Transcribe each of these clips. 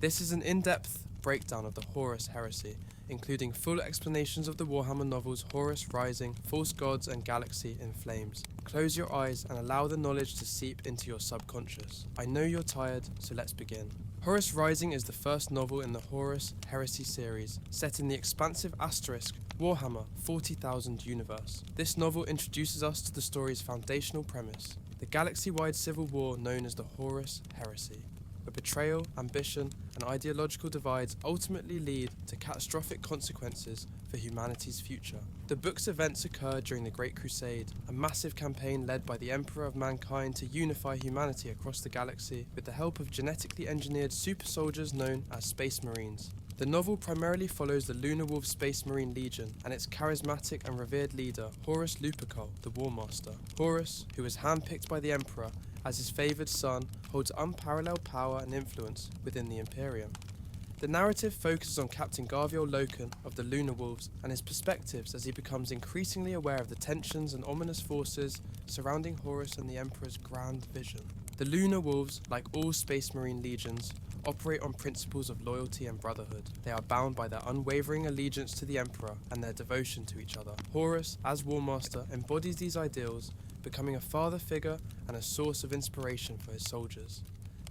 This is an in-depth breakdown of the Horus Heresy, including full explanations of the Warhammer novels Horus Rising, False Gods and Galaxy in Flames. Close your eyes and allow the knowledge to seep into your subconscious. I know you're tired, so let's begin. Horus Rising is the first novel in the Horus Heresy series, set in the expansive asterisk Warhammer 40,000 universe. This novel introduces us to the story's foundational premise, the galaxy-wide civil war known as the Horus Heresy, where betrayal, ambition, and ideological divides ultimately lead to catastrophic consequences for humanity's future. The book's events occur during the Great Crusade, a massive campaign led by the Emperor of Mankind to unify humanity across the galaxy with the help of genetically engineered super soldiers known as Space Marines. The novel primarily follows the Lunar Wolf Space Marine Legion and its charismatic and revered leader, Horus Lupercal, the Warmaster. Horus, who was handpicked by the Emperor as his favoured son, holds unparalleled power and influence within the Imperium. The narrative focuses on Captain Garviel Loken of the Lunar Wolves and his perspectives as he becomes increasingly aware of the tensions and ominous forces surrounding Horus and the Emperor's grand vision. The Lunar Wolves, like all Space Marine legions, operate on principles of loyalty and brotherhood. They are bound by their unwavering allegiance to the Emperor and their devotion to each other. Horus, as Warmaster, embodies these ideals, becoming a father figure and a source of inspiration for his soldiers.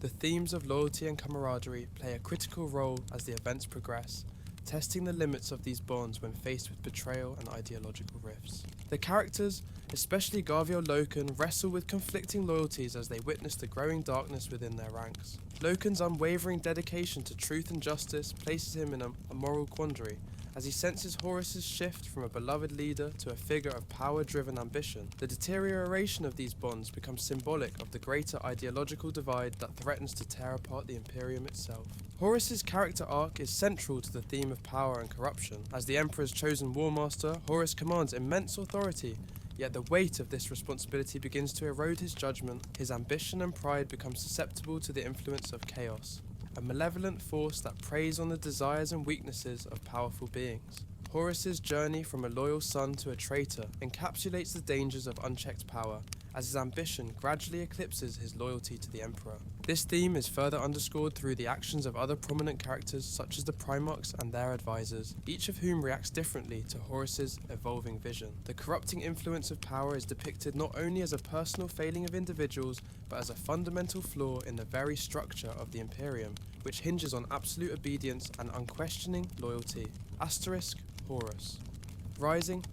The themes of loyalty and camaraderie play a critical role as the events progress, testing the limits of these bonds when faced with betrayal and ideological rifts. The characters, especially Garviel Loken, wrestle with conflicting loyalties as they witness the growing darkness within their ranks. Loken's unwavering dedication to truth and justice places him in a moral quandary, as he senses Horus's shift from a beloved leader to a figure of power-driven ambition. The deterioration of these bonds becomes symbolic of the greater ideological divide that threatens to tear apart the Imperium itself. Horus's character arc is central to the theme of power and corruption. As the Emperor's chosen Warmaster, Horus commands immense authority, yet the weight of this responsibility begins to erode his judgment. His ambition and pride become susceptible to the influence of chaos, a malevolent force that preys on the desires and weaknesses of powerful beings. Horus's journey from a loyal son to a traitor encapsulates the dangers of unchecked power, as his ambition gradually eclipses his loyalty to the Emperor. This theme is further underscored through the actions of other prominent characters such as the Primarchs and their advisors, each of whom reacts differently to Horus's evolving vision. The corrupting influence of power is depicted not only as a personal failing of individuals, but as a fundamental flaw in the very structure of the Imperium, which hinges on absolute obedience and unquestioning loyalty. Asterisk Horus Rising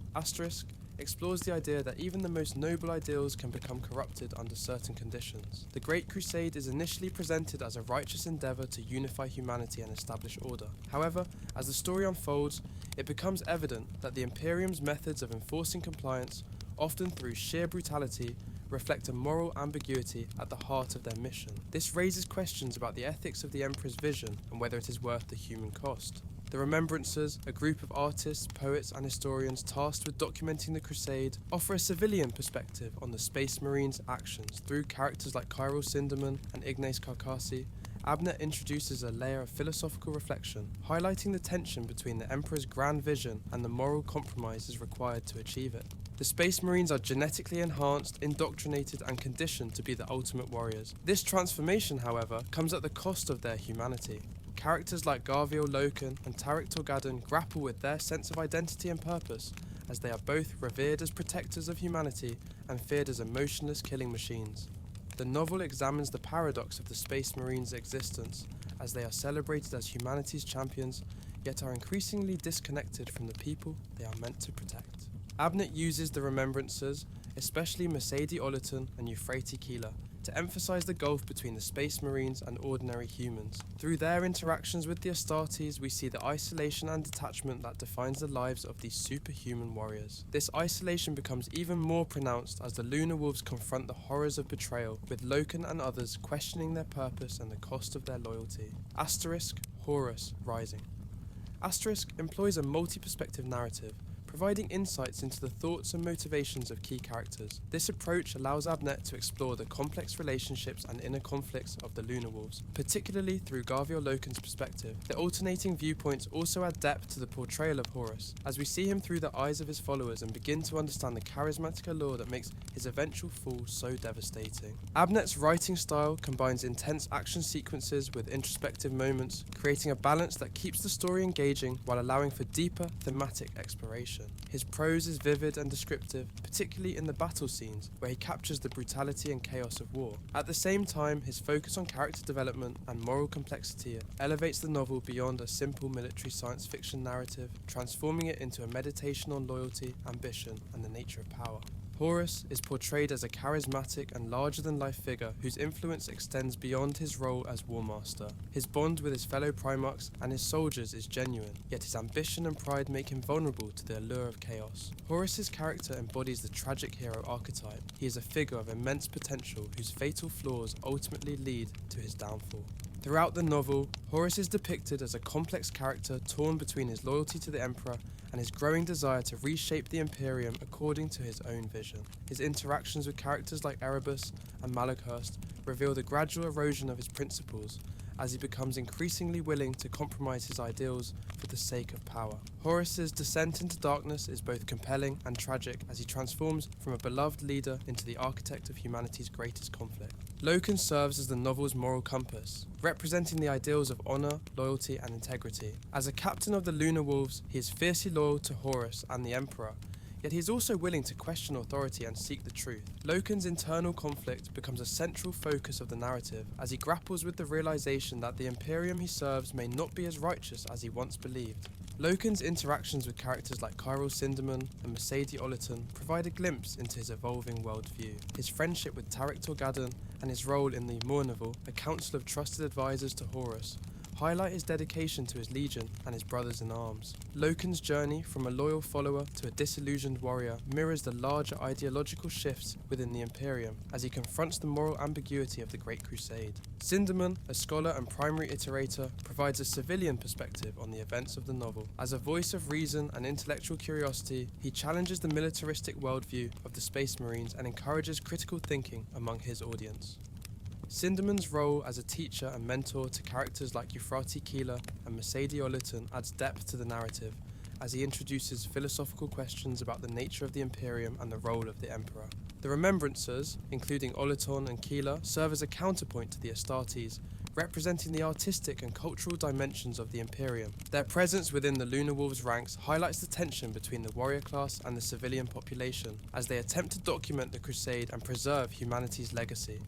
explores the idea that even the most noble ideals can become corrupted under certain conditions. The Great Crusade is initially presented as a righteous endeavour to unify humanity and establish order. However, as the story unfolds, it becomes evident that the Imperium's methods of enforcing compliance, often through sheer brutality, reflect a moral ambiguity at the heart of their mission. This raises questions about the ethics of the Emperor's vision and whether it is worth the human cost. The Remembrancers, a group of artists, poets and historians tasked with documenting the Crusade, offer a civilian perspective on the Space Marines' actions. Through characters like Kyril Sinderman and Ignace Carcassi, Abnett introduces a layer of philosophical reflection, highlighting the tension between the Emperor's grand vision and the moral compromises required to achieve it. The Space Marines are genetically enhanced, indoctrinated and conditioned to be the ultimate warriors. This transformation, however, comes at the cost of their humanity. Characters like Garviel Loken and Tarik Torgadon grapple with their sense of identity and purpose, as they are both revered as protectors of humanity and feared as emotionless killing machines. The novel examines the paradox of the Space Marines' existence, as they are celebrated as humanity's champions, yet are increasingly disconnected from the people they are meant to protect. Abnett uses the Remembrancers, especially Mercedes Ollerton and Euphrati Keeler, to emphasize the gulf between the Space Marines and ordinary humans. Through their interactions with the Astartes, we see the isolation and detachment that defines the lives of these superhuman warriors. This isolation becomes even more pronounced as the Lunar Wolves confront the horrors of betrayal, with Loken and others questioning their purpose and the cost of their loyalty. Asterisk Horus Rising employs a multi-perspective narrative, providing insights into the thoughts and motivations of key characters. This approach allows Abnett to explore the complex relationships and inner conflicts of the Lunar Wolves, particularly through Garviel Loken's perspective. The alternating viewpoints also add depth to the portrayal of Horus, as we see him through the eyes of his followers and begin to understand the charismatic allure that makes his eventual fall so devastating. Abnett's writing style combines intense action sequences with introspective moments, creating a balance that keeps the story engaging while allowing for deeper thematic exploration. His prose is vivid and descriptive, particularly in the battle scenes, where he captures the brutality and chaos of war. At the same time, his focus on character development and moral complexity elevates the novel beyond a simple military science fiction narrative, transforming it into a meditation on loyalty, ambition, and the nature of power. Horus is portrayed as a charismatic and larger-than-life figure whose influence extends beyond his role as Warmaster. His bond with his fellow Primarchs and his soldiers is genuine, yet his ambition and pride make him vulnerable to the allure of chaos. Horus's character embodies the tragic hero archetype. He is a figure of immense potential whose fatal flaws ultimately lead to his downfall. Throughout the novel, Horus is depicted as a complex character torn between his loyalty to the Emperor and his growing desire to reshape the Imperium according to his own vision. His interactions with characters like Erebus and Malakhurst reveal the gradual erosion of his principles, as he becomes increasingly willing to compromise his ideals for the sake of power. Horus's descent into darkness is both compelling and tragic, as he transforms from a beloved leader into the architect of humanity's greatest conflict. Loken serves as the novel's moral compass, representing the ideals of honor, loyalty, and integrity. As a captain of the Lunar Wolves, he is fiercely loyal to Horus and the Emperor, yet he is also willing to question authority and seek the truth. Loken's internal conflict becomes a central focus of the narrative, as he grapples with the realization that the Imperium he serves may not be as righteous as he once believed. Loken's interactions with characters like Kyril Sindamun and Mercedes Oleton provide a glimpse into his evolving worldview. His friendship with Tarik Torgadan and his role in the Mournival, a council of trusted advisors to Horus, highlight his dedication to his legion and his brothers in arms. Loken's journey from a loyal follower to a disillusioned warrior mirrors the larger ideological shifts within the Imperium as he confronts the moral ambiguity of the Great Crusade. Sindamun, a scholar and primary iterator, provides a civilian perspective on the events of the novel. As a voice of reason and intellectual curiosity, he challenges the militaristic worldview of the Space Marines and encourages critical thinking among his audience. Sindamun's role as a teacher and mentor to characters like Euphrati Keeler and Mercedes Oleton adds depth to the narrative, as he introduces philosophical questions about the nature of the Imperium and the role of the Emperor. The Remembrancers, including Oleton and Keeler, serve as a counterpoint to the Astartes, representing the artistic and cultural dimensions of the Imperium. Their presence within the Lunar Wolves' ranks highlights the tension between the warrior class and the civilian population, as they attempt to document the Crusade and preserve humanity's legacy.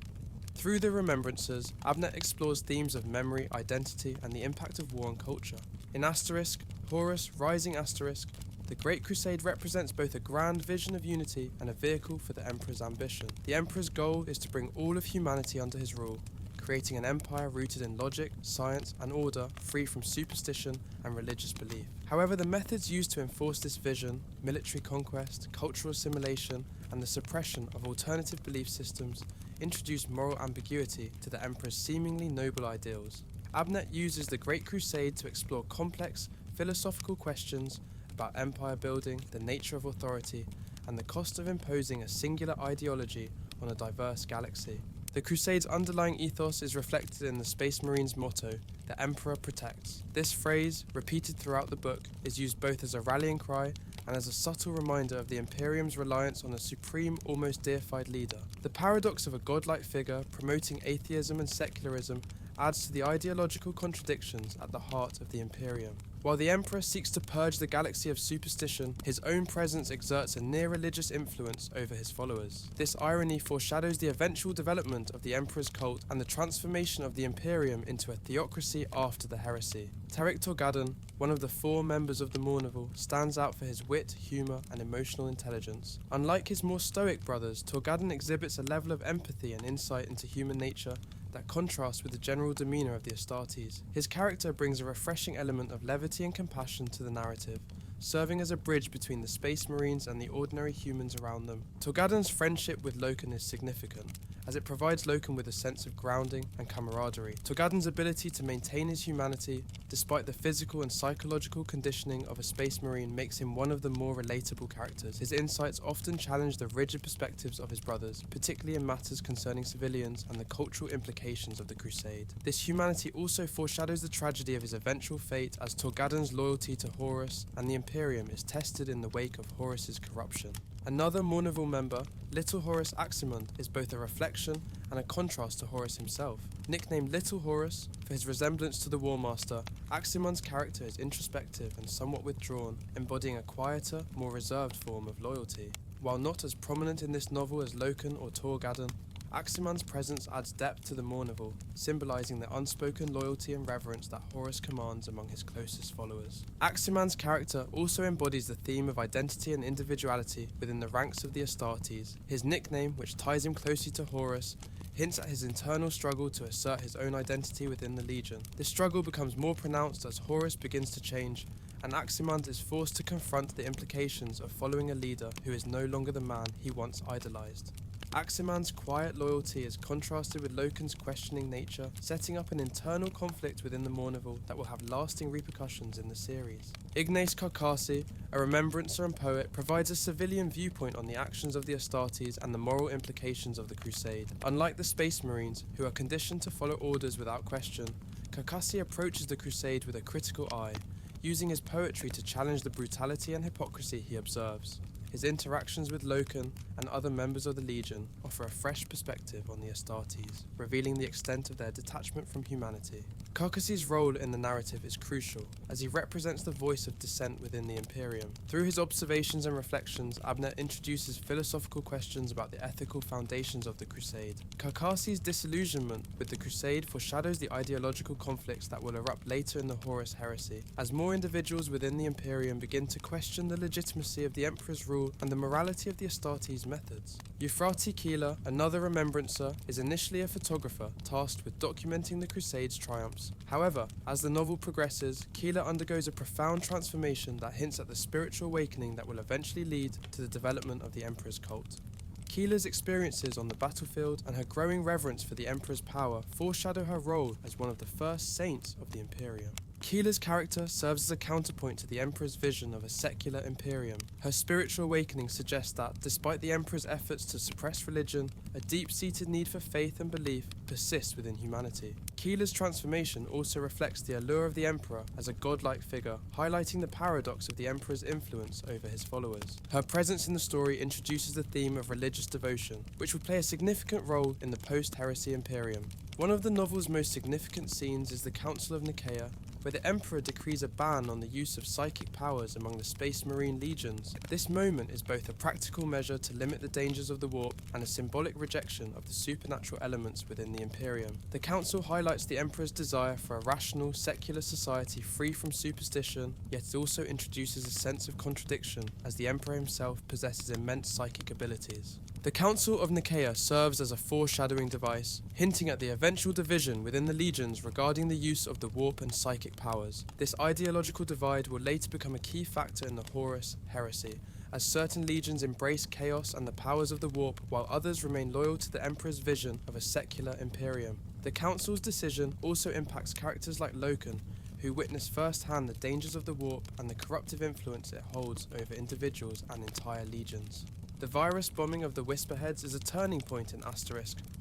Through the Remembrancers, Abnett explores themes of memory, identity, and the impact of war on culture. In Horus Rising *, the Great Crusade represents both a grand vision of unity and a vehicle for the Emperor's ambition. The Emperor's goal is to bring all of humanity under his rule, creating an empire rooted in logic, science, and order, free from superstition and religious belief. However, the methods used to enforce this vision, military conquest, cultural assimilation, and the suppression of alternative belief systems, introduce moral ambiguity to the Emperor's seemingly noble ideals. Abnett uses the Great Crusade to explore complex, philosophical questions about empire building, the nature of authority, and the cost of imposing a singular ideology on a diverse galaxy. The Crusade's underlying ethos is reflected in the Space Marines' motto, "The Emperor Protects." This phrase, repeated throughout the book, is used both as a rallying cry and as a subtle reminder of the Imperium's reliance on a supreme, almost deified leader. The paradox of a godlike figure promoting atheism and secularism adds to the ideological contradictions at the heart of the Imperium. While the Emperor seeks to purge the galaxy of superstition, his own presence exerts a near-religious influence over his followers. This irony foreshadows the eventual development of the Emperor's cult and the transformation of the Imperium into a theocracy after the heresy. Tarik Torgadan, one of the 4 members of the Mournival, stands out for his wit, humour, and emotional intelligence. Unlike his more stoic brothers, Torgadan exhibits a level of empathy and insight into human nature that contrasts with the general demeanour of the Astartes. His character brings a refreshing element of levity and compassion to the narrative, serving as a bridge between the Space Marines and the ordinary humans around them. Torgadan's friendship with Loken is significant, as it provides Loken with a sense of grounding and camaraderie. Tolgaden's ability to maintain his humanity, despite the physical and psychological conditioning of a Space Marine, makes him one of the more relatable characters. His insights often challenge the rigid perspectives of his brothers, particularly in matters concerning civilians and the cultural implications of the Crusade. This humanity also foreshadows the tragedy of his eventual fate, as Tolgaden's loyalty to Horus and the Imperium is tested in the wake of Horus's corruption. Another Mournival member, Little Horus Aximund, is both a reflection and a contrast to Horus himself. Nicknamed Little Horus for his resemblance to the Warmaster, Aximund's character is introspective and somewhat withdrawn, embodying a quieter, more reserved form of loyalty. While not as prominent in this novel as Loken or Tolgaden, Aximund's presence adds depth to the Mournival, symbolizing the unspoken loyalty and reverence that Horus commands among his closest followers. Aximund's character also embodies the theme of identity and individuality within the ranks of the Astartes. His nickname, which ties him closely to Horus, hints at his internal struggle to assert his own identity within the Legion. This struggle becomes more pronounced as Horus begins to change, and Aximund is forced to confront the implications of following a leader who is no longer the man he once idolized. Aximund's quiet loyalty is contrasted with Loken's questioning nature, setting up an internal conflict within the Mournival that will have lasting repercussions in the series. Ignace Carcassi, a remembrancer and poet, provides a civilian viewpoint on the actions of the Astartes and the moral implications of the Crusade. Unlike the Space Marines, who are conditioned to follow orders without question, Carcassi approaches the Crusade with a critical eye, using his poetry to challenge the brutality and hypocrisy he observes. His interactions with Loken and other members of the Legion offer a fresh perspective on the Astartes, revealing the extent of their detachment from humanity. Carcassi's role in the narrative is crucial, as he represents the voice of dissent within the Imperium. Through his observations and reflections, Abnett introduces philosophical questions about the ethical foundations of the Crusade. Carcassi's disillusionment with the Crusade foreshadows the ideological conflicts that will erupt later in the Horus Heresy, as more individuals within the Imperium begin to question the legitimacy of the Emperor's rule and the morality of the Astartes' methods. Euphrati Keeler, another remembrancer, is initially a photographer tasked with documenting the Crusade's triumphs. However, as the novel progresses, Keeler undergoes a profound transformation that hints at the spiritual awakening that will eventually lead to the development of the Emperor's cult. Keeler's experiences on the battlefield and her growing reverence for the Emperor's power foreshadow her role as one of the first saints of the Imperium. Keeler's character serves as a counterpoint to the Emperor's vision of a secular Imperium. Her spiritual awakening suggests that, despite the Emperor's efforts to suppress religion, a deep-seated need for faith and belief persists within humanity. Keeler's transformation also reflects the allure of the Emperor as a godlike figure, highlighting the paradox of the Emperor's influence over his followers. Her presence in the story introduces the theme of religious devotion, which will play a significant role in the post-Heresy Imperium. One of the novel's most significant scenes is the Council of Nicaea, where the Emperor decrees a ban on the use of psychic powers among the Space Marine legions. This moment is both a practical measure to limit the dangers of the warp and a symbolic rejection of the supernatural elements within the Imperium. The Council highlights the Emperor's desire for a rational, secular society free from superstition, yet it also introduces a sense of contradiction, as the Emperor himself possesses immense psychic abilities. The Council of Nicaea serves as a foreshadowing device, hinting at the eventual division within the legions regarding the use of the warp and psychic powers. This ideological divide will later become a key factor in the Horus Heresy, as certain legions embrace chaos and the powers of the warp, while others remain loyal to the Emperor's vision of a secular Imperium. The Council's decision also impacts characters like Loken, who witness firsthand the dangers of the warp and the corruptive influence it holds over individuals and entire legions. The virus bombing of the Whisperheads is a turning point in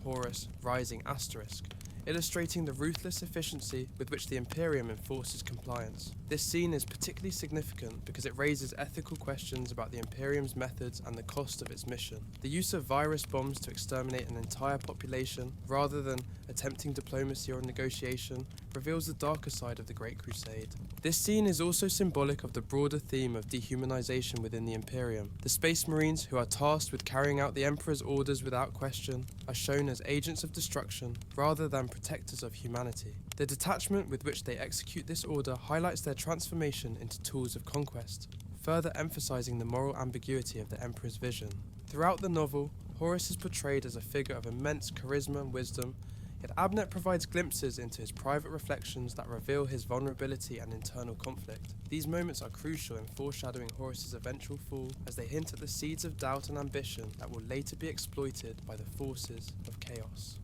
Horus Rising *, illustrating the ruthless efficiency with which the Imperium enforces compliance. This scene is particularly significant because it raises ethical questions about the Imperium's methods and the cost of its mission. The use of virus bombs to exterminate an entire population, rather than attempting diplomacy or negotiation, reveals the darker side of the Great Crusade. This scene is also symbolic of the broader theme of dehumanization within the Imperium. The Space Marines, who are tasked with carrying out the Emperor's orders without question, are shown as agents of destruction rather than protectors of humanity. The detachment with which they execute this order highlights their transformation into tools of conquest, further emphasizing the moral ambiguity of the Emperor's vision. Throughout the novel, Horus is portrayed as a figure of immense charisma and wisdom, Yet Abnett provides glimpses into his private reflections that reveal his vulnerability and internal conflict. These moments are crucial in foreshadowing Horus's eventual fall, as they hint at the seeds of doubt and ambition that will later be exploited by the forces of chaos.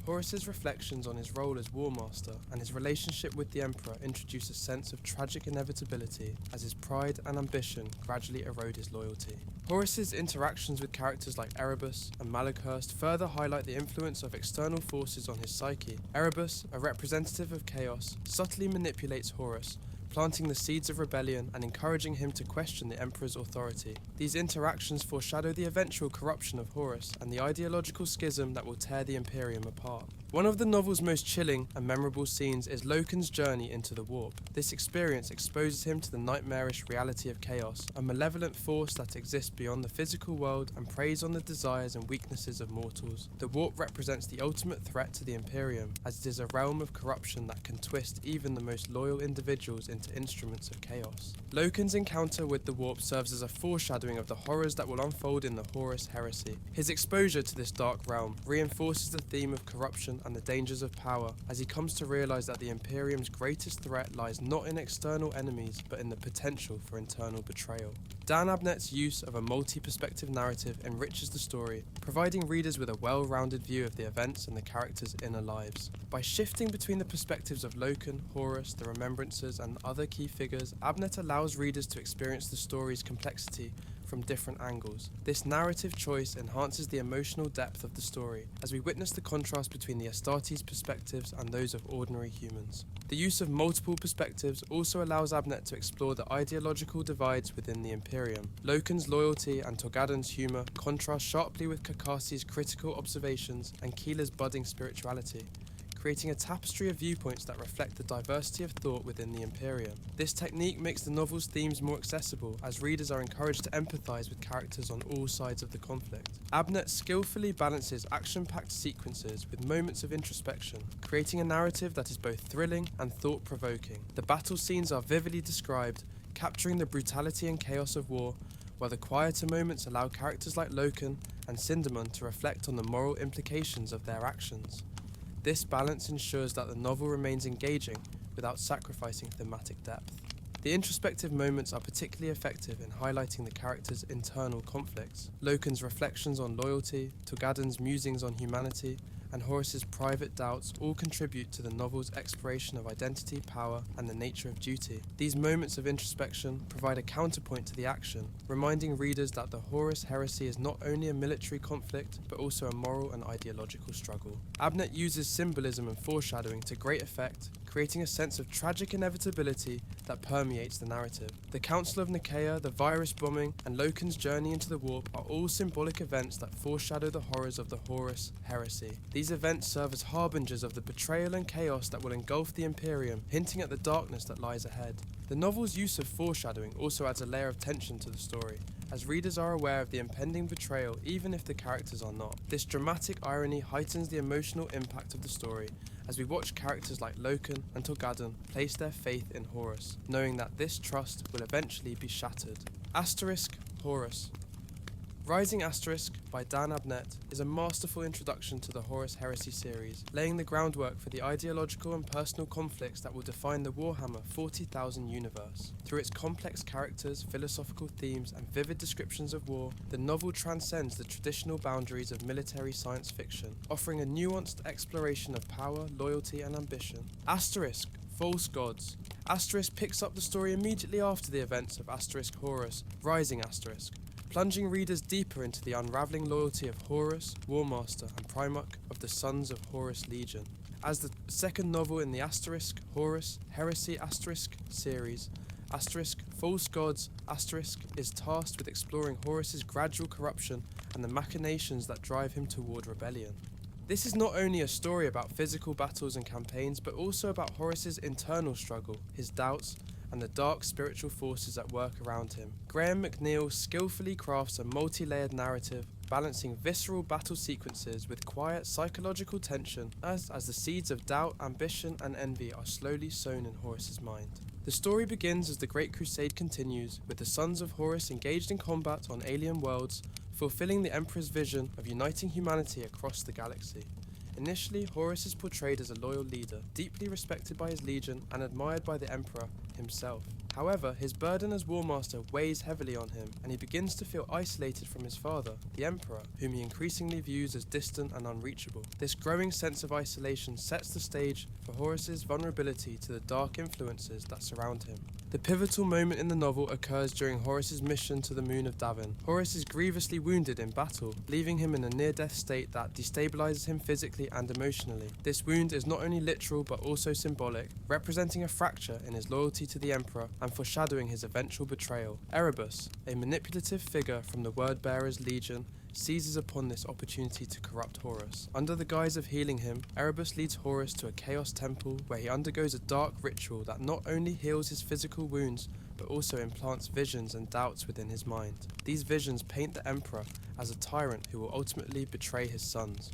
Horus's reflections on his role as Warmaster and his relationship with the Emperor introduce a sense of tragic inevitability as his pride and ambition gradually erode his loyalty. Horus's interactions with characters like Erebus and Malakhurst further highlight the influence of external forces on his psyche. Erebus, a representative of chaos, subtly manipulates Horus, planting the seeds of rebellion and encouraging him to question the Emperor's authority. These interactions foreshadow the eventual corruption of Horus and the ideological schism that will tear the Imperium apart. One of the novel's most chilling and memorable scenes is Loken's journey into the warp. This experience exposes him to the nightmarish reality of chaos, a malevolent force that exists beyond the physical world and preys on the desires and weaknesses of mortals. The warp represents the ultimate threat to the Imperium, as it is a realm of corruption that can twist even the most loyal individuals into instruments of chaos. Loken's encounter with the warp serves as a foreshadowing of the horrors that will unfold in the Horus Heresy. His exposure to this dark realm reinforces the theme of corruption and the dangers of power, as he comes to realize that the Imperium's greatest threat lies not in external enemies but in the potential for internal betrayal. Dan Abnett's use of a multi-perspective narrative enriches the story, providing readers with a well-rounded view of the events and the characters' inner lives. By shifting between the perspectives of Loken, Horus, the Remembrancers, and other key figures, Abnett allows readers to experience the story's complexity from different angles. This narrative choice enhances the emotional depth of the story, as we witness the contrast between the Astartes' perspectives and those of ordinary humans. The use of multiple perspectives also allows Abnett to explore the ideological divides within the Imperium. Loken's loyalty and Toghadan's humour contrast sharply with Kakasi's critical observations and Keeler's budding spirituality, creating a tapestry of viewpoints that reflect the diversity of thought within the Imperium. This technique makes the novel's themes more accessible, as readers are encouraged to empathise with characters on all sides of the conflict. Abnett skillfully balances action-packed sequences with moments of introspection, creating a narrative that is both thrilling and thought-provoking. The battle scenes are vividly described, capturing the brutality and chaos of war, while the quieter moments allow characters like Loken and Sindamun to reflect on the moral implications of their actions. This balance ensures that the novel remains engaging without sacrificing thematic depth. The introspective moments are particularly effective in highlighting the characters' internal conflicts. Loken's reflections on loyalty, Toghadan's musings on humanity, and Horus's private doubts all contribute to the novel's exploration of identity, power, and the nature of duty. These moments of introspection provide a counterpoint to the action, reminding readers that the Horus Heresy is not only a military conflict, but also a moral and ideological struggle. Abnett uses symbolism and foreshadowing to great effect, creating a sense of tragic inevitability that permeates the narrative. The Council of Nicaea, the virus bombing, and Loken's journey into the warp are all symbolic events that foreshadow the horrors of the Horus Heresy. These events serve as harbingers of the betrayal and chaos that will engulf the Imperium, hinting at the darkness that lies ahead. The novel's use of foreshadowing also adds a layer of tension to the story, as readers are aware of the impending betrayal even if the characters are not. This dramatic irony heightens the emotional impact of the story, as we watch characters like Loken and Toghadan place their faith in Horus, knowing that this trust will eventually be shattered. Horus Rising by Dan Abnett is a masterful introduction to the Horus Heresy series, laying the groundwork for the ideological and personal conflicts that will define the Warhammer 40,000 universe. Through its complex characters, philosophical themes, and vivid descriptions of war, the novel transcends the traditional boundaries of military science fiction, offering a nuanced exploration of power, loyalty, and ambition. False Gods. Picks up the story immediately after the events of Horus Rising, plunging readers deeper into the unravelling loyalty of Horus, Warmaster, and Primarch of the Sons of Horus Legion. As the second novel in the Horus Heresy series, False Gods is tasked with exploring Horus's gradual corruption and the machinations that drive him toward rebellion. This is not only a story about physical battles and campaigns, but also about Horus's internal struggle, his doubts, and the dark spiritual forces at work around him. Graham McNeill skillfully crafts a multi-layered narrative, balancing visceral battle sequences with quiet psychological tension as the seeds of doubt, ambition, and envy are slowly sown in Horus's mind. The story begins as the Great Crusade continues, with the Sons of Horus engaged in combat on alien worlds, fulfilling the Emperor's vision of uniting humanity across the galaxy. Initially, Horus is portrayed as a loyal leader, deeply respected by his legion and admired by the Emperor himself. However, his burden as Warmaster weighs heavily on him, and he begins to feel isolated from his father, the Emperor, whom he increasingly views as distant and unreachable. This growing sense of isolation sets the stage for Horus's vulnerability to the dark influences that surround him. The pivotal moment in the novel occurs during Horus's mission to the moon of Davin. Horus is grievously wounded in battle, leaving him in a near-death state that destabilizes him physically and emotionally. This wound is not only literal but also symbolic, representing a fracture in his loyalty to the Emperor and foreshadowing his eventual betrayal. Erebus, a manipulative figure from the Word-Bearer's Legion, seizes upon this opportunity to corrupt Horus. Under the guise of healing him, Erebus leads Horus to a Chaos Temple where he undergoes a dark ritual that not only heals his physical wounds, but also implants visions and doubts within his mind. These visions paint the Emperor as a tyrant who will ultimately betray his sons,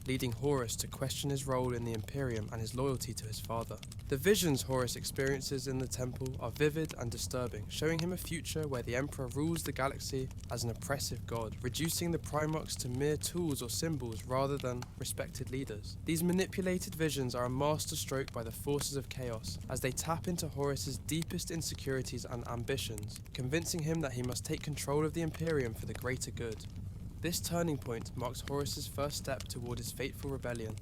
leading Horus to question his role in the Imperium and his loyalty to his father. The visions Horus experiences in the temple are vivid and disturbing, showing him a future where the Emperor rules the galaxy as an oppressive god, reducing the Primarchs to mere tools or symbols rather than respected leaders. These manipulated visions are a masterstroke by the forces of chaos, as they tap into Horus's deepest insecurities and ambitions, convincing him that he must take control of the Imperium for the greater good. This turning point marks Horus's first step toward his fateful rebellion,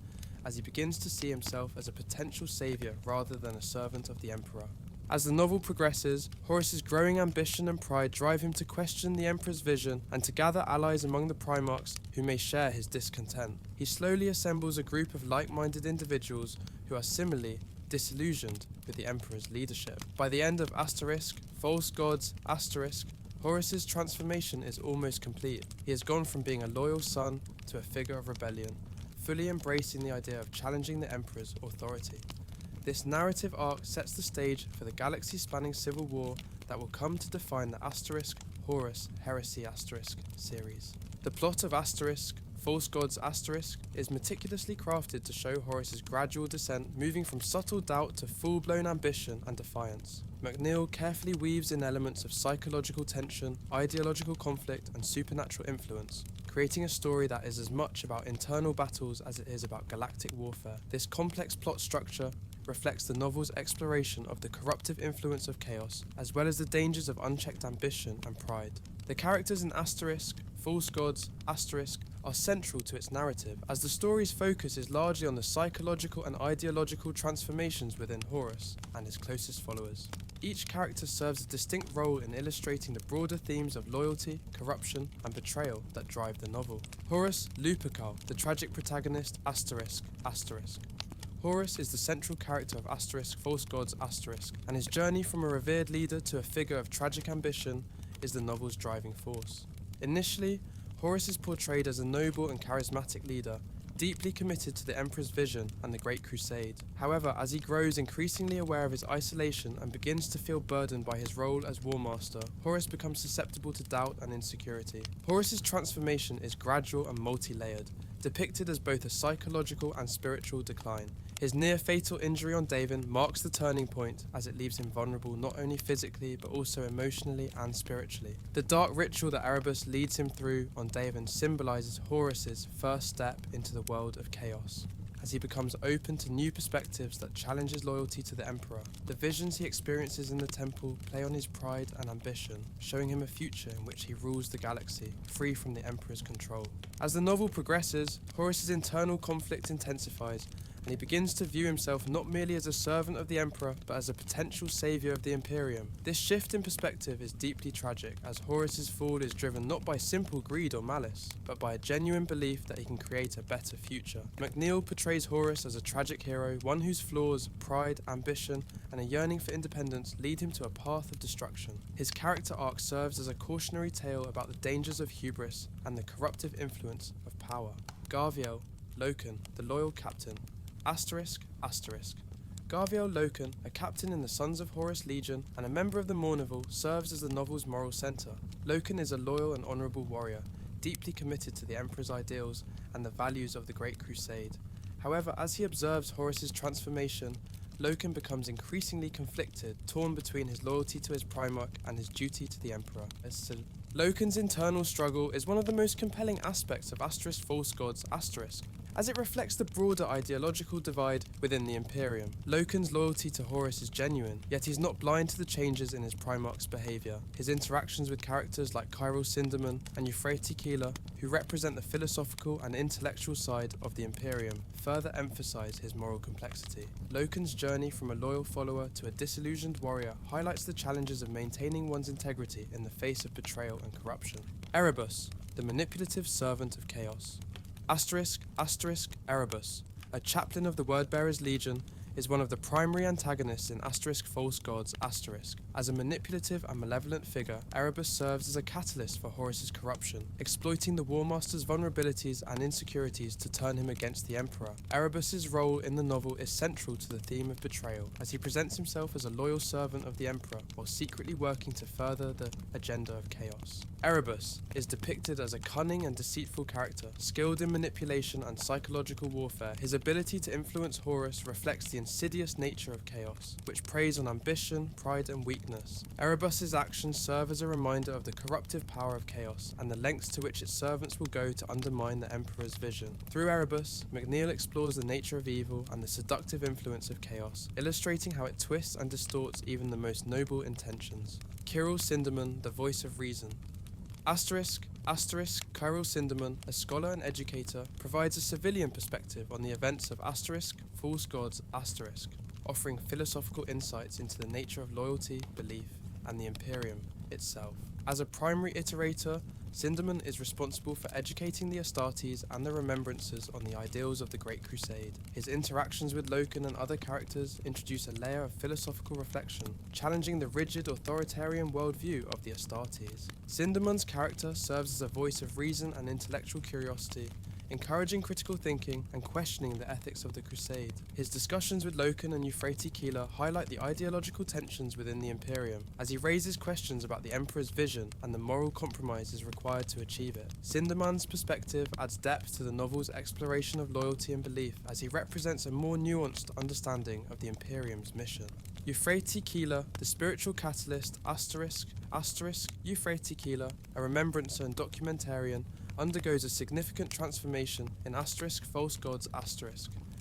as he begins to see himself as a potential savior rather than a servant of the Emperor. As the novel progresses, Horus's growing ambition and pride drive him to question the Emperor's vision and to gather allies among the Primarchs who may share his discontent. He slowly assembles a group of like-minded individuals who are similarly disillusioned with the Emperor's leadership. By the end of False Gods, Horus's transformation is almost complete. He has gone from being a loyal son to a figure of rebellion, fully embracing the idea of challenging the Emperor's authority. This narrative arc sets the stage for the galaxy-spanning civil war that will come to define the Horus Heresy series. The plot of False Gods is meticulously crafted to show Horus's gradual descent, moving from subtle doubt to full-blown ambition and defiance. McNeill carefully weaves in elements of psychological tension, ideological conflict, and supernatural influence, creating a story that is as much about internal battles as it is about galactic warfare. This complex plot structure reflects the novel's exploration of the corruptive influence of chaos, as well as the dangers of unchecked ambition and pride. The characters in False Gods, are central to its narrative, as the story's focus is largely on the psychological and ideological transformations within Horus and his closest followers. Each character serves a distinct role in illustrating the broader themes of loyalty, corruption, and betrayal that drive the novel. Horus Lupercal, the tragic protagonist, Horus is the central character of False Gods, and his journey from a revered leader to a figure of tragic ambition is the novel's driving force. Initially, Horus is portrayed as a noble and charismatic leader, deeply committed to the Emperor's vision and the Great Crusade. However, as he grows increasingly aware of his isolation and begins to feel burdened by his role as Warmaster, Horus becomes susceptible to doubt and insecurity. Horus's transformation is gradual and multi-layered, depicted as both a psychological and spiritual decline. His near-fatal injury on Davin marks the turning point, as it leaves him vulnerable not only physically but also emotionally and spiritually. The dark ritual that Erebus leads him through on Davin symbolizes Horus's first step into the world of chaos, as he becomes open to new perspectives that challenge his loyalty to the Emperor. The visions he experiences in the temple play on his pride and ambition, showing him a future in which he rules the galaxy, free from the Emperor's control. As the novel progresses, Horus's internal conflict intensifies, and he begins to view himself not merely as a servant of the Emperor, but as a potential savior of the Imperium. This shift in perspective is deeply tragic, as Horus's fall is driven not by simple greed or malice, but by a genuine belief that he can create a better future. McNeill portrays Horus as a tragic hero, one whose flaws, pride, ambition, and a yearning for independence lead him to a path of destruction. His character arc serves as a cautionary tale about the dangers of hubris and the corruptive influence of power. Garviel Loken, the loyal captain. Garviel Loken, a captain in the Sons of Horus Legion and a member of the Mournival, serves as the novel's moral center. Loken is a loyal and honorable warrior, deeply committed to the Emperor's ideals and the values of the Great Crusade. However, as he observes Horus's transformation, Loken becomes increasingly conflicted, torn between his loyalty to his Primarch and his duty to the Emperor. Loken's internal struggle is one of the most compelling aspects of False Gods, as it reflects the broader ideological divide within the Imperium. Loken's loyalty to Horus is genuine, yet he's not blind to the changes in his Primarch's behaviour. His interactions with characters like Kyril Sindaman and Euphrates Keeler, who represent the philosophical and intellectual side of the Imperium, further emphasise his moral complexity. Loken's journey from a loyal follower to a disillusioned warrior highlights the challenges of maintaining one's integrity in the face of betrayal and corruption. Erebus, the manipulative servant of chaos. Erebus, a chaplain of the Wordbearers Legion, is one of the primary antagonists in False Gods. As a manipulative and malevolent figure, Erebus serves as a catalyst for Horus's corruption, exploiting the Warmaster's vulnerabilities and insecurities to turn him against the Emperor. Erebus's role in the novel is central to the theme of betrayal, as he presents himself as a loyal servant of the Emperor while secretly working to further the agenda of chaos. Erebus is depicted as a cunning and deceitful character, skilled in manipulation and psychological warfare. His ability to influence Horus reflects the insidious nature of chaos, which preys on ambition, pride and weakness. Erebus's actions serve as a reminder of the corruptive power of chaos and the lengths to which its servants will go to undermine the Emperor's vision. Through Erebus, McNeill explores the nature of evil and the seductive influence of chaos, illustrating how it twists and distorts even the most noble intentions. Kyril Sindaman, the voice of reason. Kyril Sindaman, a scholar and educator, provides a civilian perspective on the events of False Gods, offering philosophical insights into the nature of loyalty, belief, and the Imperium itself. As a primary iterator, Sindaman is responsible for educating the Astartes and the Remembrancers on the ideals of the Great Crusade. His interactions with Loken and other characters introduce a layer of philosophical reflection, challenging the rigid authoritarian worldview of the Astartes. Sindaman's character serves as a voice of reason and intellectual curiosity, encouraging critical thinking and questioning the ethics of the Crusade. His discussions with Loken and Euphrates Keeler highlight the ideological tensions within the Imperium, as he raises questions about the Emperor's vision and the moral compromises required to achieve it. Sindaman's perspective adds depth to the novel's exploration of loyalty and belief, as he represents a more nuanced understanding of the Imperium's mission. Euphrates Keeler, the spiritual catalyst, Euphrates Keeler, a remembrancer and documentarian, undergoes a significant transformation in False Gods,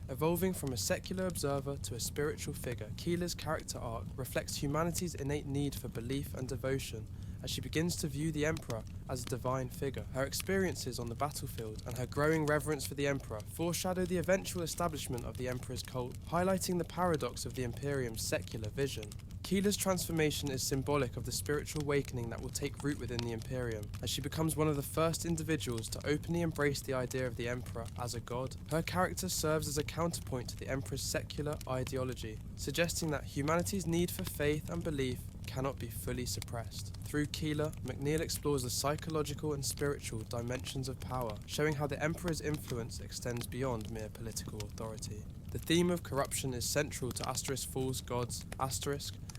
evolving from a secular observer to a spiritual figure. Keeler's character arc reflects humanity's innate need for belief and devotion, as she begins to view the Emperor as a divine figure. Her experiences on the battlefield and her growing reverence for the Emperor foreshadow the eventual establishment of the Emperor's cult, highlighting the paradox of the Imperium's secular vision. Keeler's transformation is symbolic of the spiritual awakening that will take root within the Imperium, as she becomes one of the first individuals to openly embrace the idea of the Emperor as a god. Her character serves as a counterpoint to the Emperor's secular ideology, suggesting that humanity's need for faith and belief cannot be fully suppressed. Through Keeler, McNeill explores the psychological and spiritual dimensions of power, showing how the Emperor's influence extends beyond mere political authority. The theme of corruption is central to False Gods,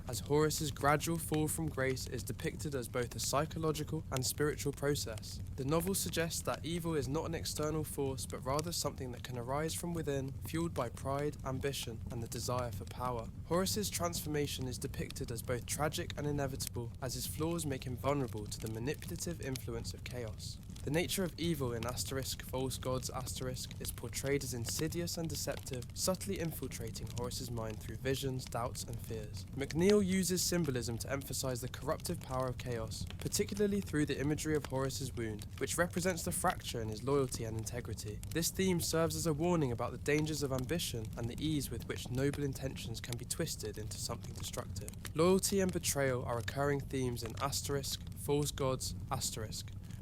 as Horus's gradual fall from grace is depicted as both a psychological and spiritual process. The novel suggests that evil is not an external force, but rather something that can arise from within, fueled by pride, ambition, and the desire for power. Horus's transformation is depicted as both tragic and inevitable, as his flaws make him vulnerable to the manipulative influence of chaos. The nature of evil in False Gods is portrayed as insidious and deceptive, subtly infiltrating Horus's mind through visions, doubts, and fears. McNeill uses symbolism to emphasize the corruptive power of chaos, particularly through the imagery of Horus's wound, which represents the fracture in his loyalty and integrity. This theme serves as a warning about the dangers of ambition and the ease with which noble intentions can be twisted into something destructive. Loyalty and betrayal are recurring themes in False Gods,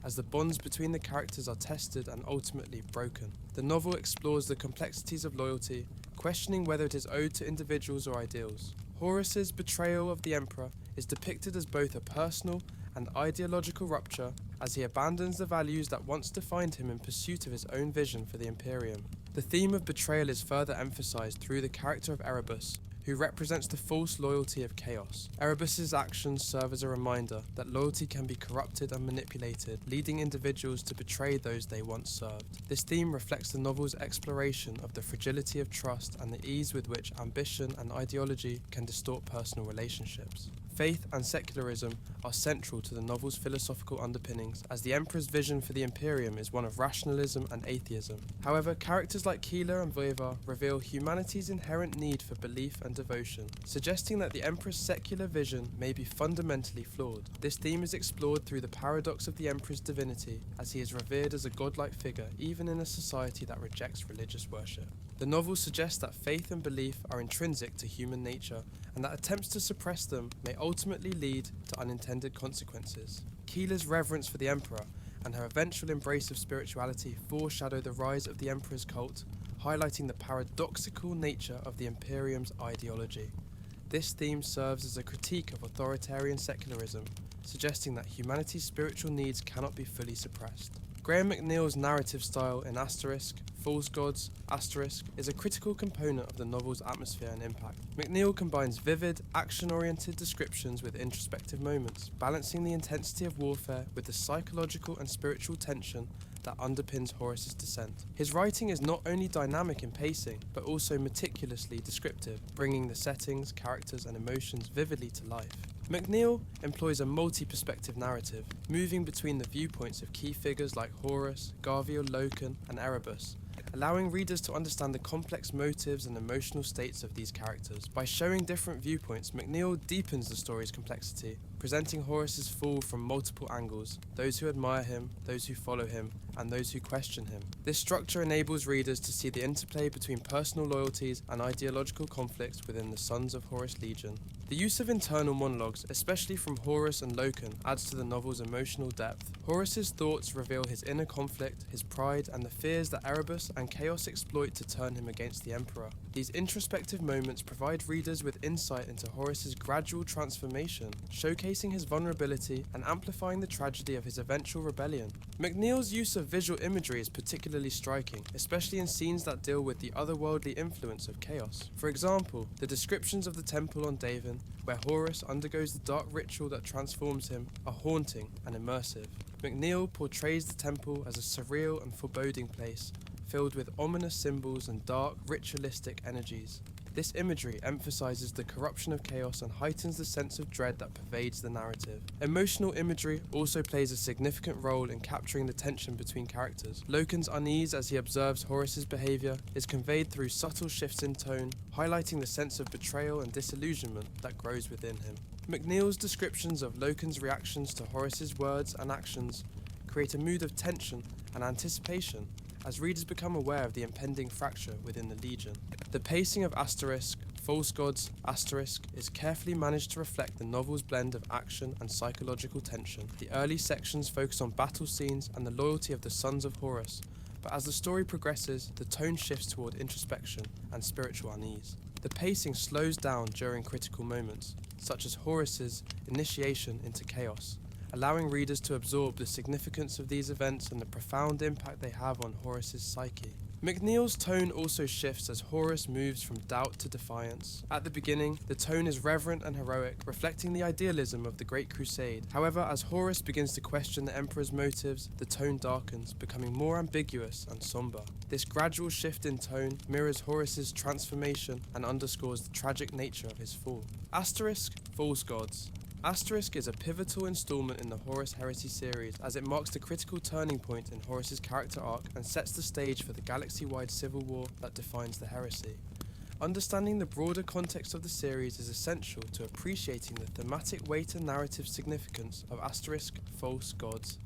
as the bonds between the characters are tested and ultimately broken. The novel explores the complexities of loyalty, questioning whether it is owed to individuals or ideals. Horus's betrayal of the Emperor is depicted as both a personal and ideological rupture, as he abandons the values that once defined him in pursuit of his own vision for the Imperium. The theme of betrayal is further emphasized through the character of Erebus, who represents the false loyalty of chaos. Erebus's actions serve as a reminder that loyalty can be corrupted and manipulated, leading individuals to betray those they once served. This theme reflects the novel's exploration of the fragility of trust and the ease with which ambition and ideology can distort personal relationships. Faith and secularism are central to the novel's philosophical underpinnings, as the Emperor's vision for the Imperium is one of rationalism and atheism. However, characters like Keeler and Voeva reveal humanity's inherent need for belief and devotion, suggesting that the Emperor's secular vision may be fundamentally flawed. This theme is explored through the paradox of the Emperor's divinity, as he is revered as a godlike figure even in a society that rejects religious worship. The novel suggests that faith and belief are intrinsic to human nature, and that attempts to suppress them may ultimately lead to unintended consequences. Keeler's reverence for the Emperor and her eventual embrace of spirituality foreshadow the rise of the Emperor's cult, highlighting the paradoxical nature of the Imperium's ideology. This theme serves as a critique of authoritarian secularism, suggesting that humanity's spiritual needs cannot be fully suppressed. Graham McNeill's narrative style in False Gods, is a critical component of the novel's atmosphere and impact. McNeill combines vivid, action-oriented descriptions with introspective moments, balancing the intensity of warfare with the psychological and spiritual tension that underpins Horus's descent. His writing is not only dynamic in pacing, but also meticulously descriptive, bringing the settings, characters, and emotions vividly to life. McNeill employs a multi-perspective narrative, moving between the viewpoints of key figures like Horus, Garviel, Loken, and Erebus, allowing readers to understand the complex motives and emotional states of these characters. By showing different viewpoints, McNeill deepens the story's complexity, presenting Horus's fall from multiple angles: those who admire him, those who follow him, and those who question him. This structure enables readers to see the interplay between personal loyalties and ideological conflicts within the Sons of Horus Legion. The use of internal monologues, especially from Horus and Loken, adds to the novel's emotional depth. Horus's thoughts reveal his inner conflict, his pride, and the fears that Erebus and Chaos exploit to turn him against the Emperor. These introspective moments provide readers with insight into Horus's gradual transformation, showcasing his vulnerability and amplifying the tragedy of his eventual rebellion. McNeill's use of visual imagery is particularly striking, especially in scenes that deal with the otherworldly influence of Chaos. For example, the descriptions of the temple on Davin, where Horus undergoes the dark ritual that transforms him, are haunting and immersive. McNeill portrays the temple as a surreal and foreboding place, filled with ominous symbols and dark, ritualistic energies. This imagery emphasizes the corruption of Chaos and heightens the sense of dread that pervades the narrative. Emotional imagery also plays a significant role in capturing the tension between characters. Loken's unease as he observes Horus's behavior is conveyed through subtle shifts in tone, highlighting the sense of betrayal and disillusionment that grows within him. McNeill's descriptions of Loken's reactions to Horus's words and actions create a mood of tension and anticipation as readers become aware of the impending fracture within the Legion. The pacing of False Gods, is carefully managed to reflect the novel's blend of action and psychological tension. The early sections focus on battle scenes and the loyalty of the Sons of Horus, but as the story progresses, the tone shifts toward introspection and spiritual unease. The pacing slows down during critical moments, such as Horus's initiation into Chaos, allowing readers to absorb the significance of these events and the profound impact they have on Horus's psyche. McNeill's tone also shifts as Horus moves from doubt to defiance. At the beginning, the tone is reverent and heroic, reflecting the idealism of the Great Crusade. However, as Horus begins to question the Emperor's motives, the tone darkens, becoming more ambiguous and somber. This gradual shift in tone mirrors Horus's transformation and underscores the tragic nature of his fall. False Gods is a pivotal installment in the Horus Heresy series, as it marks the critical turning point in Horus's character arc and sets the stage for the galaxy-wide civil war that defines the heresy. Understanding the broader context of the series is essential to appreciating the thematic weight and narrative significance of False Gods,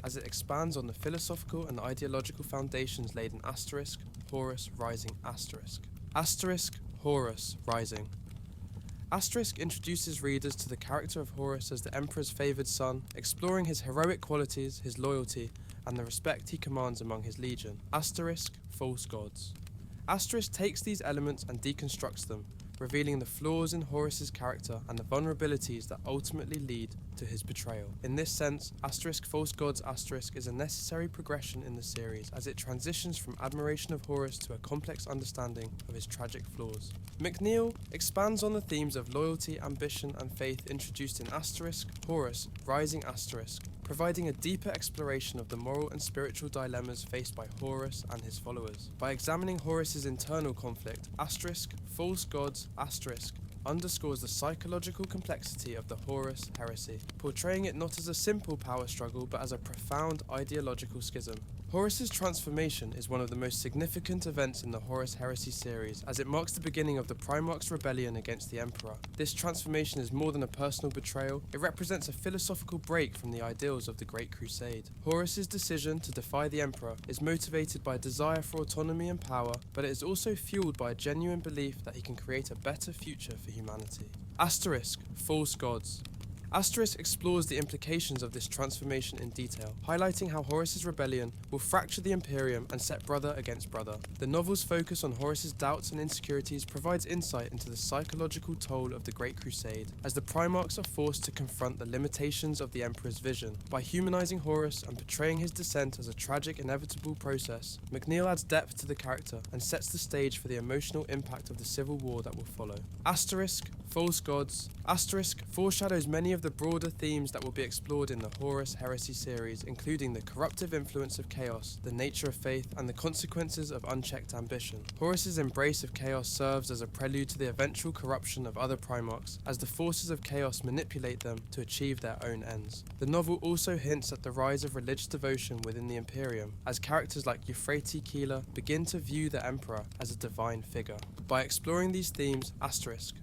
as it expands on the philosophical and ideological foundations laid in Horus Rising Horus Rising. Introduces readers to the character of Horus as the Emperor's favoured son, exploring his heroic qualities, his loyalty, and the respect he commands among his legion. False Gods. Takes these elements and deconstructs them, revealing the flaws in Horus's character and the vulnerabilities that ultimately lead to his betrayal. In this sense, False Gods is a necessary progression in the series, as it transitions from admiration of Horus to a complex understanding of his tragic flaws. McNeill expands on the themes of loyalty, ambition, and faith introduced in Horus Rising providing a deeper exploration of the moral and spiritual dilemmas faced by Horus and his followers. By examining Horus's internal conflict, False Gods underscores the psychological complexity of the Horus Heresy, portraying it not as a simple power struggle but as a profound ideological schism. Horus's transformation is one of the most significant events in the Horus Heresy series, as it marks the beginning of the Primarch's rebellion against the Emperor. This transformation is more than a personal betrayal, it represents a philosophical break from the ideals of the Great Crusade. Horus's decision to defy the Emperor is motivated by a desire for autonomy and power, but it is also fueled by a genuine belief that he can create a better future for humanity. Asterisk, false gods. Asterisk explores the implications of this transformation in detail, highlighting how Horus's rebellion will fracture the Imperium and set brother against brother. The novel's focus on Horus's doubts and insecurities provides insight into the psychological toll of the Great Crusade, as the Primarchs are forced to confront the limitations of the Emperor's vision. By humanizing Horus and portraying his descent as a tragic, inevitable process, McNeill adds depth to the character and sets the stage for the emotional impact of the civil war that will follow. Asterisk, false gods. Asterisk foreshadows many of the broader themes that will be explored in the Horus Heresy series, including the corruptive influence of chaos, the nature of faith, and the consequences of unchecked ambition. Horus's embrace of chaos serves as a prelude to the eventual corruption of other Primarchs, as the forces of chaos manipulate them to achieve their own ends. The novel also hints at the rise of religious devotion within the Imperium, as characters like Euphrates Keeler begin to view the Emperor as a divine figure. By exploring these themes, asterisk,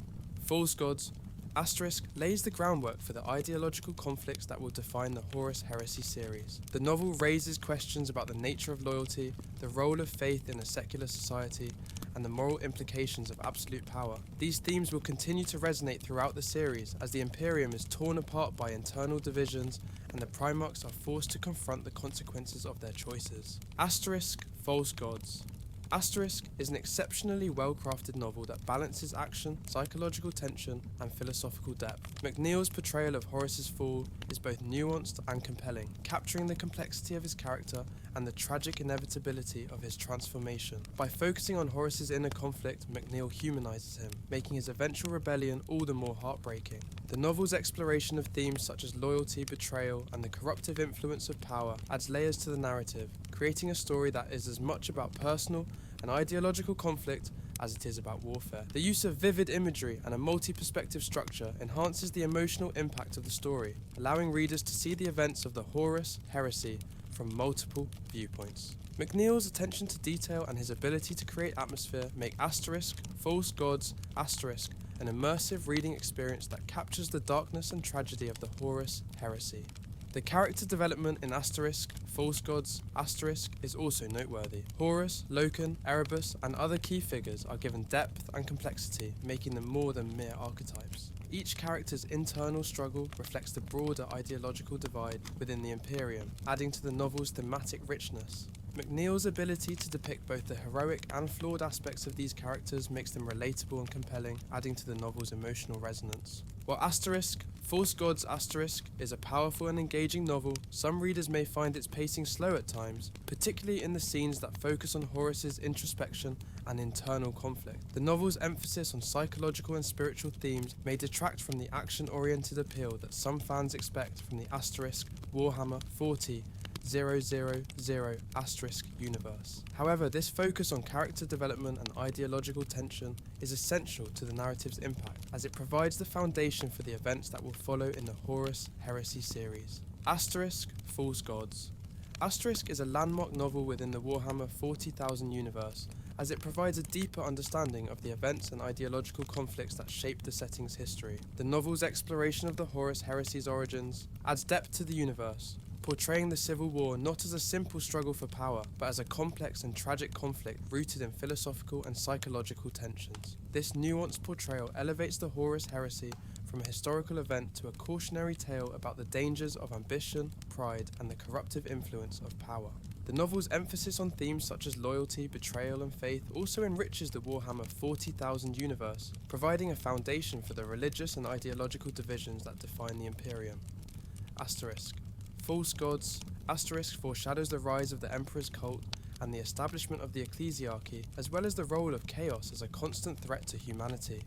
false gods, asterisk lays the groundwork for the ideological conflicts that will define the Horus Heresy series. The novel raises questions about the nature of loyalty, the role of faith in a secular society, and the moral implications of absolute power. These themes will continue to resonate throughout the series as the Imperium is torn apart by internal divisions and the Primarchs are forced to confront the consequences of their choices. Asterisk, false gods. Asterisk is an exceptionally well-crafted novel that balances action, psychological tension, and philosophical depth. McNeill's portrayal of Horus's fall is both nuanced and compelling, capturing the complexity of his character and the tragic inevitability of his transformation. By focusing on Horus's inner conflict, McNeill humanizes him, making his eventual rebellion all the more heartbreaking. The novel's exploration of themes such as loyalty, betrayal, and the corruptive influence of power adds layers to the narrative, creating a story that is as much about personal and ideological conflict as it is about warfare. The use of vivid imagery and a multi-perspective structure enhances the emotional impact of the story, allowing readers to see the events of the Horus Heresy from multiple viewpoints. McNeill's attention to detail and his ability to create atmosphere make asterisk, false gods, asterisk, an immersive reading experience that captures the darkness and tragedy of the Horus Heresy. The character development in asterisk, false gods, asterisk is also noteworthy. Horus, Loken, Erebus, and other key figures are given depth and complexity, making them more than mere archetypes. Each character's internal struggle reflects the broader ideological divide within the Imperium, adding to the novel's thematic richness. McNeill's ability to depict both the heroic and flawed aspects of these characters makes them relatable and compelling, adding to the novel's emotional resonance. While asterisk, False Gods asterisk is a powerful and engaging novel, some readers may find its pacing slow at times, particularly in the scenes that focus on Horus's introspection and internal conflict. The novel's emphasis on psychological and spiritual themes may detract from the action-oriented appeal that some fans expect from the asterisk Warhammer 40k universe. However, this focus on character development and ideological tension is essential to the narrative's impact, as it provides the foundation for the events that will follow in the Horus Heresy series. Asterisk False Gods. Asterisk is a landmark novel within the Warhammer 40,000 universe, as it provides a deeper understanding of the events and ideological conflicts that shape the setting's history. The novel's exploration of the Horus Heresy's origins adds depth to the universe, portraying the Civil War not as a simple struggle for power, but as a complex and tragic conflict rooted in philosophical and psychological tensions. This nuanced portrayal elevates the Horus Heresy from a historical event to a cautionary tale about the dangers of ambition, pride, and the corruptive influence of power. The novel's emphasis on themes such as loyalty, betrayal, and faith also enriches the Warhammer 40,000 universe, providing a foundation for the religious and ideological divisions that define the Imperium. Asterisk. False Gods asterisk foreshadows the rise of the Emperor's cult and the establishment of the ecclesiarchy, as well as the role of chaos as a constant threat to humanity.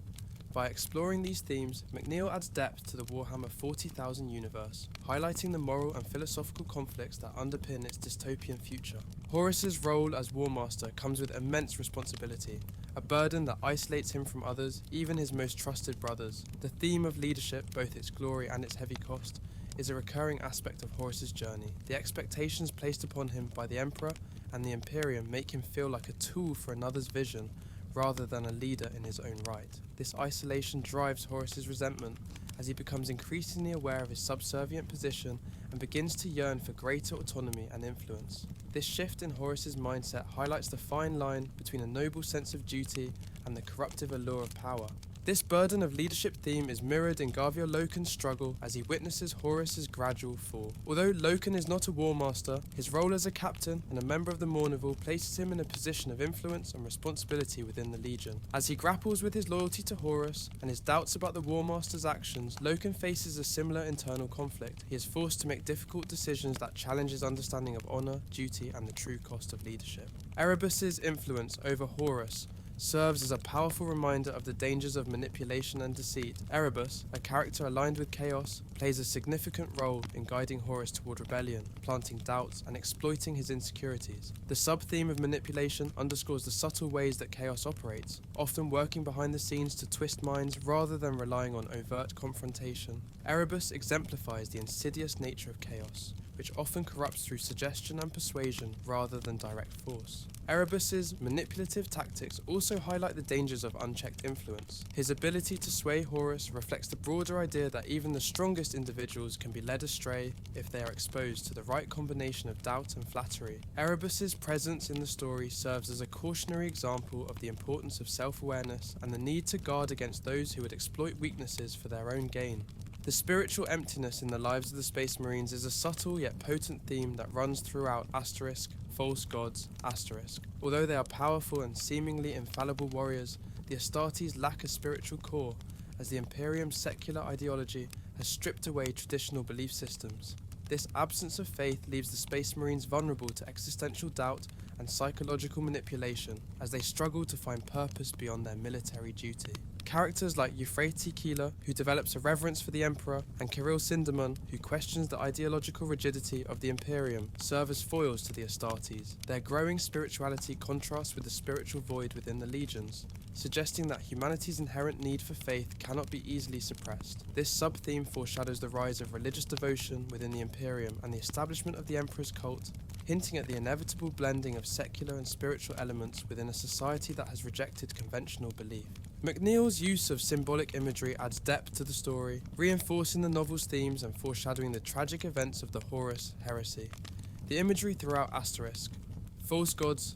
By exploring these themes, McNeill adds depth to the Warhammer 40,000 universe, highlighting the moral and philosophical conflicts that underpin its dystopian future. Horus's role as Warmaster comes with immense responsibility, a burden that isolates him from others, even his most trusted brothers. The theme of leadership, both its glory and its heavy cost, is a recurring aspect of Horus's journey. The expectations placed upon him by the Emperor and the Imperium make him feel like a tool for another's vision, rather than a leader in his own right. This isolation drives Horus's resentment as he becomes increasingly aware of his subservient position and begins to yearn for greater autonomy and influence. This shift in Horus's mindset highlights the fine line between a noble sense of duty and the corruptive allure of power. This burden of leadership theme is mirrored in Garvio Loken's struggle as he witnesses Horus's gradual fall. Although Loken is not a Warmaster, his role as a captain and a member of the Mournival places him in a position of influence and responsibility within the Legion. As he grapples with his loyalty to Horus and his doubts about the Warmaster's actions, Loken faces a similar internal conflict. He is forced to make difficult decisions that challenge his understanding of honor, duty, and the true cost of leadership. Erebus's influence over Horus serves as a powerful reminder of the dangers of manipulation and deceit. Erebus, a character aligned with chaos, plays a significant role in guiding Horus toward rebellion, planting doubts and exploiting his insecurities. The sub-theme of manipulation underscores the subtle ways that chaos operates, often working behind the scenes to twist minds rather than relying on overt confrontation. Erebus exemplifies the insidious nature of chaos, which often corrupts through suggestion and persuasion rather than direct force. Erebus's manipulative tactics also highlight the dangers of unchecked influence. His ability to sway Horus reflects the broader idea that even the strongest individuals can be led astray if they are exposed to the right combination of doubt and flattery. Erebus's presence in the story serves as a cautionary example of the importance of self-awareness and the need to guard against those who would exploit weaknesses for their own gain. The spiritual emptiness in the lives of the Space Marines is a subtle yet potent theme that runs throughout False Gods, Although they are powerful and seemingly infallible warriors, the Astartes lack a spiritual core, as the Imperium's secular ideology has stripped away traditional belief systems. This absence of faith leaves the Space Marines vulnerable to existential doubt and psychological manipulation as they struggle to find purpose beyond their military duty. Characters like Euphrates Keeler, who develops a reverence for the Emperor, and Kirill Sinderman, who questions the ideological rigidity of the Imperium, serve as foils to the Astartes. Their growing spirituality contrasts with the spiritual void within the legions, suggesting that humanity's inherent need for faith cannot be easily suppressed. This sub-theme foreshadows the rise of religious devotion within the Imperium and the establishment of the Emperor's cult, hinting at the inevitable blending of secular and spiritual elements within a society that has rejected conventional belief. McNeill's use of symbolic imagery adds depth to the story, reinforcing the novel's themes and foreshadowing the tragic events of the Horus Heresy. The imagery throughout False Gods,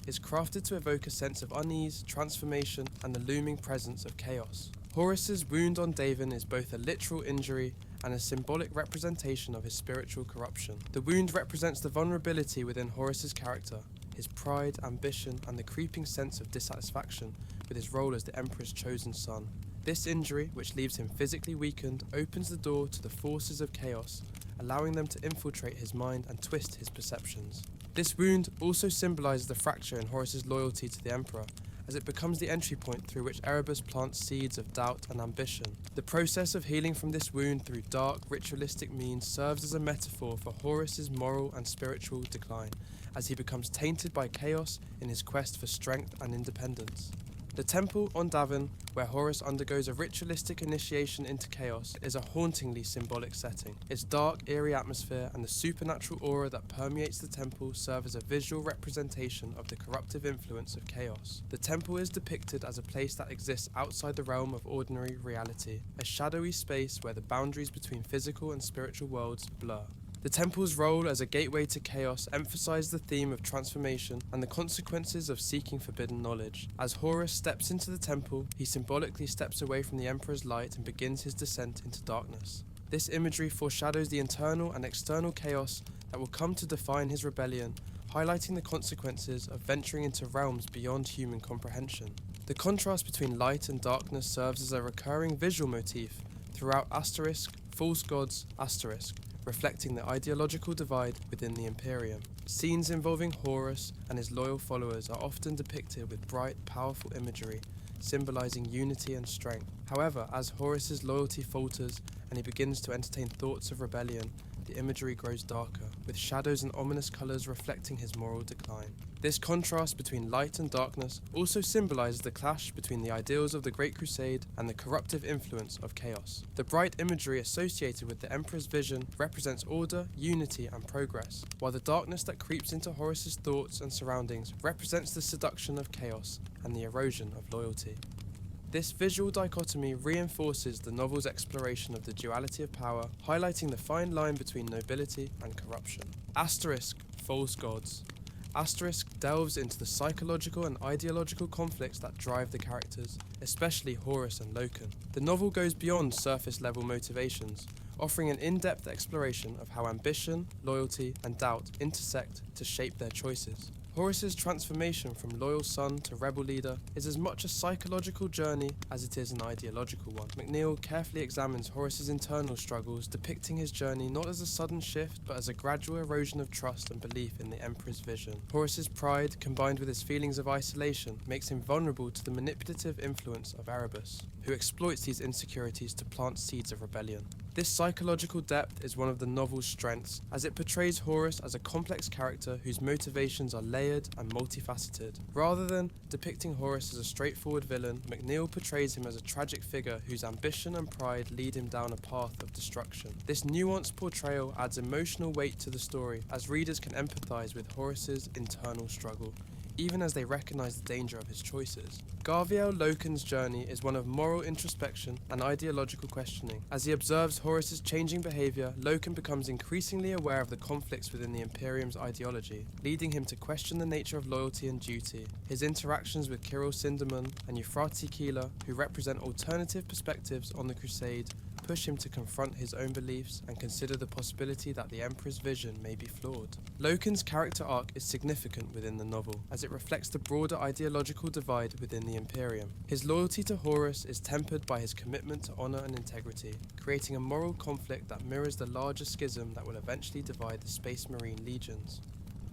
is crafted to evoke a sense of unease, transformation, and the looming presence of chaos. Horus's wound on Davin is both a literal injury and a symbolic representation of his spiritual corruption. The wound represents the vulnerability within Horus's character, his pride, ambition, and the creeping sense of dissatisfaction with his role as the Emperor's chosen son. This injury, which leaves him physically weakened, opens the door to the forces of chaos, allowing them to infiltrate his mind and twist his perceptions. This wound also symbolizes the fracture in Horus's loyalty to the Emperor, as it becomes the entry point through which Erebus plants seeds of doubt and ambition. The process of healing from this wound through dark, ritualistic means serves as a metaphor for Horus's moral and spiritual decline, as he becomes tainted by chaos in his quest for strength and independence. The temple on Davin, where Horus undergoes a ritualistic initiation into chaos, is a hauntingly symbolic setting. Its dark, eerie atmosphere and the supernatural aura that permeates the temple serve as a visual representation of the corruptive influence of chaos. The temple is depicted as a place that exists outside the realm of ordinary reality, a shadowy space where the boundaries between physical and spiritual worlds blur. The temple's role as a gateway to chaos emphasizes the theme of transformation and the consequences of seeking forbidden knowledge. As Horus steps into the temple, he symbolically steps away from the Emperor's light and begins his descent into darkness. This imagery foreshadows the internal and external chaos that will come to define his rebellion, highlighting the consequences of venturing into realms beyond human comprehension. The contrast between light and darkness serves as a recurring visual motif throughout False Gods, reflecting the ideological divide within the Imperium. Scenes involving Horus and his loyal followers are often depicted with bright, powerful imagery, symbolizing unity and strength. However, as Horus's loyalty falters and he begins to entertain thoughts of rebellion, the imagery grows darker, with shadows and ominous colours reflecting his moral decline. This contrast between light and darkness also symbolises the clash between the ideals of the Great Crusade and the corruptive influence of chaos. The bright imagery associated with the Emperor's vision represents order, unity and progress, while the darkness that creeps into Horus's thoughts and surroundings represents the seduction of chaos and the erosion of loyalty. This visual dichotomy reinforces the novel's exploration of the duality of power, highlighting the fine line between nobility and corruption. Asterisk False Gods. Asterisk delves into the psychological and ideological conflicts that drive the characters, especially Horus and Loken. The novel goes beyond surface-level motivations, offering an in-depth exploration of how ambition, loyalty, and doubt intersect to shape their choices. Horus's transformation from loyal son to rebel leader is as much a psychological journey as it is an ideological one. McNeill carefully examines Horus's internal struggles, depicting his journey not as a sudden shift, but as a gradual erosion of trust and belief in the Emperor's vision. Horus's pride, combined with his feelings of isolation, makes him vulnerable to the manipulative influence of Erebus, who exploits these insecurities to plant seeds of rebellion. This psychological depth is one of the novel's strengths, as it portrays Horus as a complex character whose motivations are layered and multifaceted. Rather than depicting Horus as a straightforward villain, McNeill portrays him as a tragic figure whose ambition and pride lead him down a path of destruction. This nuanced portrayal adds emotional weight to the story, as readers can empathise with Horus's internal struggle, even as they recognise the danger of his choices. Garviel Loken's journey is one of moral introspection and ideological questioning. As he observes Horus's changing behaviour, Loken becomes increasingly aware of the conflicts within the Imperium's ideology, leading him to question the nature of loyalty and duty. His interactions with Kirill Sinderman and Euphrates Keeler, who represent alternative perspectives on the Crusade, push him to confront his own beliefs and consider the possibility that the Emperor's vision may be flawed. Loken's character arc is significant within the novel, as it reflects the broader ideological divide within the Imperium. His loyalty to Horus is tempered by his commitment to honour and integrity, creating a moral conflict that mirrors the larger schism that will eventually divide the Space Marine legions.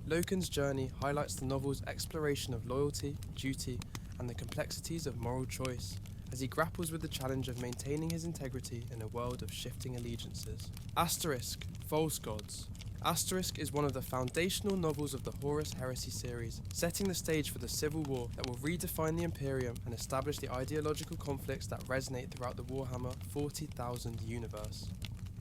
Loken's journey highlights the novel's exploration of loyalty, duty, and the complexities of moral choice, as he grapples with the challenge of maintaining his integrity in a world of shifting allegiances. Asterisk False Gods. Asterisk is one of the foundational novels of the Horus Heresy series, setting the stage for the civil war that will redefine the Imperium and establish the ideological conflicts that resonate throughout the Warhammer 40,000 universe.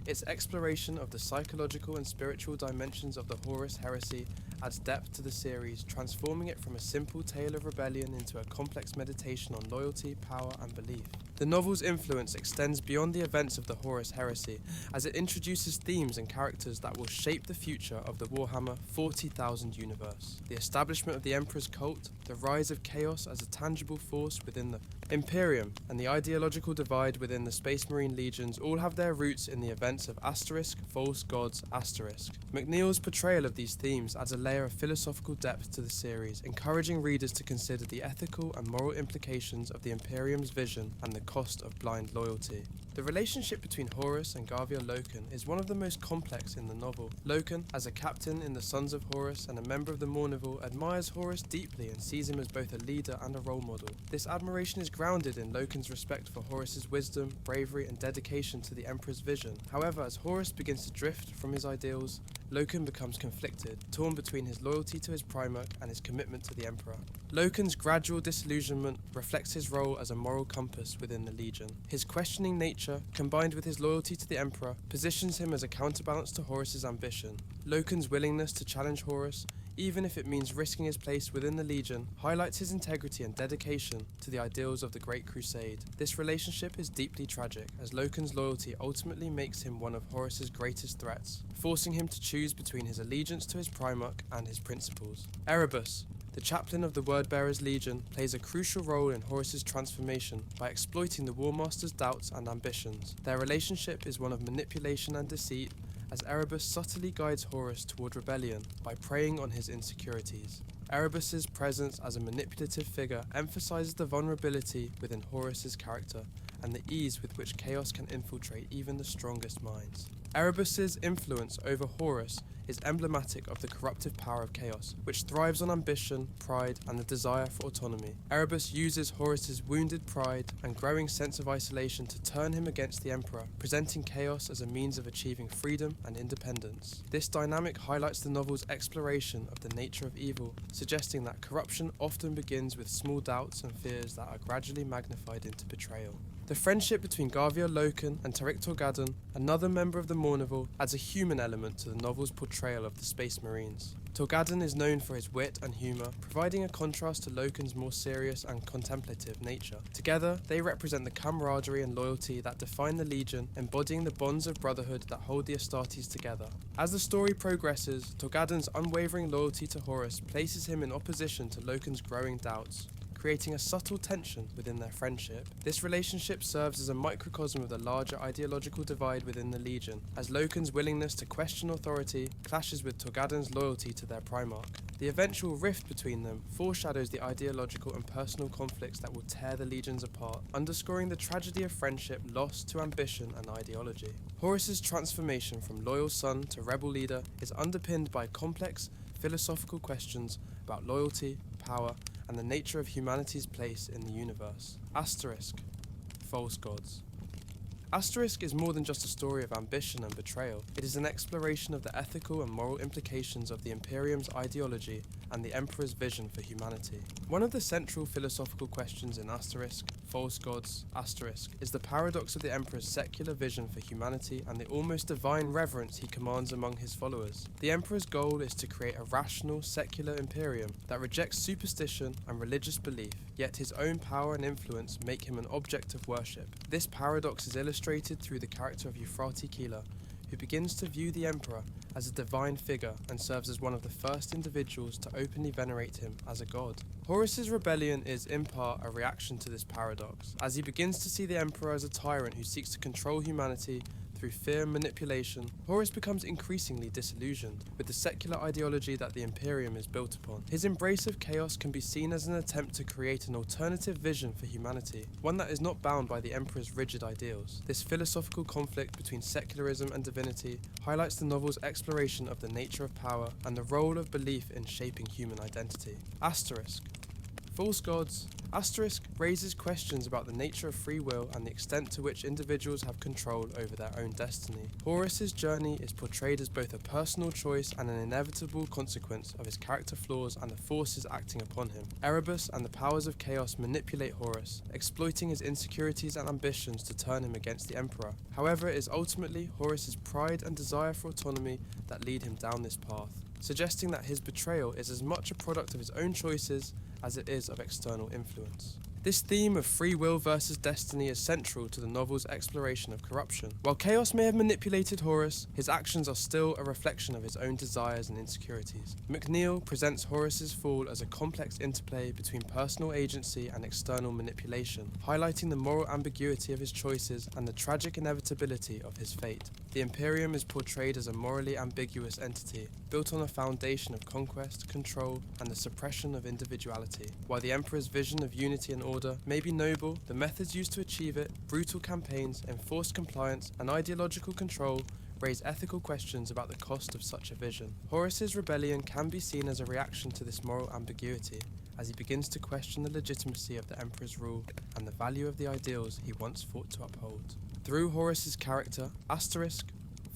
Its exploration of the psychological and spiritual dimensions of the Horus Heresy adds depth to the series, transforming it from a simple tale of rebellion into a complex meditation on loyalty, power, and belief. The novel's influence extends beyond the events of the Horus Heresy, as it introduces themes and characters that will shape the future of the Warhammer 40,000 universe. The establishment of the Emperor's cult, the rise of chaos as a tangible force within the Imperium, and the ideological divide within the Space Marine legions all have their roots in the events of Asterisk False Gods Asterisk. McNeill's portrayal of these themes adds a layer of philosophical depth to the series, encouraging readers to consider the ethical and moral implications of the Imperium's vision and the cost of blind loyalty. The relationship between Horus and Garviel Loken is one of the most complex in the novel. Loken, as a captain in the Sons of Horus and a member of the Mournival, admires Horus deeply and sees him as both a leader and a role model. This admiration is grounded in Loken's respect for Horus's wisdom, bravery, and dedication to the Emperor's vision. However, as Horus begins to drift from his ideals, Loken becomes conflicted, torn between his loyalty to his Primarch and his commitment to the Emperor. Loken's gradual disillusionment reflects his role as a moral compass within the Legion. His questioning nature, combined with his loyalty to the Emperor, positions him as a counterbalance to Horus's ambition. Loken's willingness to challenge Horus, even if it means risking his place within the Legion, highlights his integrity and dedication to the ideals of the Great Crusade. This relationship is deeply tragic, as Loken's loyalty ultimately makes him one of Horus's greatest threats, forcing him to choose between his allegiance to his Primarch and his principles. Erebus, the chaplain of the Wordbearers Legion, plays a crucial role in Horus's transformation by exploiting the Warmaster's doubts and ambitions. Their relationship is one of manipulation and deceit, as Erebus subtly guides Horus toward rebellion by preying on his insecurities. Erebus's presence as a manipulative figure emphasizes the vulnerability within Horus's character and the ease with which chaos can infiltrate even the strongest minds. Erebus's influence over Horus is emblematic of the corruptive power of chaos, which thrives on ambition, pride, and the desire for autonomy. Erebus uses Horus's wounded pride and growing sense of isolation to turn him against the Emperor, presenting chaos as a means of achieving freedom and independence. This dynamic highlights the novel's exploration of the nature of evil, suggesting that corruption often begins with small doubts and fears that are gradually magnified into betrayal. The friendship between Garvia Loken and Tarik Torgadon, another member of the Mournival, adds a human element to the novel's portrayal of the Space Marines. Torgadon is known for his wit and humour, providing a contrast to Loken's more serious and contemplative nature. Together, they represent the camaraderie and loyalty that define the Legion, embodying the bonds of brotherhood that hold the Astartes together. As the story progresses, Torgadon's unwavering loyalty to Horus places him in opposition to Loken's growing doubts, creating a subtle tension within their friendship. This relationship serves as a microcosm of the larger ideological divide within the Legion, as Loken's willingness to question authority clashes with Torgadon's loyalty to their Primarch. The eventual rift between them foreshadows the ideological and personal conflicts that will tear the Legions apart, underscoring the tragedy of friendship lost to ambition and ideology. Horus's transformation from loyal son to rebel leader is underpinned by complex philosophical questions about loyalty, power, and the nature of humanity's place in the universe. Asterisk. False gods. Asterisk is more than just a story of ambition and betrayal. It is an exploration of the ethical and moral implications of the Imperium's ideology and the Emperor's vision for humanity. One of the central philosophical questions in Asterisk, False Gods, Asterisk, is the paradox of the Emperor's secular vision for humanity and the almost divine reverence he commands among his followers. The Emperor's goal is to create a rational, secular Imperium that rejects superstition and religious belief, yet his own power and influence make him an object of worship. This paradox is illustrated through the character of Euphrati Keeler, who begins to view the Emperor as a divine figure and serves as one of the first individuals to openly venerate him as a god. Horus's rebellion is in part a reaction to this paradox, as he begins to see the Emperor as a tyrant who seeks to control humanity through fear and manipulation. Horus becomes increasingly disillusioned with the secular ideology that the Imperium is built upon. His embrace of chaos can be seen as an attempt to create an alternative vision for humanity, one that is not bound by the Emperor's rigid ideals. This philosophical conflict between secularism and divinity highlights the novel's exploration of the nature of power and the role of belief in shaping human identity. Asterisk. False gods. Asterisk raises questions about the nature of free will and the extent to which individuals have control over their own destiny. Horus's journey is portrayed as both a personal choice and an inevitable consequence of his character flaws and the forces acting upon him. Erebus and the powers of chaos manipulate Horus, exploiting his insecurities and ambitions to turn him against the Emperor. However, it is ultimately Horus's pride and desire for autonomy that lead him down this path, suggesting that his betrayal is as much a product of his own choices as it is of external influence. This theme of free will versus destiny is central to the novel's exploration of corruption. While chaos may have manipulated Horus, his actions are still a reflection of his own desires and insecurities. McNeill presents Horus's fall as a complex interplay between personal agency and external manipulation, highlighting the moral ambiguity of his choices and the tragic inevitability of his fate. The Imperium is portrayed as a morally ambiguous entity, built on a foundation of conquest, control, and the suppression of individuality. While the Emperor's vision of unity and order may be noble, the methods used to achieve it, brutal campaigns, enforced compliance, and ideological control, raise ethical questions about the cost of such a vision. Horus's rebellion can be seen as a reaction to this moral ambiguity, as he begins to question the legitimacy of the Emperor's rule and the value of the ideals he once fought to uphold. Through Horus's character, Asterisk,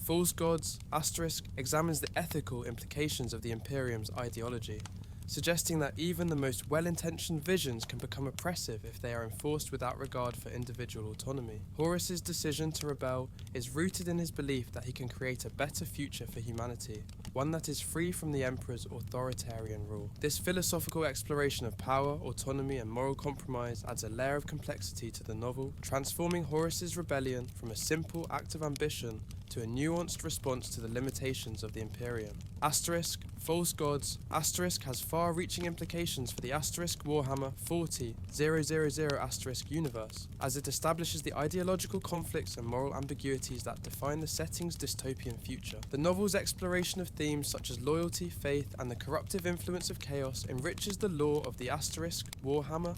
False Gods, Asterisk examines the ethical implications of the Imperium's ideology, suggesting that even the most well-intentioned visions can become oppressive if they are enforced without regard for individual autonomy. Horus's decision to rebel is rooted in his belief that he can create a better future for humanity, one that is free from the Emperor's authoritarian rule. This philosophical exploration of power, autonomy, and moral compromise adds a layer of complexity to the novel, transforming Horus's rebellion from a simple act of ambition to a nuanced response to the limitations of the Imperium. Asterisk, False Gods, Asterisk has far-reaching implications for the Asterisk Warhammer 40k Asterisk universe, as it establishes the ideological conflicts and moral ambiguities that define the setting's dystopian future. The novel's exploration of themes themes such as loyalty, faith, and the corruptive influence of chaos enriches the lore of the Warhammer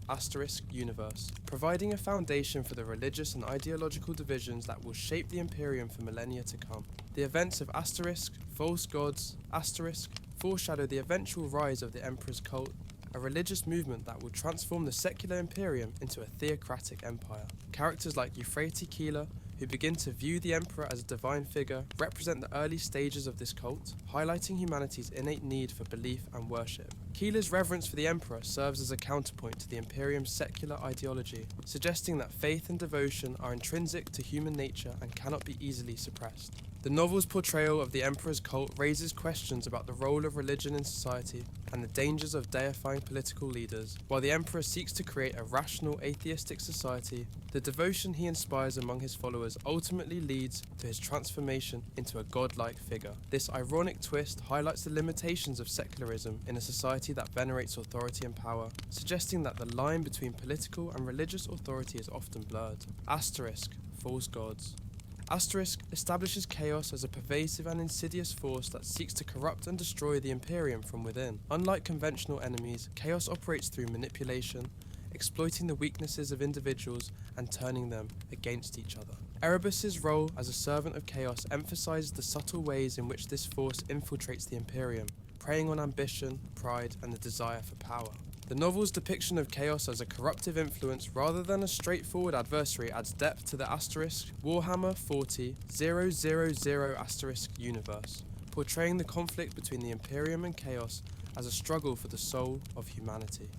universe, providing a foundation for the religious and ideological divisions that will shape the Imperium for millennia to come. The events of false gods, foreshadow the eventual rise of the Emperor's cult, a religious movement that will transform the secular Imperium into a theocratic empire. Characters like Keeler, who begin to view the Emperor as a divine figure, represent the early stages of this cult, highlighting humanity's innate need for belief and worship. Keeler's reverence for the Emperor serves as a counterpoint to the Imperium's secular ideology, suggesting that faith and devotion are intrinsic to human nature and cannot be easily suppressed. The novel's portrayal of the Emperor's cult raises questions about the role of religion in society and the dangers of deifying political leaders. While the Emperor seeks to create a rational, atheistic society, the devotion he inspires among his followers ultimately leads to his transformation into a godlike figure. This ironic twist highlights the limitations of secularism in a society that venerates authority and power, suggesting that the line between political and religious authority is often blurred. False gods. Establishes chaos as a pervasive and insidious force that seeks to corrupt and destroy the Imperium from within. Unlike conventional enemies, chaos operates through manipulation, exploiting the weaknesses of individuals and turning them against each other. Erebus's role as a servant of chaos emphasizes the subtle ways in which this force infiltrates the Imperium, preying on ambition, pride, and the desire for power. The novel's depiction of chaos as a corruptive influence rather than a straightforward adversary adds depth to the Warhammer 40k universe, portraying the conflict between the Imperium and chaos as a struggle for the soul of humanity.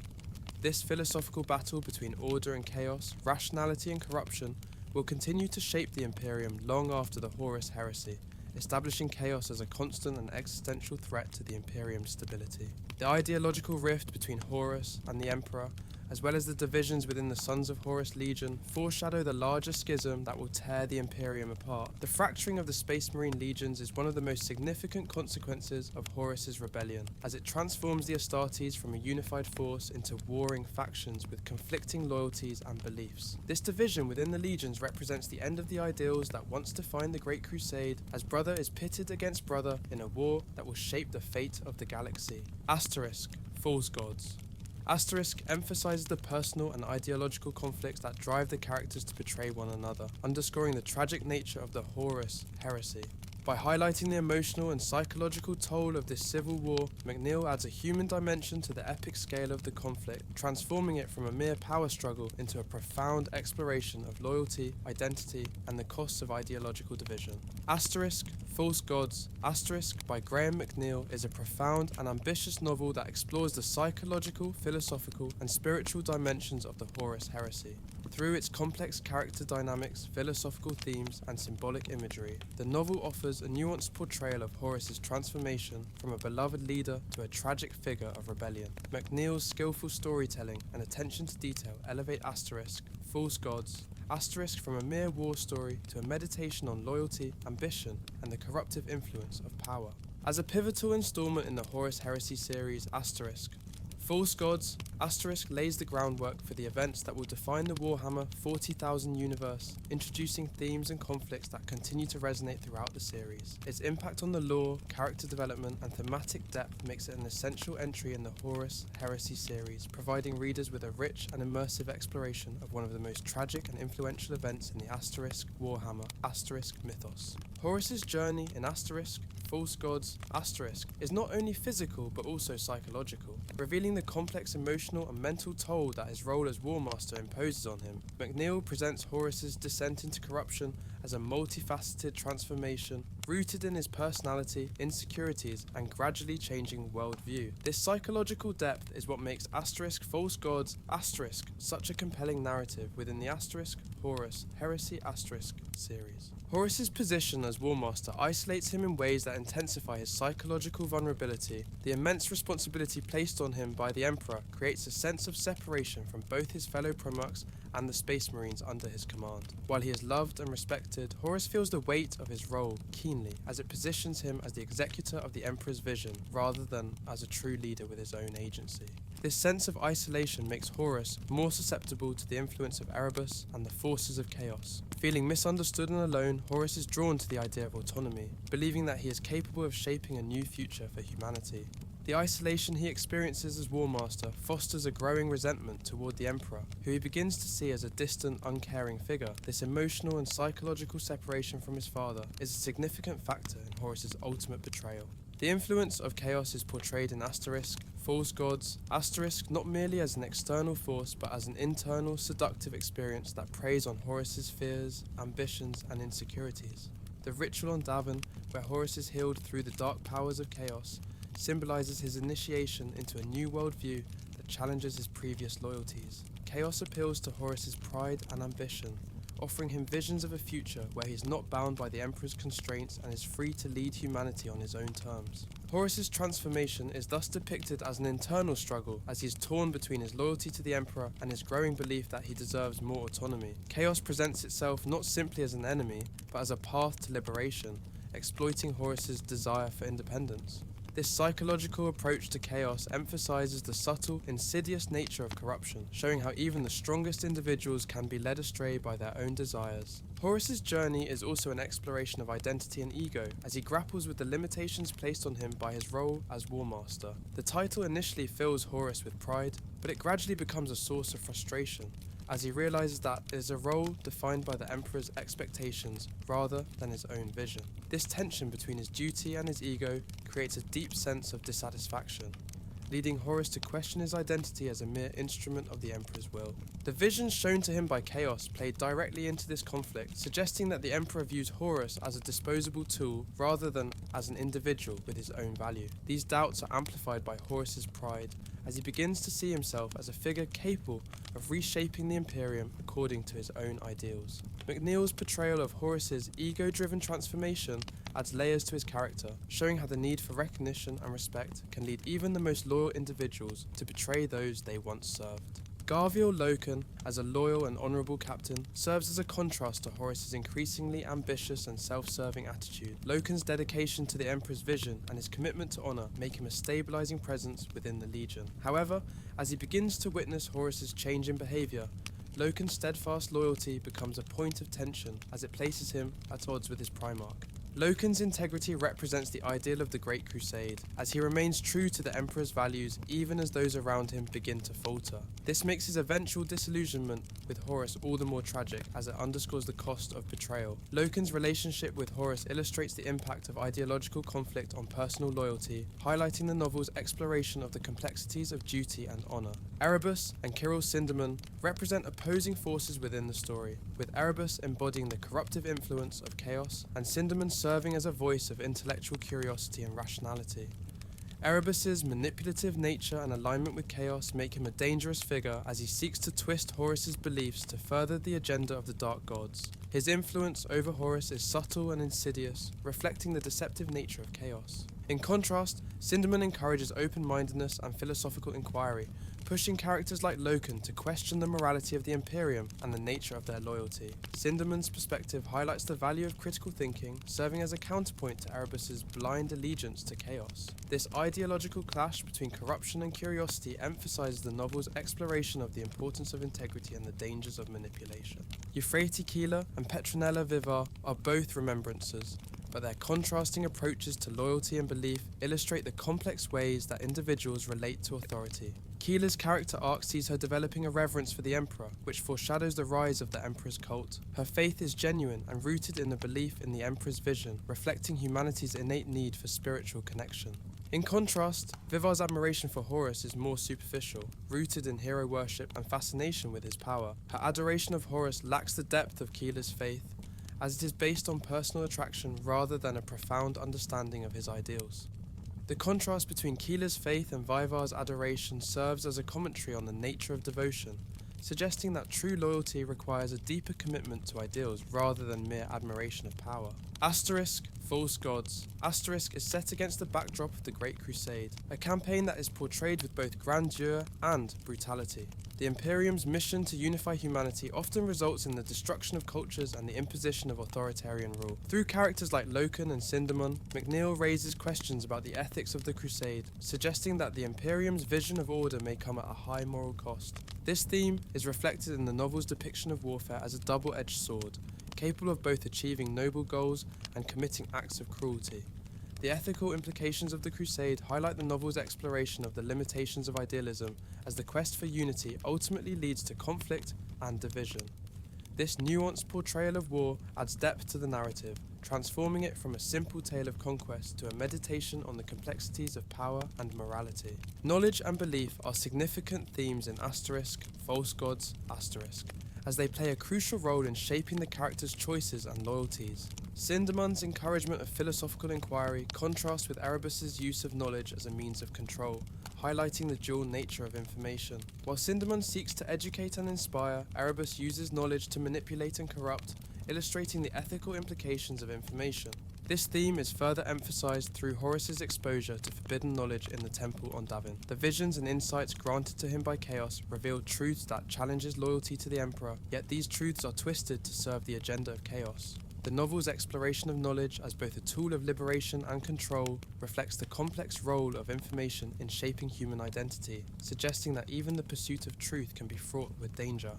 This philosophical battle between order and chaos, rationality and corruption, will continue to shape the Imperium long after the Horus Heresy, establishing chaos as a constant and existential threat to the Imperium's stability. The ideological rift between Horus and the Emperor, as well as the divisions within the Sons of Horus Legion, foreshadow the larger schism that will tear the Imperium apart. The fracturing of the Space Marine legions is one of the most significant consequences of Horus's rebellion, as it transforms the Astartes from a unified force into warring factions with conflicting loyalties and beliefs. This division within the legions represents the end of the ideals that once defined the Great Crusade, as brother is pitted against brother in a war that will shape the fate of the galaxy. False gods. Emphasizes the personal and ideological conflicts that drive the characters to betray one another, underscoring the tragic nature of the Horus Heresy. By highlighting the emotional and psychological toll of this civil war, McNeill adds a human dimension to the epic scale of the conflict, transforming it from a mere power struggle into a profound exploration of loyalty, identity, and the costs of ideological division. False Gods, by Graham McNeill is a profound and ambitious novel that explores the psychological, philosophical, and spiritual dimensions of the Horus Heresy. Through its complex character dynamics, philosophical themes, and symbolic imagery, the novel offers a nuanced portrayal of Horus's transformation from a beloved leader to a tragic figure of rebellion. McNeill's skillful storytelling and attention to detail elevate False Gods, from a mere war story to a meditation on loyalty, ambition, and the corruptive influence of power. As a pivotal installment in the Horus Heresy series, False Gods, lays the groundwork for the events that will define the Warhammer 40,000 universe, introducing themes and conflicts that continue to resonate throughout the series. Its impact on the lore, character development, and thematic depth makes it an essential entry in the Horus Heresy series, providing readers with a rich and immersive exploration of one of the most tragic and influential events in the Warhammer mythos. Horus's journey in False Gods, is not only physical but also psychological, revealing the complex emotional and mental toll that his role as Warmaster imposes on him. McNeill presents Horus's descent into corruption as a multifaceted transformation, rooted in his personality, insecurities, and gradually changing worldview. This psychological depth is what makes False Gods, such a compelling narrative within the Horus Heresy series. Horus's position as Warmaster isolates him in ways that intensify his psychological vulnerability. The immense responsibility placed on him by the Emperor creates a sense of separation from both his fellow Primarchs and the Space Marines under his command. While he is loved and respected, Horus feels the weight of his role keenly, as it positions him as the executor of the Emperor's vision, rather than as a true leader with his own agency. This sense of isolation makes Horus more susceptible to the influence of Erebus and the forces of chaos, Feeling misunderstood and alone, Horus is drawn to the idea of autonomy, believing that he is capable of shaping a new future for humanity. The isolation he experiences as Warmaster fosters a growing resentment toward the Emperor, who he begins to see as a distant, uncaring figure. This emotional and psychological separation from his father is a significant factor in Horus's ultimate betrayal. The influence of chaos is portrayed in Asterisk, False Gods, Asterisk not merely as an external force but as an internal, seductive experience that preys on Horus's fears, ambitions and insecurities. The ritual on Davin, where Horus is healed through the dark powers of chaos, symbolizes his initiation into a new worldview that challenges his previous loyalties. Chaos appeals to Horus's pride and ambition, offering him visions of a future where he is not bound by the Emperor's constraints and is free to lead humanity on his own terms. Horus's transformation is thus depicted as an internal struggle, as he is torn between his loyalty to the Emperor and his growing belief that he deserves more autonomy. Chaos presents itself not simply as an enemy, but as a path to liberation, exploiting Horus's desire for independence. This psychological approach to chaos emphasizes the subtle, insidious nature of corruption, showing how even the strongest individuals can be led astray by their own desires. Horus's journey is also an exploration of identity and ego, as he grapples with the limitations placed on him by his role as Warmaster. The title initially fills Horus with pride, but it gradually becomes a source of frustration, as he realizes that it is a role defined by the Emperor's expectations rather than his own vision. This tension between his duty and his ego creates a deep sense of dissatisfaction, leading Horus to question his identity as a mere instrument of the Emperor's will. The visions shown to him by Chaos played directly into this conflict, suggesting that the Emperor views Horus as a disposable tool rather than as an individual with his own value. These doubts are amplified by Horus's pride, as he begins to see himself as a figure capable of reshaping the Imperium according to his own ideals. McNeill's portrayal of Horus's ego-driven transformation adds layers to his character, showing how the need for recognition and respect can lead even the most loyal individuals to betray those they once served. Garviel Loken, as a loyal and honourable captain, serves as a contrast to Horus's increasingly ambitious and self-serving attitude. Loken's dedication to the Emperor's vision and his commitment to honour make him a stabilising presence within the Legion. However, as he begins to witness Horus's change in behaviour, Loken's steadfast loyalty becomes a point of tension as it places him at odds with his Primarch. Loken's integrity represents the ideal of the Great Crusade, as he remains true to the Emperor's values even as those around him begin to falter. This makes his eventual disillusionment with Horus all the more tragic, as it underscores the cost of betrayal. Loken's relationship with Horus illustrates the impact of ideological conflict on personal loyalty, highlighting the novel's exploration of the complexities of duty and honour. Erebus and Kirill Sindaman represent opposing forces within the story, with Erebus embodying the corruptive influence of chaos and Sindaman serving as a voice of intellectual curiosity and rationality. Erebus's manipulative nature and alignment with chaos make him a dangerous figure as he seeks to twist Horus's beliefs to further the agenda of the Dark Gods. His influence over Horus is subtle and insidious, reflecting the deceptive nature of chaos. In contrast, Sindaman encourages open-mindedness and philosophical inquiry, pushing characters like Loken to question the morality of the Imperium and the nature of their loyalty. Sindaman's perspective highlights the value of critical thinking, serving as a counterpoint to Erebus's blind allegiance to chaos. This ideological clash between corruption and curiosity emphasizes the novel's exploration of the importance of integrity and the dangers of manipulation. Euphrates Keeler and Petronella Vivar are both remembrances, but their contrasting approaches to loyalty and belief illustrate the complex ways that individuals relate to authority. Keeler's character arc sees her developing a reverence for the Emperor, which foreshadows the rise of the Emperor's cult. Her faith is genuine and rooted in the belief in the Emperor's vision, reflecting humanity's innate need for spiritual connection. In contrast, Vivar's admiration for Horus is more superficial, rooted in hero worship and fascination with his power. Her adoration of Horus lacks the depth of Keeler's faith, as it is based on personal attraction rather than a profound understanding of his ideals. The contrast between Keeler's faith and Vivar's adoration serves as a commentary on the nature of devotion, suggesting that true loyalty requires a deeper commitment to ideals rather than mere admiration of power. Asterisk, False Gods. Asterisk is set against the backdrop of the Great Crusade, a campaign that is portrayed with both grandeur and brutality. The Imperium's mission to unify humanity often results in the destruction of cultures and the imposition of authoritarian rule. Through characters like Loken and Sindaman, McNeill raises questions about the ethics of the Crusade, suggesting that the Imperium's vision of order may come at a high moral cost. This theme is reflected in the novel's depiction of warfare as a double-edged sword. capable of both achieving noble goals and committing acts of cruelty. The ethical implications of the Crusade highlight the novel's exploration of the limitations of idealism as the quest for unity ultimately leads to conflict and division. This nuanced portrayal of war adds depth to the narrative, transforming it from a simple tale of conquest to a meditation on the complexities of power and morality. Knowledge and belief are significant themes in False Gods, as they play a crucial role in shaping the character's choices and loyalties. Sindamun's encouragement of philosophical inquiry contrasts with Erebus's use of knowledge as a means of control, highlighting the dual nature of information. While Sindamun seeks to educate and inspire, Erebus uses knowledge to manipulate and corrupt, illustrating the ethical implications of information. This theme is further emphasized through Horus's exposure to forbidden knowledge in the temple on Davin. The visions and insights granted to him by Chaos reveal truths that challenges loyalty to the Emperor, yet these truths are twisted to serve the agenda of Chaos. The novel's exploration of knowledge as both a tool of liberation and control reflects the complex role of information in shaping human identity, suggesting that even the pursuit of truth can be fraught with danger.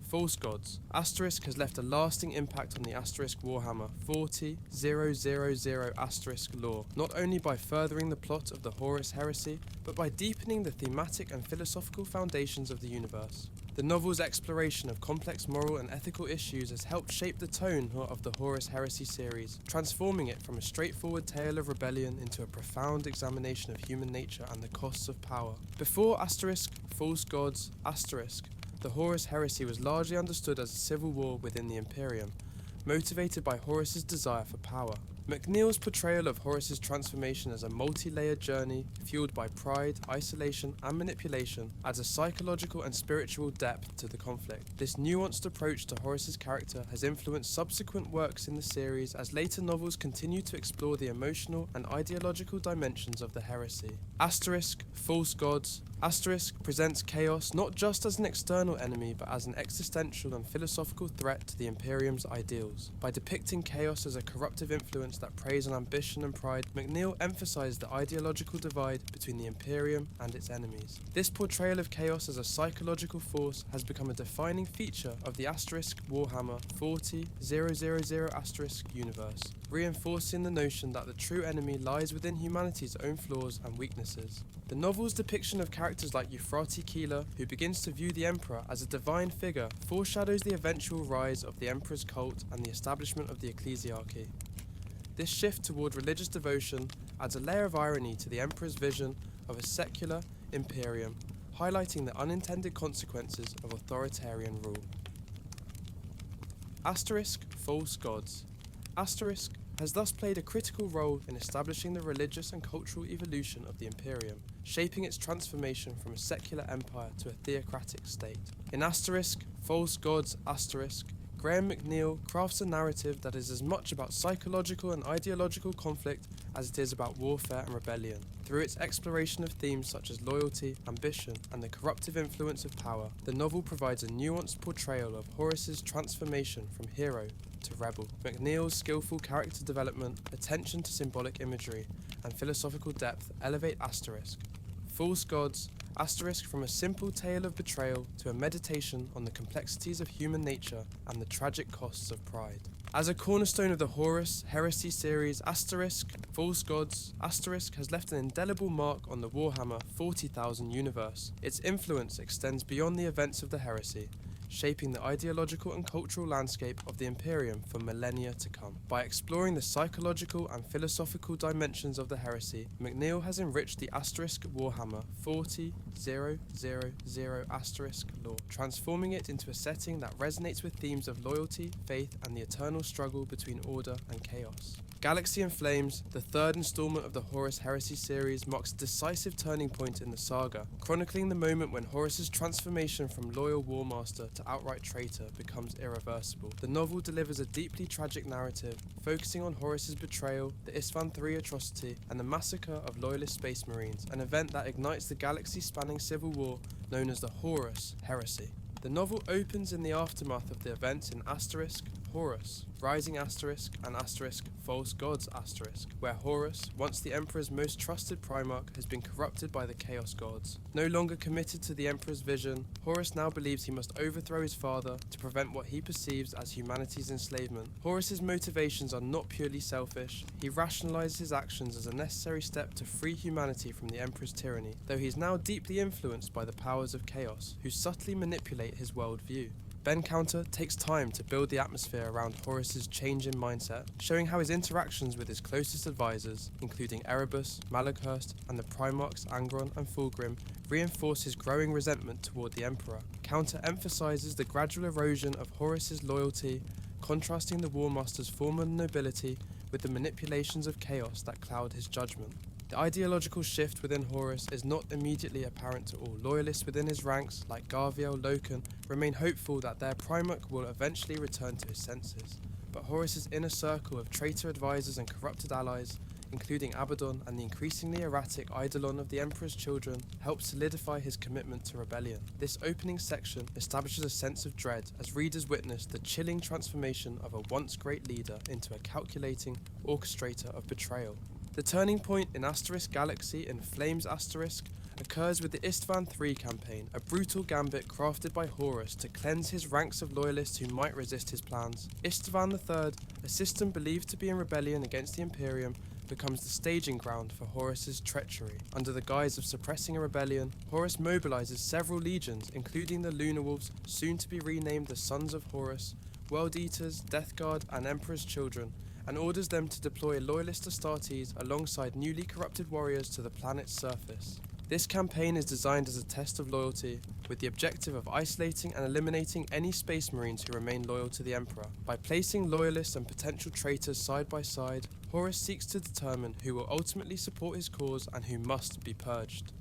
False Gods. has left a lasting impact on the Warhammer 40k lore, not only by furthering the plot of the Horus Heresy, but by deepening the thematic and philosophical foundations of the universe. The novel's exploration of complex moral and ethical issues has helped shape the tone of the Horus Heresy series, transforming it from a straightforward tale of rebellion into a profound examination of human nature and the costs of power. Before False Gods, the Horus Heresy was largely understood as a civil war within the Imperium, motivated by Horus's desire for power. McNeill's portrayal of Horus's transformation as a multi-layered journey, fueled by pride, isolation, and manipulation, adds a psychological and spiritual depth to the conflict. This nuanced approach to Horus's character has influenced subsequent works in the series as later novels continue to explore the emotional and ideological dimensions of the heresy. False Gods. Presents Chaos not just as an external enemy but as an existential and philosophical threat to the Imperium's ideals. By depicting Chaos as a corruptive influence that preys on ambition and pride, McNeill emphasized the ideological divide between the Imperium and its enemies. This portrayal of Chaos as a psychological force has become a defining feature of the Warhammer 40k universe, reinforcing the notion that the true enemy lies within humanity's own flaws and weaknesses. The novel's depiction of characters like Euphrati Keeler, who begins to view the Emperor as a divine figure, foreshadows the eventual rise of the Emperor's cult and the establishment of the ecclesiarchy. This shift toward religious devotion adds a layer of irony to the Emperor's vision of a secular Imperium, highlighting the unintended consequences of authoritarian rule. False Gods. Has thus played a critical role in establishing the religious and cultural evolution of the Imperium, shaping its transformation from a secular empire to a theocratic state. In False Gods, Graham McNeill crafts a narrative that is as much about psychological and ideological conflict as it is about warfare and rebellion. Through its exploration of themes such as loyalty, ambition, and the corruptive influence of power, the novel provides a nuanced portrayal of Horus's transformation from hero to rebel. McNeill's skillful character development, attention to symbolic imagery, and philosophical depth elevate False Gods, from a simple tale of betrayal to a meditation on the complexities of human nature and the tragic costs of pride. As a cornerstone of the Horus Heresy series, False Gods, has left an indelible mark on the Warhammer 40,000 universe. Its influence extends beyond the events of the heresy, shaping the ideological and cultural landscape of the Imperium for millennia to come. By exploring the psychological and philosophical dimensions of the heresy, McNeill has enriched the Warhammer 40k lore, transforming it into a setting that resonates with themes of loyalty, faith, and the eternal struggle between order and chaos. Galaxy in Flames, the third installment of the Horus Heresy series, marks a decisive turning point in the saga, chronicling the moment when Horus's transformation from loyal Warmaster to outright traitor becomes irreversible. The novel delivers a deeply tragic narrative, focusing on Horus's betrayal, the Isstvan III atrocity, and the massacre of loyalist space marines, an event that ignites the galaxy-spanning civil war known as the Horus Heresy. The novel opens in the aftermath of the events in Horus Rising and False Gods where Horus, once the Emperor's most trusted Primarch, has been corrupted by the Chaos Gods. No longer committed to the Emperor's vision, Horus now believes he must overthrow his father to prevent what he perceives as humanity's enslavement. Horus's motivations are not purely selfish. He rationalizes his actions as a necessary step to free humanity from the Emperor's tyranny, though he is now deeply influenced by the powers of chaos, who subtly manipulate his worldview. Ben Counter takes time to build the atmosphere around Horus's change in mindset, showing how his interactions with his closest advisors, including Erebus, Malakhurst, and the Primarchs Angron and Fulgrim, reinforce his growing resentment toward the Emperor. Counter emphasizes the gradual erosion of Horus's loyalty, contrasting the Warmaster's former nobility with the manipulations of chaos that cloud his judgment. The ideological shift within Horus is not immediately apparent to all. Loyalists within his ranks, like Garviel Loken, remain hopeful that their Primarch will eventually return to his senses. But Horus's inner circle of traitor advisors and corrupted allies, including Abaddon and the increasingly erratic Eidolon of the Emperor's children, help solidify his commitment to rebellion. This opening section establishes a sense of dread as readers witness the chilling transformation of a once great leader into a calculating orchestrator of betrayal. The turning point in * Galaxy in Flames * occurs with the Istvan III campaign, a brutal gambit crafted by Horus to cleanse his ranks of loyalists who might resist his plans. Istvan III, a system believed to be in rebellion against the Imperium, becomes the staging ground for Horus's treachery. Under the guise of suppressing a rebellion, Horus mobilizes several legions, including the Lunar Wolves, soon to be renamed the Sons of Horus, World Eaters, Death Guard, and Emperor's Children, and orders them to deploy loyalist Astartes alongside newly corrupted warriors to the planet's surface. This campaign is designed as a test of loyalty, with the objective of isolating and eliminating any Space Marines who remain loyal to the Emperor. By placing loyalists and potential traitors side by side, Horus seeks to determine who will ultimately support his cause and who must be purged.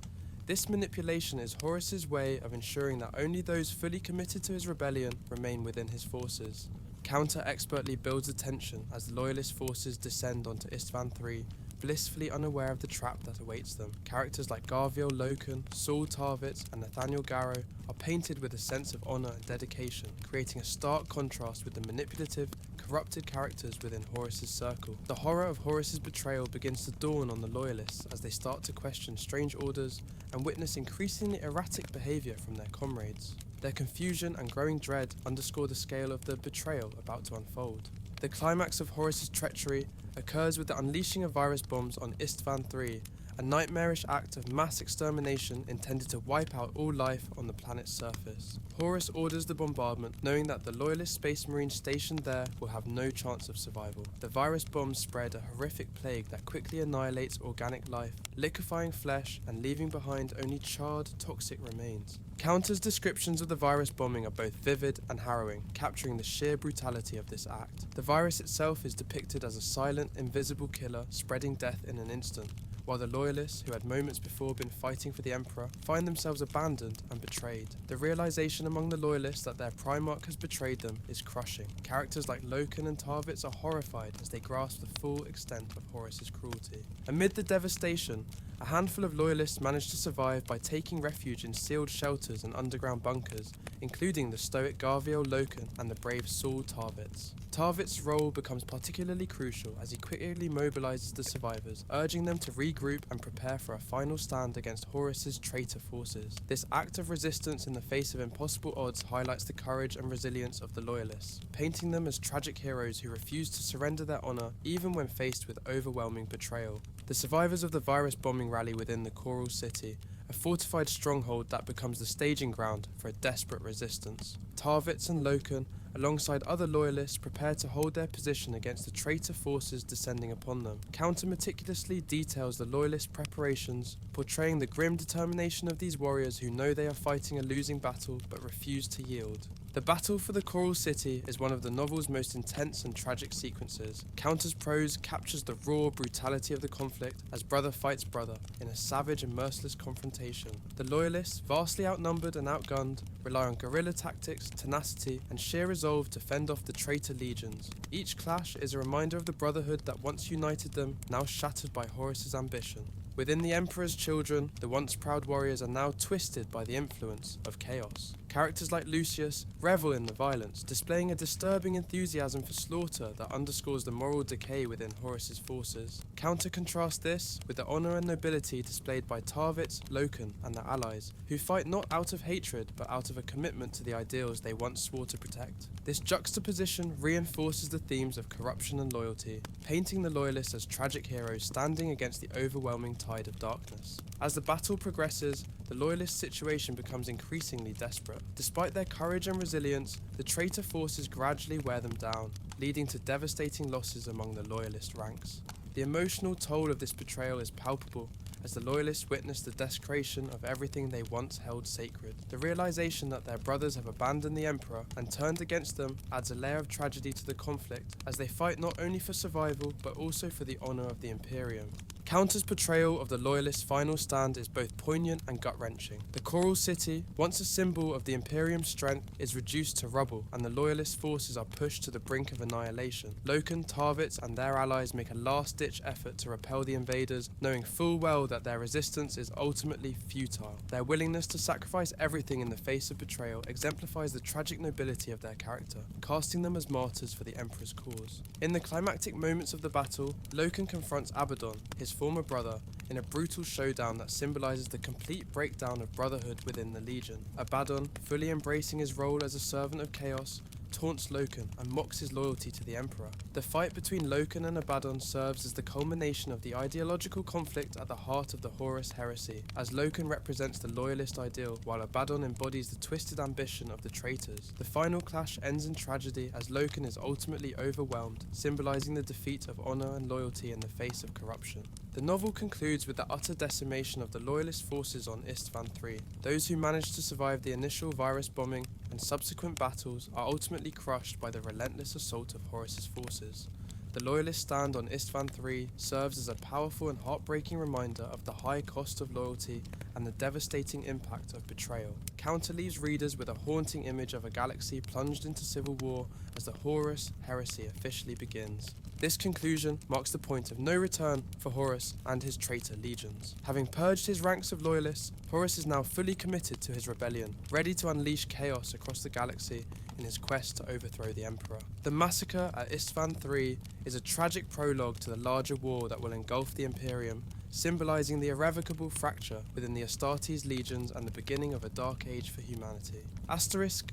This manipulation is Horus's way of ensuring that only those fully committed to his rebellion remain within his forces. Counter expertly builds the tension as loyalist forces descend onto Istvan III, blissfully unaware of the trap that awaits them. Characters like Garviel Loken, Saul Tarvitz, and Nathaniel Garrow are painted with a sense of honor and dedication, creating a stark contrast with the manipulative, corrupted characters within Horus's circle. The horror of Horus's betrayal begins to dawn on the loyalists as they start to question strange orders and witness increasingly erratic behavior from their comrades. Their confusion and growing dread underscore the scale of the betrayal about to unfold. The climax of Horus's treachery occurs with the unleashing of virus bombs on Istvan III, a nightmarish act of mass extermination intended to wipe out all life on the planet's surface. Horus orders the bombardment, knowing that the loyalist Space Marines stationed there will have no chance of survival. The virus bombs spread a horrific plague that quickly annihilates organic life, liquefying flesh and leaving behind only charred, toxic remains. Counter's descriptions of the virus bombing are both vivid and harrowing, capturing the sheer brutality of this act. The virus itself is depicted as a silent, invisible killer spreading death in an instant, while the loyalists, who had moments before been fighting for the Emperor, find themselves abandoned and betrayed. The realization among the loyalists that their Primarch has betrayed them is crushing. Characters like Loken and Tarvitz are horrified as they grasp the full extent of Horus's cruelty. Amid the devastation, a handful of loyalists manage to survive by taking refuge in sealed shelters and underground bunkers, including the stoic Garviel Loken and the brave Saul Tarvitz. Tarvitz's role becomes particularly crucial as he quickly mobilizes the survivors, urging them to regroup and prepare for a final stand against Horus's traitor forces. This act of resistance in the face of impossible odds highlights the courage and resilience of the loyalists, painting them as tragic heroes who refuse to surrender their honor even when faced with overwhelming betrayal. The survivors of the virus bombing rally within the Coral City, a fortified stronghold that becomes the staging ground for a desperate resistance. Tarvitz and Loken, alongside other loyalists, prepare to hold their position against the traitor forces descending upon them. Counter meticulously details the loyalist preparations, portraying the grim determination of these warriors who know they are fighting a losing battle but refuse to yield. The battle for the Coral City is one of the novel's most intense and tragic sequences. Counter's prose captures the raw brutality of the conflict as brother fights brother in a savage and merciless confrontation. The loyalists, vastly outnumbered and outgunned, rely on guerrilla tactics, tenacity, and sheer resolve to fend off the traitor legions. Each clash is a reminder of the brotherhood that once united them, now shattered by Horus's ambition. Within the Emperor's children, the once proud warriors are now twisted by the influence of chaos. Characters like Lucius revel in the violence, displaying a disturbing enthusiasm for slaughter that underscores the moral decay within Horus's forces. Counter-contrast this with the honour and nobility displayed by Tarvitz, Loken, and their allies, who fight not out of hatred but out of a commitment to the ideals they once swore to protect. This juxtaposition reinforces the themes of corruption and loyalty, painting the loyalists as tragic heroes standing against the overwhelming tide of darkness. As the battle progresses, the loyalist situation becomes increasingly desperate. Despite their courage and resilience, the traitor forces gradually wear them down, leading to devastating losses among the loyalist ranks. The emotional toll of this betrayal is palpable, as the loyalists witness the desecration of everything they once held sacred. The realization that their brothers have abandoned the Emperor and turned against them adds a layer of tragedy to the conflict, as they fight not only for survival but also for the honor of the Imperium. Counter's portrayal of the Loyalists' final stand is both poignant and gut-wrenching. The Coral City, once a symbol of the Imperium's strength, is reduced to rubble, and the Loyalist forces are pushed to the brink of annihilation. Loken, Tarvitz, and their allies make a last-ditch effort to repel the invaders, knowing full well that their resistance is ultimately futile. Their willingness to sacrifice everything in the face of betrayal exemplifies the tragic nobility of their character, casting them as martyrs for the Emperor's cause. In the climactic moments of the battle, Loken confronts Abaddon, his former brother, in a brutal showdown that symbolizes the complete breakdown of brotherhood within the Legion. Abaddon, fully embracing his role as a servant of chaos, taunts Loken and mocks his loyalty to the Emperor. The fight between Loken and Abaddon serves as the culmination of the ideological conflict at the heart of the Horus Heresy, as Loken represents the loyalist ideal while Abaddon embodies the twisted ambition of the traitors. The final clash ends in tragedy as Loken is ultimately overwhelmed, symbolizing the defeat of honor and loyalty in the face of corruption. The novel concludes with the utter decimation of the loyalist forces on Istvan III. Those who managed to survive the initial virus bombing and subsequent battles are ultimately crushed by the relentless assault of Horus's forces. The loyalist stand on Istvan III serves as a powerful and heartbreaking reminder of the high cost of loyalty and the devastating impact of betrayal. Counter leaves readers with a haunting image of a galaxy plunged into civil war as the Horus Heresy officially begins. This conclusion marks the point of no return for Horus and his traitor legions. Having purged his ranks of loyalists, Horus is now fully committed to his rebellion, ready to unleash chaos across the galaxy in his quest to overthrow the Emperor. The massacre at Istvan III is a tragic prologue to the larger war that will engulf the Imperium, symbolizing the irrevocable fracture within the Astartes legions and the beginning of a dark age for humanity.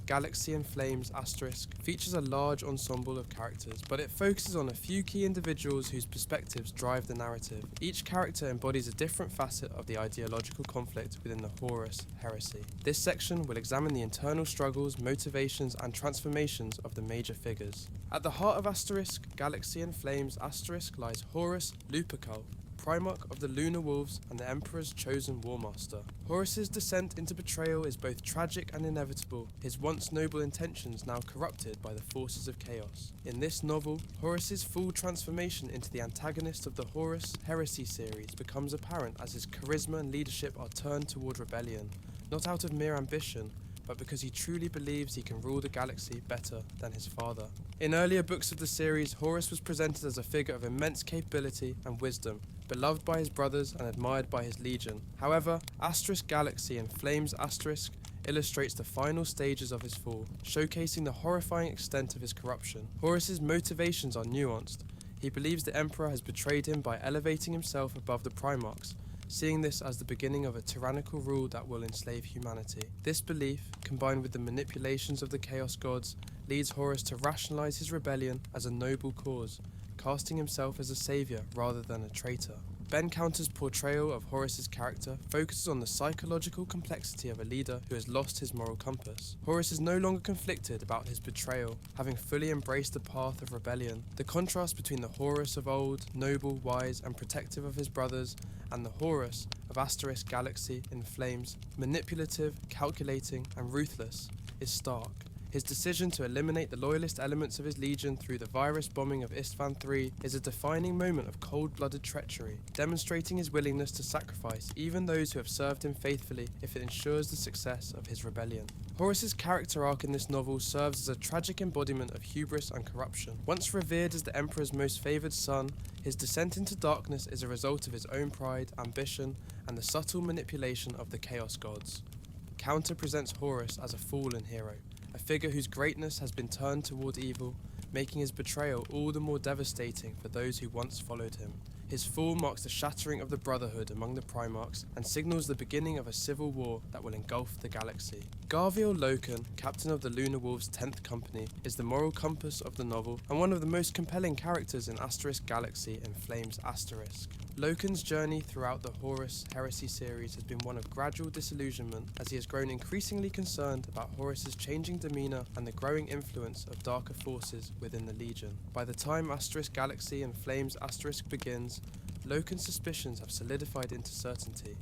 Galaxy in Flames features a large ensemble of characters, but it focuses on a few key individuals whose perspectives drive the narrative. Each character embodies a different facet of the ideological conflict within the Horus Heresy. This section will examine the internal struggles, motivations, and transformations of the major figures. At the heart of Galaxy in Flames lies Horus Lupercal, Primarch of the Lunar Wolves and the Emperor's chosen Warmaster. Horus's descent into betrayal is both tragic and inevitable, his once noble intentions now corrupted by the forces of chaos. In this novel, Horus's full transformation into the antagonist of the Horus Heresy series becomes apparent as his charisma and leadership are turned toward rebellion, not out of mere ambition, but because he truly believes he can rule the galaxy better than his father. In earlier books of the series, Horus was presented as a figure of immense capability and wisdom, beloved by his brothers and admired by his legion. However, Galaxy in Flames illustrates the final stages of his fall, showcasing the horrifying extent of his corruption. Horus's motivations are nuanced. He believes the Emperor has betrayed him by elevating himself above the Primarchs, seeing this as the beginning of a tyrannical rule that will enslave humanity. This belief, combined with the manipulations of the Chaos Gods, leads Horus to rationalize his rebellion as a noble cause, casting himself as a savior rather than a traitor. Ben Counter's portrayal of Horus's character focuses on the psychological complexity of a leader who has lost his moral compass. Horus is no longer conflicted about his betrayal, having fully embraced the path of rebellion. The contrast between the Horus of old, noble, wise, and protective of his brothers, and the Horus of Galaxy in Flames, manipulative, calculating, and ruthless, is stark. His decision to eliminate the loyalist elements of his legion through the virus bombing of Istvan III is a defining moment of cold-blooded treachery, demonstrating his willingness to sacrifice even those who have served him faithfully if it ensures the success of his rebellion. Horus's character arc in this novel serves as a tragic embodiment of hubris and corruption. Once revered as the Emperor's most favoured son, his descent into darkness is a result of his own pride, ambition, and the subtle manipulation of the Chaos Gods. Counter presents Horus as a fallen hero, a figure whose greatness has been turned toward evil, making his betrayal all the more devastating for those who once followed him. His fall marks the shattering of the Brotherhood among the Primarchs and signals the beginning of a civil war that will engulf the galaxy. Garviel Loken, captain of the Lunar Wolves' 10th Company, is the moral compass of the novel and one of the most compelling characters in Asterisk Galaxy in Flames Asterisk. Loken's journey throughout the Horus Heresy series has been one of gradual disillusionment as he has grown increasingly concerned about Horus's changing demeanour and the growing influence of darker forces within the Legion. By the time Asterisk Galaxy and Flames Asterisk begins, Loken's suspicions have solidified into certainty.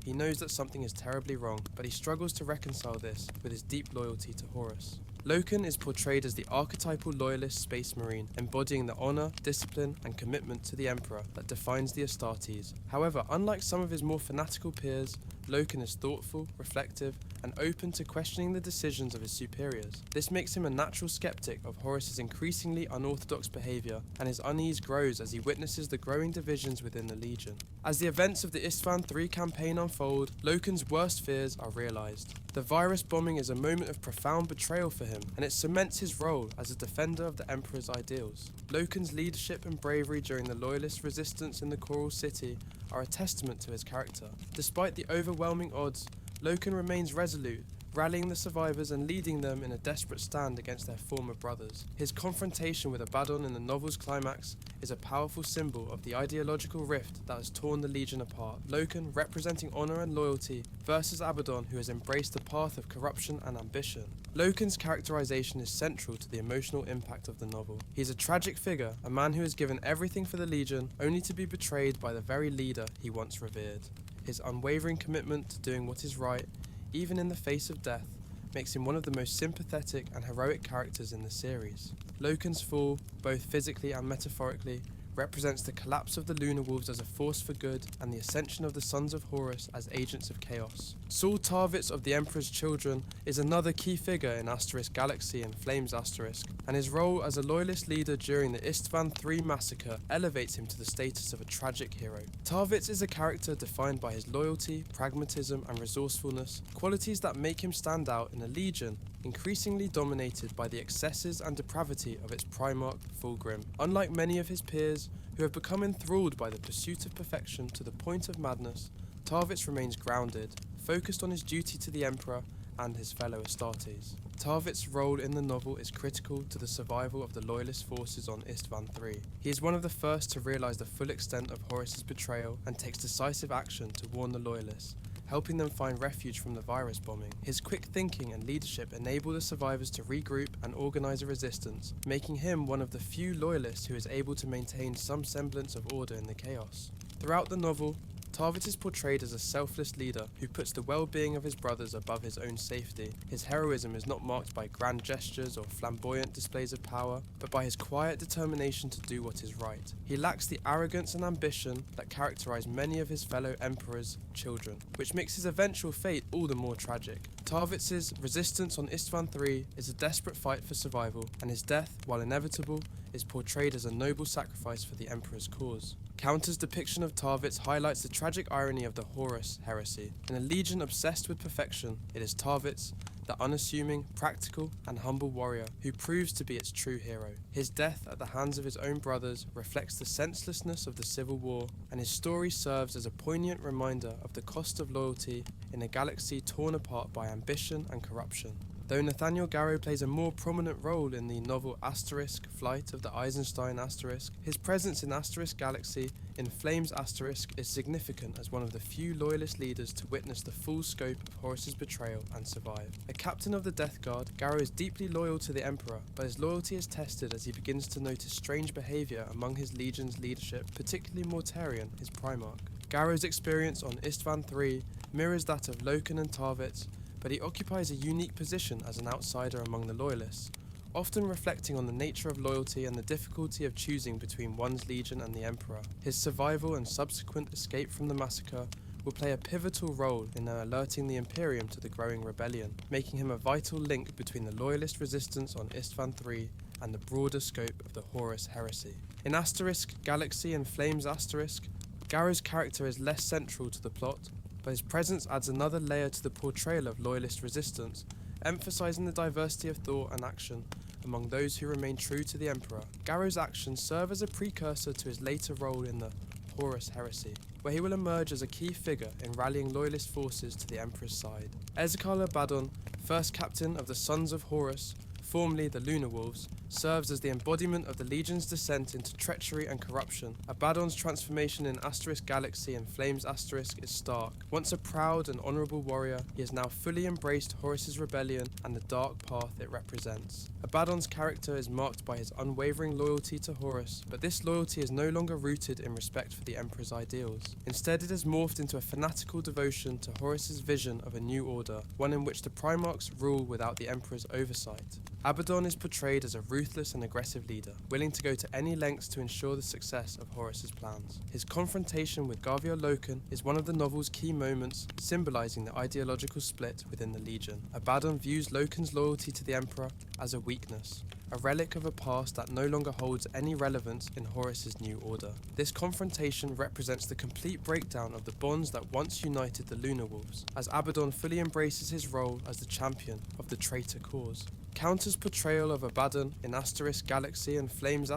He knows that something is terribly wrong, but he struggles to reconcile this with his deep loyalty to Horus. Loken is portrayed as the archetypal loyalist space marine, embodying the honour, discipline, and commitment to the Emperor that defines the Astartes. However, unlike some of his more fanatical peers, Loken is thoughtful, reflective, and open to questioning the decisions of his superiors. This makes him a natural skeptic of Horus's increasingly unorthodox behaviour, and his unease grows as he witnesses the growing divisions within the Legion. As the events of the Istvan III campaign unfold, Loken's worst fears are realised. The virus bombing is a moment of profound betrayal for him, and it cements his role as a defender of the Emperor's ideals. Loken's leadership and bravery during the Loyalist resistance in the Coral City are a testament to his character. Despite the overwhelming odds, Loken remains resolute, rallying the survivors and leading them in a desperate stand against their former brothers. His confrontation with Abaddon in the novel's climax is a powerful symbol of the ideological rift that has torn the Legion apart. Loken, representing honour and loyalty, versus Abaddon, who has embraced the path of corruption and ambition. Loken's characterization is central to the emotional impact of the novel. He is a tragic figure, a man who has given everything for the Legion, only to be betrayed by the very leader he once revered. His unwavering commitment to doing what is right, even in the face of death, makes him one of the most sympathetic and heroic characters in the series. Loken's fall, both physically and metaphorically, represents the collapse of the Lunar Wolves as a force for good and the ascension of the Sons of Horus as agents of chaos. Saul Tarvitz of the Emperor's Children is another key figure in Asterisk Galaxy and Flames Asterisk, and his role as a loyalist leader during the Istvan III massacre elevates him to the status of a tragic hero. Tarvitz is a character defined by his loyalty, pragmatism, and resourcefulness, qualities that make him stand out in a legion increasingly dominated by the excesses and depravity of its Primarch Fulgrim. Unlike many of his peers, who have become enthralled by the pursuit of perfection to the point of madness, Tarvitz remains grounded, focused on his duty to the Emperor and his fellow Astartes. Tarvitz's role in the novel is critical to the survival of the loyalist forces on Istvan III. He is one of the first to realise the full extent of Horus's betrayal and takes decisive action to warn the loyalists, helping them find refuge from the virus bombing. His quick thinking and leadership enable the survivors to regroup and organise a resistance, making him one of the few loyalists who is able to maintain some semblance of order in the chaos. Throughout the novel, Tarvitz is portrayed as a selfless leader who puts the well-being of his brothers above his own safety. His heroism is not marked by grand gestures or flamboyant displays of power, but by his quiet determination to do what is right. He lacks the arrogance and ambition that characterize many of his fellow Emperor's children, which makes his eventual fate all the more tragic. Tarvitz's resistance on Istvan III is a desperate fight for survival, and his death, while inevitable, is portrayed as a noble sacrifice for the Emperor's cause. Counter's depiction of Tarvitz highlights the tragic irony of the Horus Heresy. In a legion obsessed with perfection, it is Tarvitz, the unassuming, practical, and humble warrior, who proves to be its true hero. His death at the hands of his own brothers reflects the senselessness of the civil war, and his story serves as a poignant reminder of the cost of loyalty in a galaxy torn apart by ambition and corruption. Though Nathaniel Garrow plays a more prominent role in the novel Asterisk, Flight of the Eisenstein Asterisk, his presence in Asterisk Galaxy in Flames Asterisk is significant as one of the few loyalist leaders to witness the full scope of Horus's betrayal and survive. A captain of the Death Guard, Garrow is deeply loyal to the Emperor, but his loyalty is tested as he begins to notice strange behaviour among his legion's leadership, particularly Mortarion, his Primarch. Garrow's experience on Istvan III mirrors that of Loken and Tarvitz, but he occupies a unique position as an outsider among the Loyalists, often reflecting on the nature of loyalty and the difficulty of choosing between one's legion and the Emperor. His survival and subsequent escape from the massacre will play a pivotal role in alerting the Imperium to the growing rebellion, making him a vital link between the Loyalist resistance on Istvan III and the broader scope of the Horus Heresy. In Galaxy and Flames Garrow's character is less central to the plot, but his presence adds another layer to the portrayal of Loyalist resistance, emphasizing the diversity of thought and action among those who remain true to the Emperor. Garrow's actions serve as a precursor to his later role in the Horus Heresy, where he will emerge as a key figure in rallying Loyalist forces to the Emperor's side. Ezekal Abaddon, first captain of the Sons of Horus, formerly the Lunar Wolves, serves as the embodiment of the Legion's descent into treachery and corruption. Abaddon's transformation in Galaxy and Flames is stark. Once a proud and honourable warrior, he has now fully embraced Horus's rebellion and the dark path it represents. Abaddon's character is marked by his unwavering loyalty to Horus, but this loyalty is no longer rooted in respect for the Emperor's ideals. Instead, it has morphed into a fanatical devotion to Horus's vision of a new order, one in which the Primarchs rule without the Emperor's oversight. Abaddon is portrayed as a ruthless and aggressive leader, willing to go to any lengths to ensure the success of Horus's plans. His confrontation with Garvio Loken is one of the novel's key moments, symbolizing the ideological split within the Legion. Abaddon views Loken's loyalty to the Emperor as a weakness, a relic of a past that no longer holds any relevance in Horus's new order. This confrontation represents the complete breakdown of the bonds that once united the Lunar Wolves, as Abaddon fully embraces his role as the champion of the traitor cause. Counter's portrayal of Abaddon in Galaxy and Flames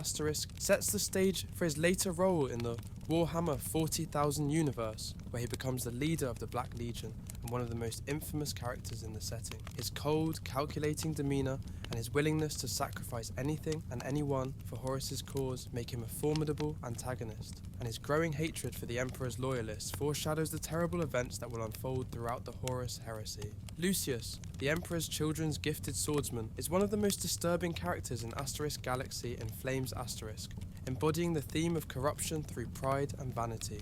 sets the stage for his later role in the Warhammer 40,000 universe, where he becomes the leader of the Black Legion and one of the most infamous characters in the setting. His cold, calculating demeanour and his willingness to sacrifice anything and anyone for Horus's cause make him a formidable antagonist, and his growing hatred for the Emperor's loyalists foreshadows the terrible events that will unfold throughout the Horus Heresy. Lucius, the Emperor's children's gifted swordsman, is one of the most disturbing characters in Galaxy and Flames embodying the theme of corruption through pride and vanity.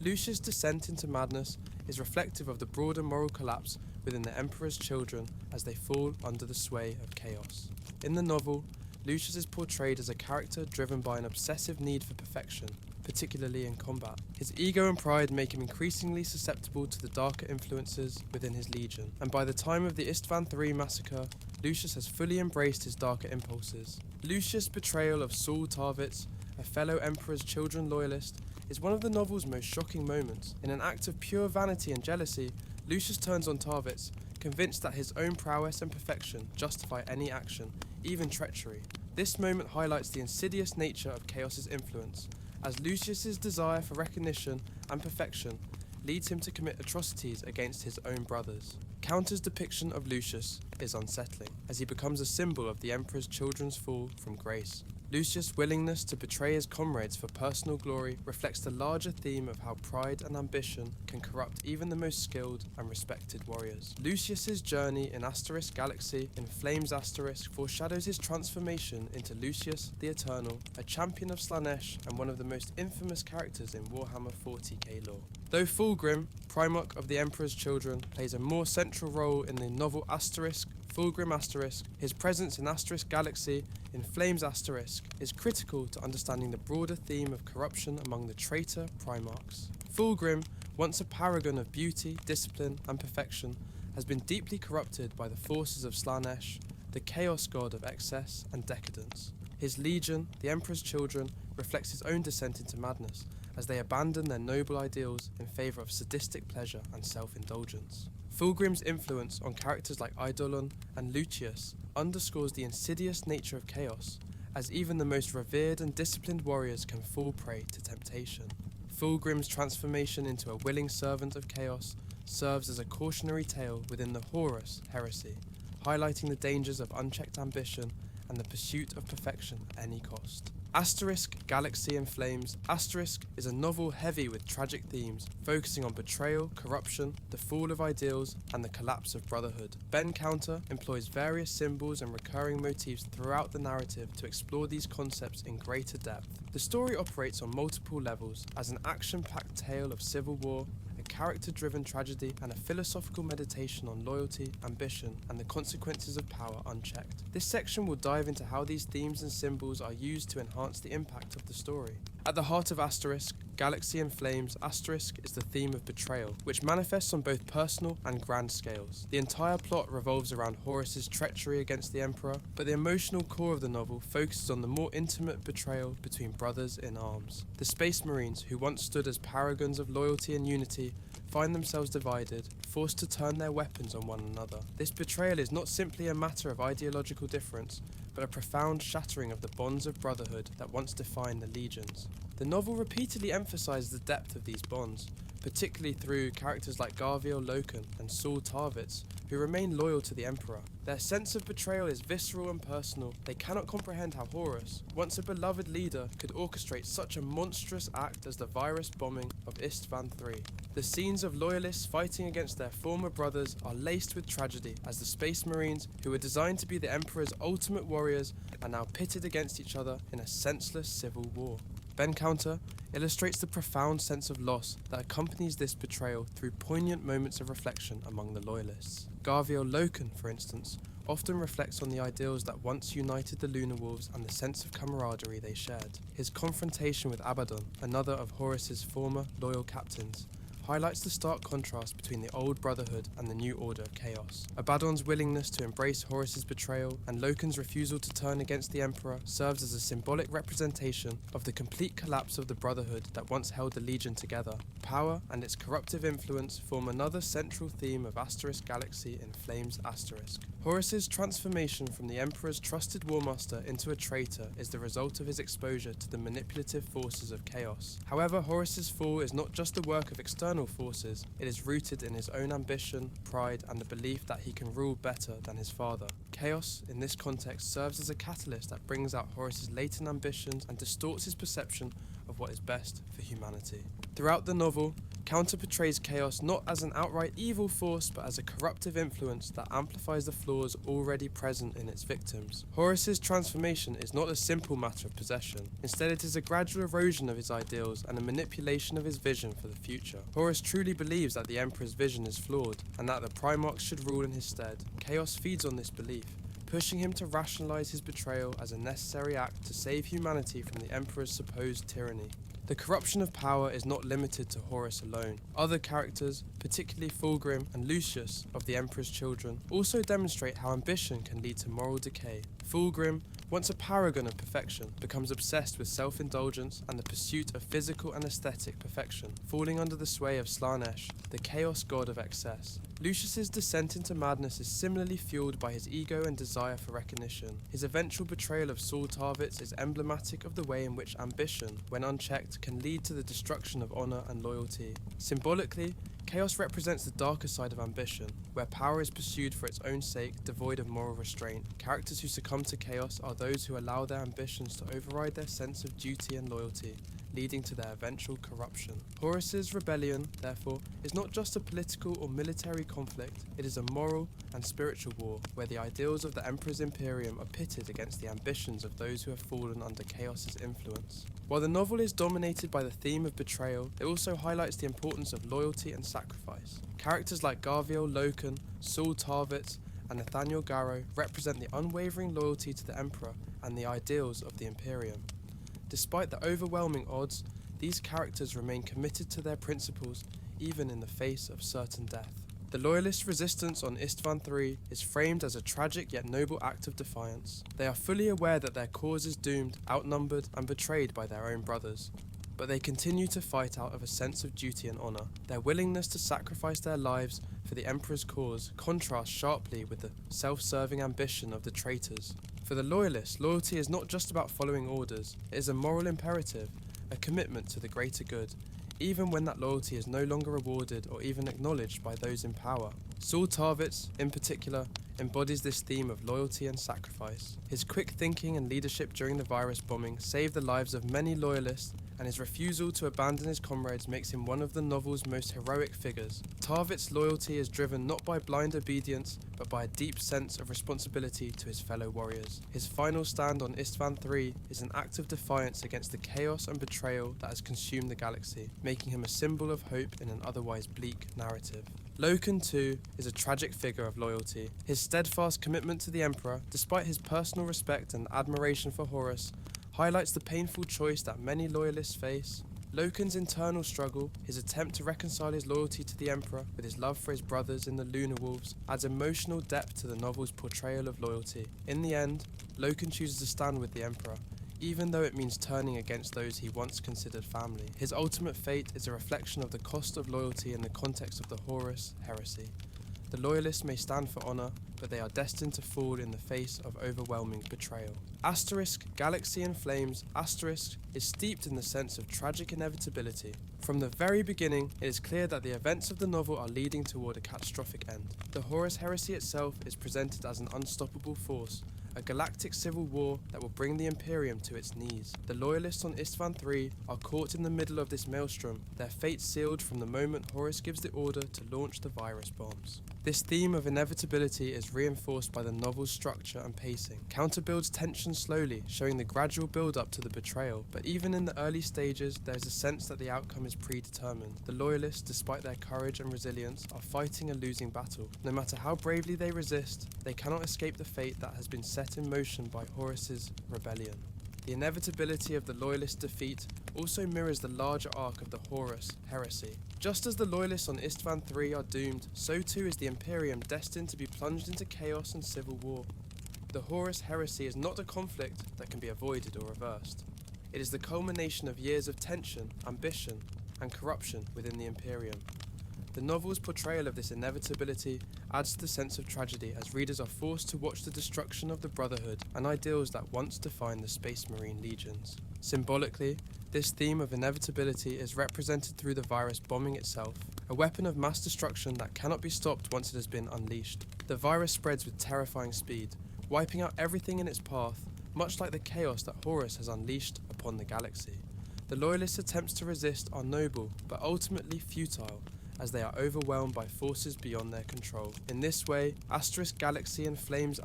Lucius' descent into madness is reflective of the broader moral collapse within the Emperor's children as they fall under the sway of chaos. In the novel, Lucius is portrayed as a character driven by an obsessive need for perfection, particularly in combat. His ego and pride make him increasingly susceptible to the darker influences within his legion, and by the time of the Istvan III massacre, Lucius has fully embraced his darker impulses. Lucius' betrayal of Saul Tarvitz, a fellow Emperor's children loyalist, is one of the novel's most shocking moments. In an act of pure vanity and jealousy, Lucius turns on Tarvitz, convinced that his own prowess and perfection justify any action, even treachery. This moment highlights the insidious nature of Chaos's influence, as Lucius's desire for recognition and perfection leads him to commit atrocities against his own brothers. Counter's depiction of Lucius is unsettling, as he becomes a symbol of the Emperor's children's fall from grace. Lucius' willingness to betray his comrades for personal glory reflects the larger theme of how pride and ambition can corrupt even the most skilled and respected warriors. Lucius' journey in Galaxy and Flames foreshadows his transformation into Lucius the Eternal, a champion of Slaanesh and one of the most infamous characters in Warhammer 40k lore. Though Fulgrim, Primarch of the Emperor's Children, plays a more central role in the novel Fulgrim *, his presence in Galaxy in Flames is critical to understanding the broader theme of corruption among the traitor Primarchs. Fulgrim, once a paragon of beauty, discipline and perfection, has been deeply corrupted by the forces of Slaanesh, the chaos god of excess and decadence. His legion, the Emperor's Children, reflects his own descent into madness, as they abandon their noble ideals in favour of sadistic pleasure and self-indulgence. Fulgrim's influence on characters like Eidolon and Lucius underscores the insidious nature of chaos, as even the most revered and disciplined warriors can fall prey to temptation. Fulgrim's transformation into a willing servant of chaos serves as a cautionary tale within the Horus Heresy, highlighting the dangers of unchecked ambition and the pursuit of perfection at any cost. Galaxy and Flames is a novel heavy with tragic themes, focusing on betrayal, corruption, the fall of ideals, and the collapse of brotherhood. Ben Counter employs various symbols and recurring motifs throughout the narrative to explore these concepts in greater depth. The story operates on multiple levels, as an action-packed tale of civil war, a character-driven tragedy and a philosophical meditation on loyalty, ambition, and the consequences of power unchecked. This section will dive into how these themes and symbols are used to enhance the impact of the story. At the heart of Asterisk, Galaxy in Flames, Asterisk is the theme of betrayal, which manifests on both personal and grand scales. The entire plot revolves around Horus's treachery against the Emperor, but the emotional core of the novel focuses on the more intimate betrayal between brothers in arms. The Space Marines, who once stood as paragons of loyalty and unity, find themselves divided, forced to turn their weapons on one another. This betrayal is not simply a matter of ideological difference, but a profound shattering of the bonds of brotherhood that once defined the legions. The novel repeatedly emphasizes the depth of these bonds, particularly through characters like Garviel Loken and Saul Tarvitz, who remain loyal to the Emperor. Their sense of betrayal is visceral and personal. They cannot comprehend how Horus, once a beloved leader, could orchestrate such a monstrous act as the virus bombing of Istvan III. The scenes of loyalists fighting against their former brothers are laced with tragedy, as the Space Marines, who were designed to be the Emperor's ultimate warriors, are now pitted against each other in a senseless civil war. Ben Counter illustrates the profound sense of loss that accompanies this betrayal through poignant moments of reflection among the loyalists. Garviel Loken, for instance, often reflects on the ideals that once united the Lunar Wolves and the sense of camaraderie they shared. His confrontation with Abaddon, another of Horus's former loyal captains, highlights the stark contrast between the old Brotherhood and the new Order of Chaos. Abaddon's willingness to embrace Horus's betrayal and Loken's refusal to turn against the Emperor serves as a symbolic representation of the complete collapse of the Brotherhood that once held the Legion together. Power and its corruptive influence form another central theme of Asterisk Galaxy in Flames Asterisk. Horus's transformation from the Emperor's trusted Warmaster into a traitor is the result of his exposure to the manipulative forces of chaos. However, Horus's fall is not just the work of external forces, it is rooted in his own ambition, pride, and the belief that he can rule better than his father. Chaos, in this context, serves as a catalyst that brings out Horus's latent ambitions and distorts his perception of what is best for humanity. Throughout the novel, Counter portrays chaos not as an outright evil force, but as a corruptive influence that amplifies the flaws already present in its victims. Horus's transformation is not a simple matter of possession. Instead, it is a gradual erosion of his ideals and a manipulation of his vision for the future. Horus truly believes that the Emperor's vision is flawed, and that the Primarchs should rule in his stead. Chaos feeds on this belief, pushing him to rationalize his betrayal as a necessary act to save humanity from the Emperor's supposed tyranny. The corruption of power is not limited to Horus alone. Other characters, particularly Fulgrim and Lucius of the Emperor's Children, also demonstrate how ambition can lead to moral decay. Fulgrim, once a paragon of perfection, becomes obsessed with self-indulgence and the pursuit of physical and aesthetic perfection, falling under the sway of Slanesh, the chaos god of excess. Lucius's descent into madness is similarly fueled by his ego and desire for recognition. His eventual betrayal of Saul Tarvitz is emblematic of the way in which ambition, when unchecked, can lead to the destruction of honor and loyalty. Symbolically, chaos represents the darker side of ambition, where power is pursued for its own sake, devoid of moral restraint. Characters who succumb to chaos are those who allow their ambitions to override their sense of duty and loyalty, leading to their eventual corruption. Horus's rebellion, therefore, is not just a political or military conflict, it is a moral and spiritual war, where the ideals of the Emperor's Imperium are pitted against the ambitions of those who have fallen under chaos's influence. While the novel is dominated by the theme of betrayal, it also highlights the importance of loyalty and sacrifice. Characters like Garviel Loken, Saul Tarvitz, and Nathaniel Garrow represent the unwavering loyalty to the Emperor and the ideals of the Imperium. Despite the overwhelming odds, these characters remain committed to their principles even in the face of certain death. The Loyalist resistance on Istvan III is framed as a tragic yet noble act of defiance. They are fully aware that their cause is doomed, outnumbered, and betrayed by their own brothers. But they continue to fight out of a sense of duty and honor. Their willingness to sacrifice their lives for the Emperor's cause contrasts sharply with the self-serving ambition of the traitors. For the Loyalists, loyalty is not just about following orders, it is a moral imperative, a commitment to the greater good, even when that loyalty is no longer rewarded or even acknowledged by those in power. Saul Tarvitz, in particular, embodies this theme of loyalty and sacrifice. His quick thinking and leadership during the virus bombing saved the lives of many loyalists and his refusal to abandon his comrades makes him one of the novel's most heroic figures. Tarvit's loyalty is driven not by blind obedience, but by a deep sense of responsibility to his fellow warriors. His final stand on Istvan III is an act of defiance against the chaos and betrayal that has consumed the galaxy, making him a symbol of hope in an otherwise bleak narrative. Loken too is a tragic figure of loyalty. His steadfast commitment to the Emperor, despite his personal respect and admiration for Horus, highlights the painful choice that many loyalists face. Loken's internal struggle, his attempt to reconcile his loyalty to the Emperor with his love for his brothers in the Lunar Wolves, adds emotional depth to the novel's portrayal of loyalty. In the end, Loken chooses to stand with the Emperor, even though it means turning against those he once considered family. His ultimate fate is a reflection of the cost of loyalty in the context of the Horus Heresy. The loyalists may stand for honor, but they are destined to fall in the face of overwhelming betrayal. Galaxy in Flames is steeped in the sense of tragic inevitability. From the very beginning, it is clear that the events of the novel are leading toward a catastrophic end. The Horus Heresy itself is presented as an unstoppable force, a galactic civil war that will bring the Imperium to its knees. The loyalists on Istvan III are caught in the middle of this maelstrom, their fate sealed from the moment Horus gives the order to launch the virus bombs. This theme of inevitability is reinforced by the novel's structure and pacing. Counter-builds tension slowly, showing the gradual build-up to the betrayal, but even in the early stages, there is a sense that the outcome is predetermined. The loyalists, despite their courage and resilience, are fighting a losing battle. No matter how bravely they resist, they cannot escape the fate that has been set in motion by Horus's rebellion. The inevitability of the loyalist defeat also mirrors the larger arc of the Horus Heresy. Just as the loyalists on Istvan III are doomed, so too is the Imperium destined to be plunged into chaos and civil war. The Horus Heresy is not a conflict that can be avoided or reversed. It is the culmination of years of tension, ambition, and corruption within the Imperium. The novel's portrayal of this inevitability adds to the sense of tragedy as readers are forced to watch the destruction of the Brotherhood and ideals that once defined the Space Marine legions. Symbolically, this theme of inevitability is represented through the virus bombing itself, a weapon of mass destruction that cannot be stopped once it has been unleashed. The virus spreads with terrifying speed, wiping out everything in its path, much like the chaos that Horus has unleashed upon the galaxy. The Loyalists' attempts to resist are noble, but ultimately futile, as they are overwhelmed by forces beyond their control. In this way, Galaxy in Flames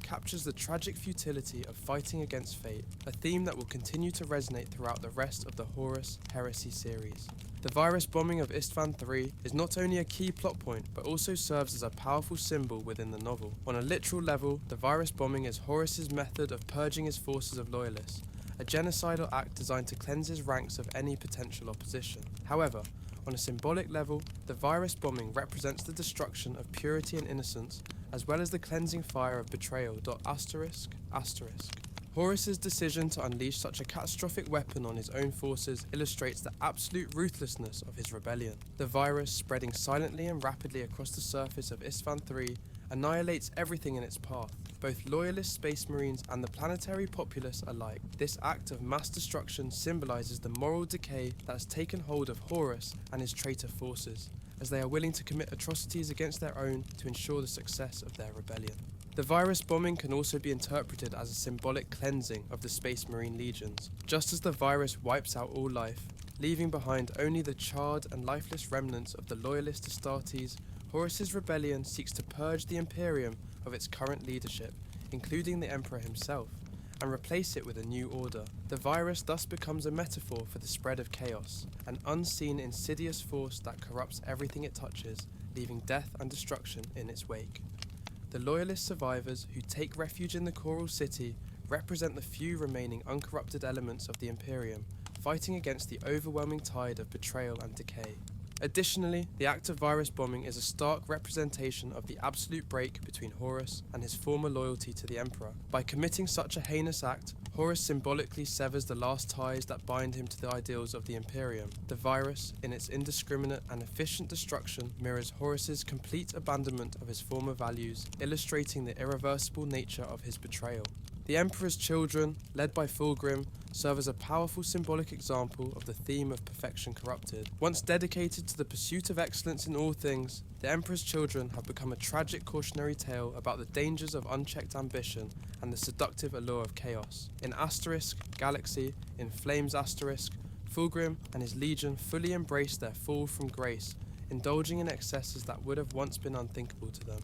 captures the tragic futility of fighting against fate, a theme that will continue to resonate throughout the rest of the Horus Heresy series. The virus bombing of Istvan III is not only a key plot point, but also serves as a powerful symbol within the novel. On a literal level, the virus bombing is Horus's method of purging his forces of loyalists, a genocidal act designed to cleanse his ranks of any potential opposition. However, on a symbolic level, the virus bombing represents the destruction of purity and innocence, as well as the cleansing fire of betrayal. Horus's decision to unleash such a catastrophic weapon on his own forces illustrates the absolute ruthlessness of his rebellion. The virus, spreading silently and rapidly across the surface of Istvan III, annihilates everything in its path, both loyalist space marines and the planetary populace alike. This act of mass destruction symbolizes the moral decay that has taken hold of Horus and his traitor forces, as they are willing to commit atrocities against their own to ensure the success of their rebellion. The virus bombing can also be interpreted as a symbolic cleansing of the Space Marine legions. Just as the virus wipes out all life, leaving behind only the charred and lifeless remnants of the loyalist Astartes, Horus's rebellion seeks to purge the Imperium of its current leadership, including the Emperor himself, and replace it with a new order. The virus thus becomes a metaphor for the spread of chaos, an unseen insidious force that corrupts everything it touches, leaving death and destruction in its wake. The loyalist survivors who take refuge in the Coral City represent the few remaining uncorrupted elements of the Imperium, fighting against the overwhelming tide of betrayal and decay. Additionally, the act of virus bombing is a stark representation of the absolute break between Horus and his former loyalty to the Emperor. By committing such a heinous act, Horus symbolically severs the last ties that bind him to the ideals of the Imperium. The virus, in its indiscriminate and efficient destruction, mirrors Horus's complete abandonment of his former values, illustrating the irreversible nature of his betrayal. The Emperor's children, led by Fulgrim, serve as a powerful symbolic example of the theme of perfection corrupted. Once dedicated to the pursuit of excellence in all things, the Emperor's children have become a tragic cautionary tale about the dangers of unchecked ambition and the seductive allure of chaos. In Galaxy, in Flames Fulgrim and his legion fully embrace their fall from grace, indulging in excesses that would have once been unthinkable to them.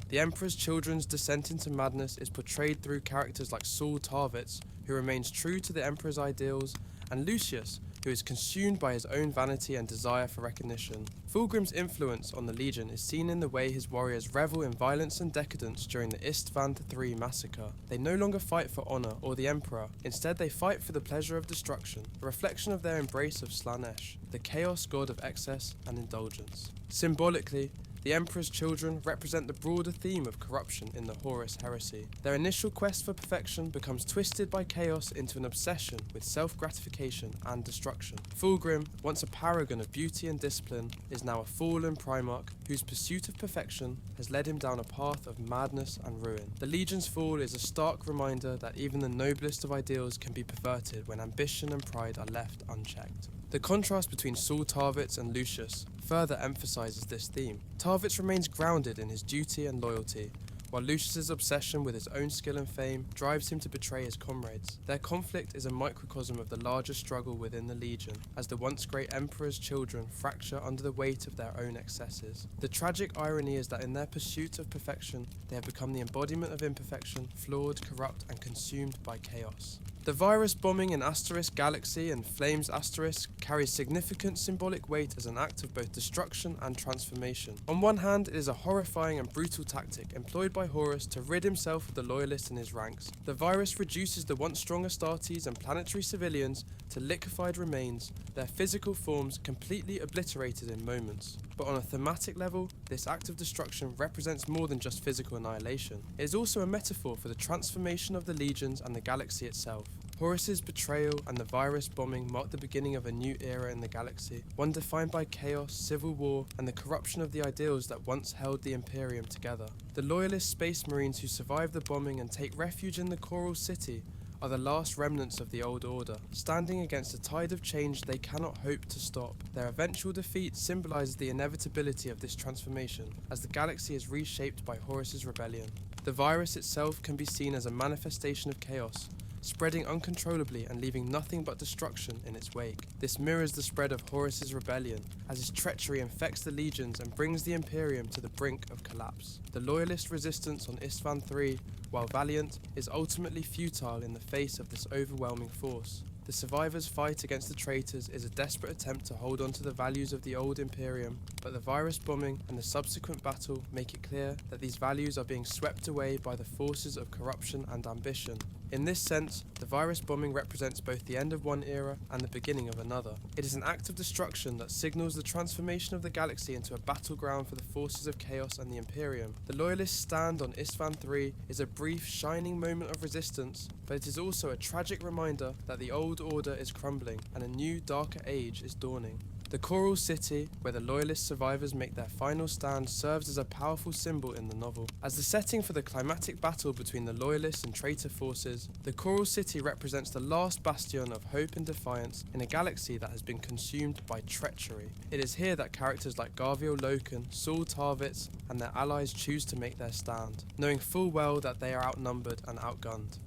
The Emperor's children's descent into madness is portrayed through characters like Saul Tarvitz, who remains true to the Emperor's ideals, and Lucius, who is consumed by his own vanity and desire for recognition. Fulgrim's influence on the Legion is seen in the way his warriors revel in violence and decadence during the Istvan III massacre. They no longer fight for honour or the Emperor, instead they fight for the pleasure of destruction, a reflection of their embrace of Slanesh, the chaos god of excess and indulgence. Symbolically, the Emperor's children represent the broader theme of corruption in the Horus Heresy. Their initial quest for perfection becomes twisted by chaos into an obsession with self-gratification and destruction. Fulgrim, once a paragon of beauty and discipline, is now a fallen Primarch whose pursuit of perfection has led him down a path of madness and ruin. The Legion's fall is a stark reminder that even the noblest of ideals can be perverted when ambition and pride are left unchecked. The contrast between Saul Tarvitz and Lucius further emphasises this theme. Tarvitz remains grounded in his duty and loyalty, while Lucius's obsession with his own skill and fame drives him to betray his comrades. Their conflict is a microcosm of the larger struggle within the Legion, as the once great Emperor's children fracture under the weight of their own excesses. The tragic irony is that in their pursuit of perfection, they have become the embodiment of imperfection, flawed, corrupt, and consumed by chaos. The virus bombing in Asterisk Galaxy and Flames Asterisk carries significant symbolic weight as an act of both destruction and transformation. On one hand, it is a horrifying and brutal tactic employed by Horus to rid himself of the loyalists in his ranks. The virus reduces the once strong Astartes and planetary civilians to liquefied remains, their physical forms completely obliterated in moments. But on a thematic level, this act of destruction represents more than just physical annihilation. It is also a metaphor for the transformation of the legions and the galaxy itself. Horus's betrayal and the virus bombing marked the beginning of a new era in the galaxy, one defined by chaos, civil war, and the corruption of the ideals that once held the Imperium together. The loyalist space marines who survive the bombing and take refuge in the Coral City are the last remnants of the old order, standing against a tide of change they cannot hope to stop. Their eventual defeat symbolises the inevitability of this transformation, as the galaxy is reshaped by Horus's rebellion. The virus itself can be seen as a manifestation of chaos, spreading uncontrollably and leaving nothing but destruction in its wake. This mirrors the spread of Horus's rebellion, as his treachery infects the legions and brings the Imperium to the brink of collapse. The loyalist resistance on Istvan III, while valiant, is ultimately futile in the face of this overwhelming force. The survivors' fight against the traitors is a desperate attempt to hold on to the values of the old Imperium, but the virus bombing and the subsequent battle make it clear that these values are being swept away by the forces of corruption and ambition. In this sense, the virus bombing represents both the end of one era and the beginning of another. It is an act of destruction that signals the transformation of the galaxy into a battleground for the forces of chaos and the Imperium. The Loyalists' stand on Istvan III is a brief, shining moment of resistance, but it is also a tragic reminder that the old order is crumbling and a new, darker age is dawning. The Coral City, where the Loyalist survivors make their final stand, serves as a powerful symbol in the novel. As the setting for the climatic battle between the Loyalists and traitor forces, the Coral City represents the last bastion of hope and defiance in a galaxy that has been consumed by treachery. It is here that characters like Garviel Loken, Saul Tarvitz, and their allies choose to make their stand, knowing full well that they are outnumbered and outgunned.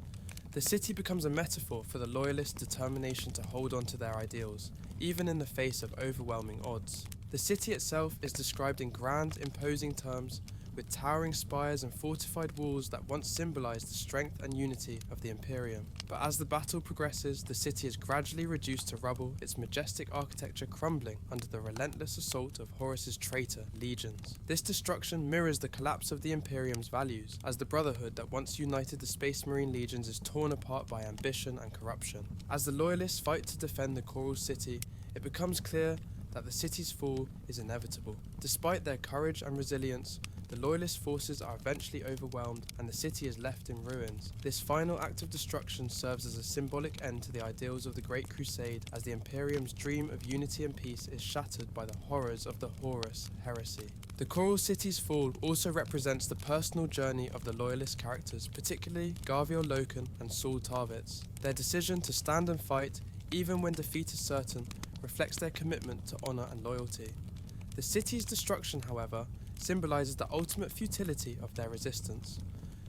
The city becomes a metaphor for the Loyalists' determination to hold on to their ideals, even in the face of overwhelming odds. The city itself is described in grand, imposing terms, with towering spires and fortified walls that once symbolized the strength and unity of the Imperium. But as the battle progresses, the city is gradually reduced to rubble, its majestic architecture crumbling under the relentless assault of Horus's traitor legions. This destruction mirrors the collapse of the Imperium's values, as the brotherhood that once united the Space Marine legions is torn apart by ambition and corruption. As the Loyalists fight to defend the Coral City, it becomes clear that the city's fall is inevitable. Despite their courage and resilience, the Loyalist forces are eventually overwhelmed and the city is left in ruins. This final act of destruction serves as a symbolic end to the ideals of the Great Crusade, as the Imperium's dream of unity and peace is shattered by the horrors of the Horus Heresy. The Coral City's fall also represents the personal journey of the Loyalist characters, particularly Garviel Loken and Saul Tarvitz. Their decision to stand and fight, even when defeat is certain, reflects their commitment to honour and loyalty. The city's destruction, however, symbolises the ultimate futility of their resistance.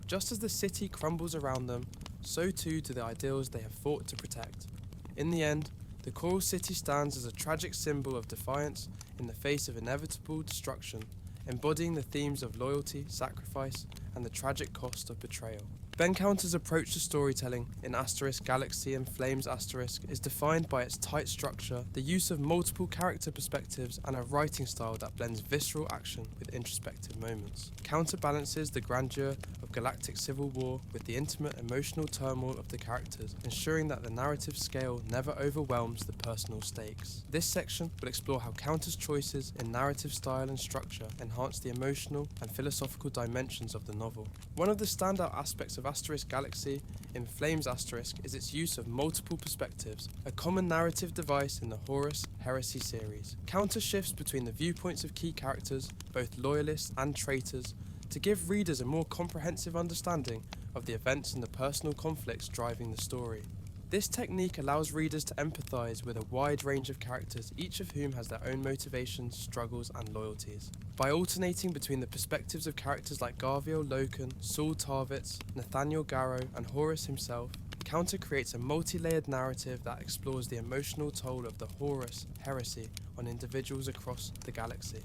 Just as the city crumbles around them, so too do the ideals they have fought to protect. In the end, The Coral City stands as a tragic symbol of defiance in the face of inevitable destruction, embodying the themes of loyalty, sacrifice, and the tragic cost of betrayal. Ben Counter's approach to storytelling in ** Galaxy and Flames * is defined by its tight structure, the use of multiple character perspectives, and a writing style that blends visceral action with introspective moments. Counter balances the grandeur of galactic civil war with the intimate emotional turmoil of the characters, ensuring that the narrative scale never overwhelms the personal stakes. This section will explore how Counter's choices in narrative style and structure enhance the emotional and philosophical dimensions of the novel. One of the standout aspects of * Galaxy in Flames * is its use of multiple perspectives, a common narrative device in the Horus Heresy series. Counter shifts between the viewpoints of key characters, both loyalists and traitors, to give readers a more comprehensive understanding of the events and the personal conflicts driving the story. This technique allows readers to empathise with a wide range of characters, each of whom has their own motivations, struggles, and loyalties. By alternating between the perspectives of characters like Garviel Loken, Saul Tarvitz, Nathaniel Garrow, and Horus himself, Counter creates a multi-layered narrative that explores the emotional toll of the Horus Heresy on individuals across the galaxy.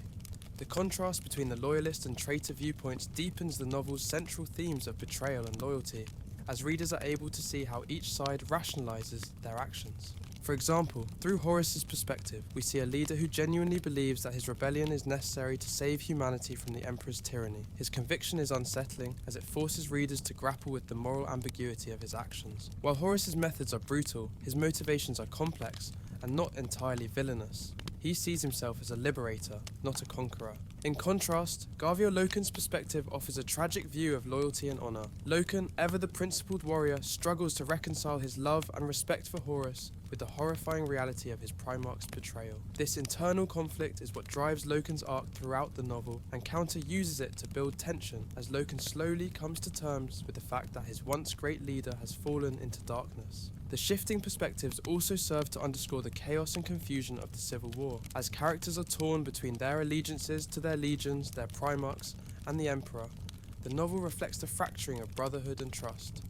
The contrast between the loyalist and traitor viewpoints deepens the novel's central themes of betrayal and loyalty, as readers are able to see how each side rationalizes their actions. For example, through Horus's perspective, we see a leader who genuinely believes that his rebellion is necessary to save humanity from the Emperor's tyranny. His conviction is unsettling, as it forces readers to grapple with the moral ambiguity of his actions. While Horus's methods are brutal, his motivations are complex and not entirely villainous. He sees himself as a liberator, not a conqueror. In contrast, Garviel Loken's perspective offers a tragic view of loyalty and honor. Loken, ever the principled warrior, struggles to reconcile his love and respect for Horus with the horrifying reality of his Primarch's betrayal. This internal conflict is what drives Loken's arc throughout the novel, and Counter uses it to build tension as Loken slowly comes to terms with the fact that his once great leader has fallen into darkness. The shifting perspectives also serve to underscore the chaos and confusion of the Civil War, as characters are torn between their allegiances to their legions, their primarchs, and the Emperor. The novel reflects the fracturing of brotherhood and trust.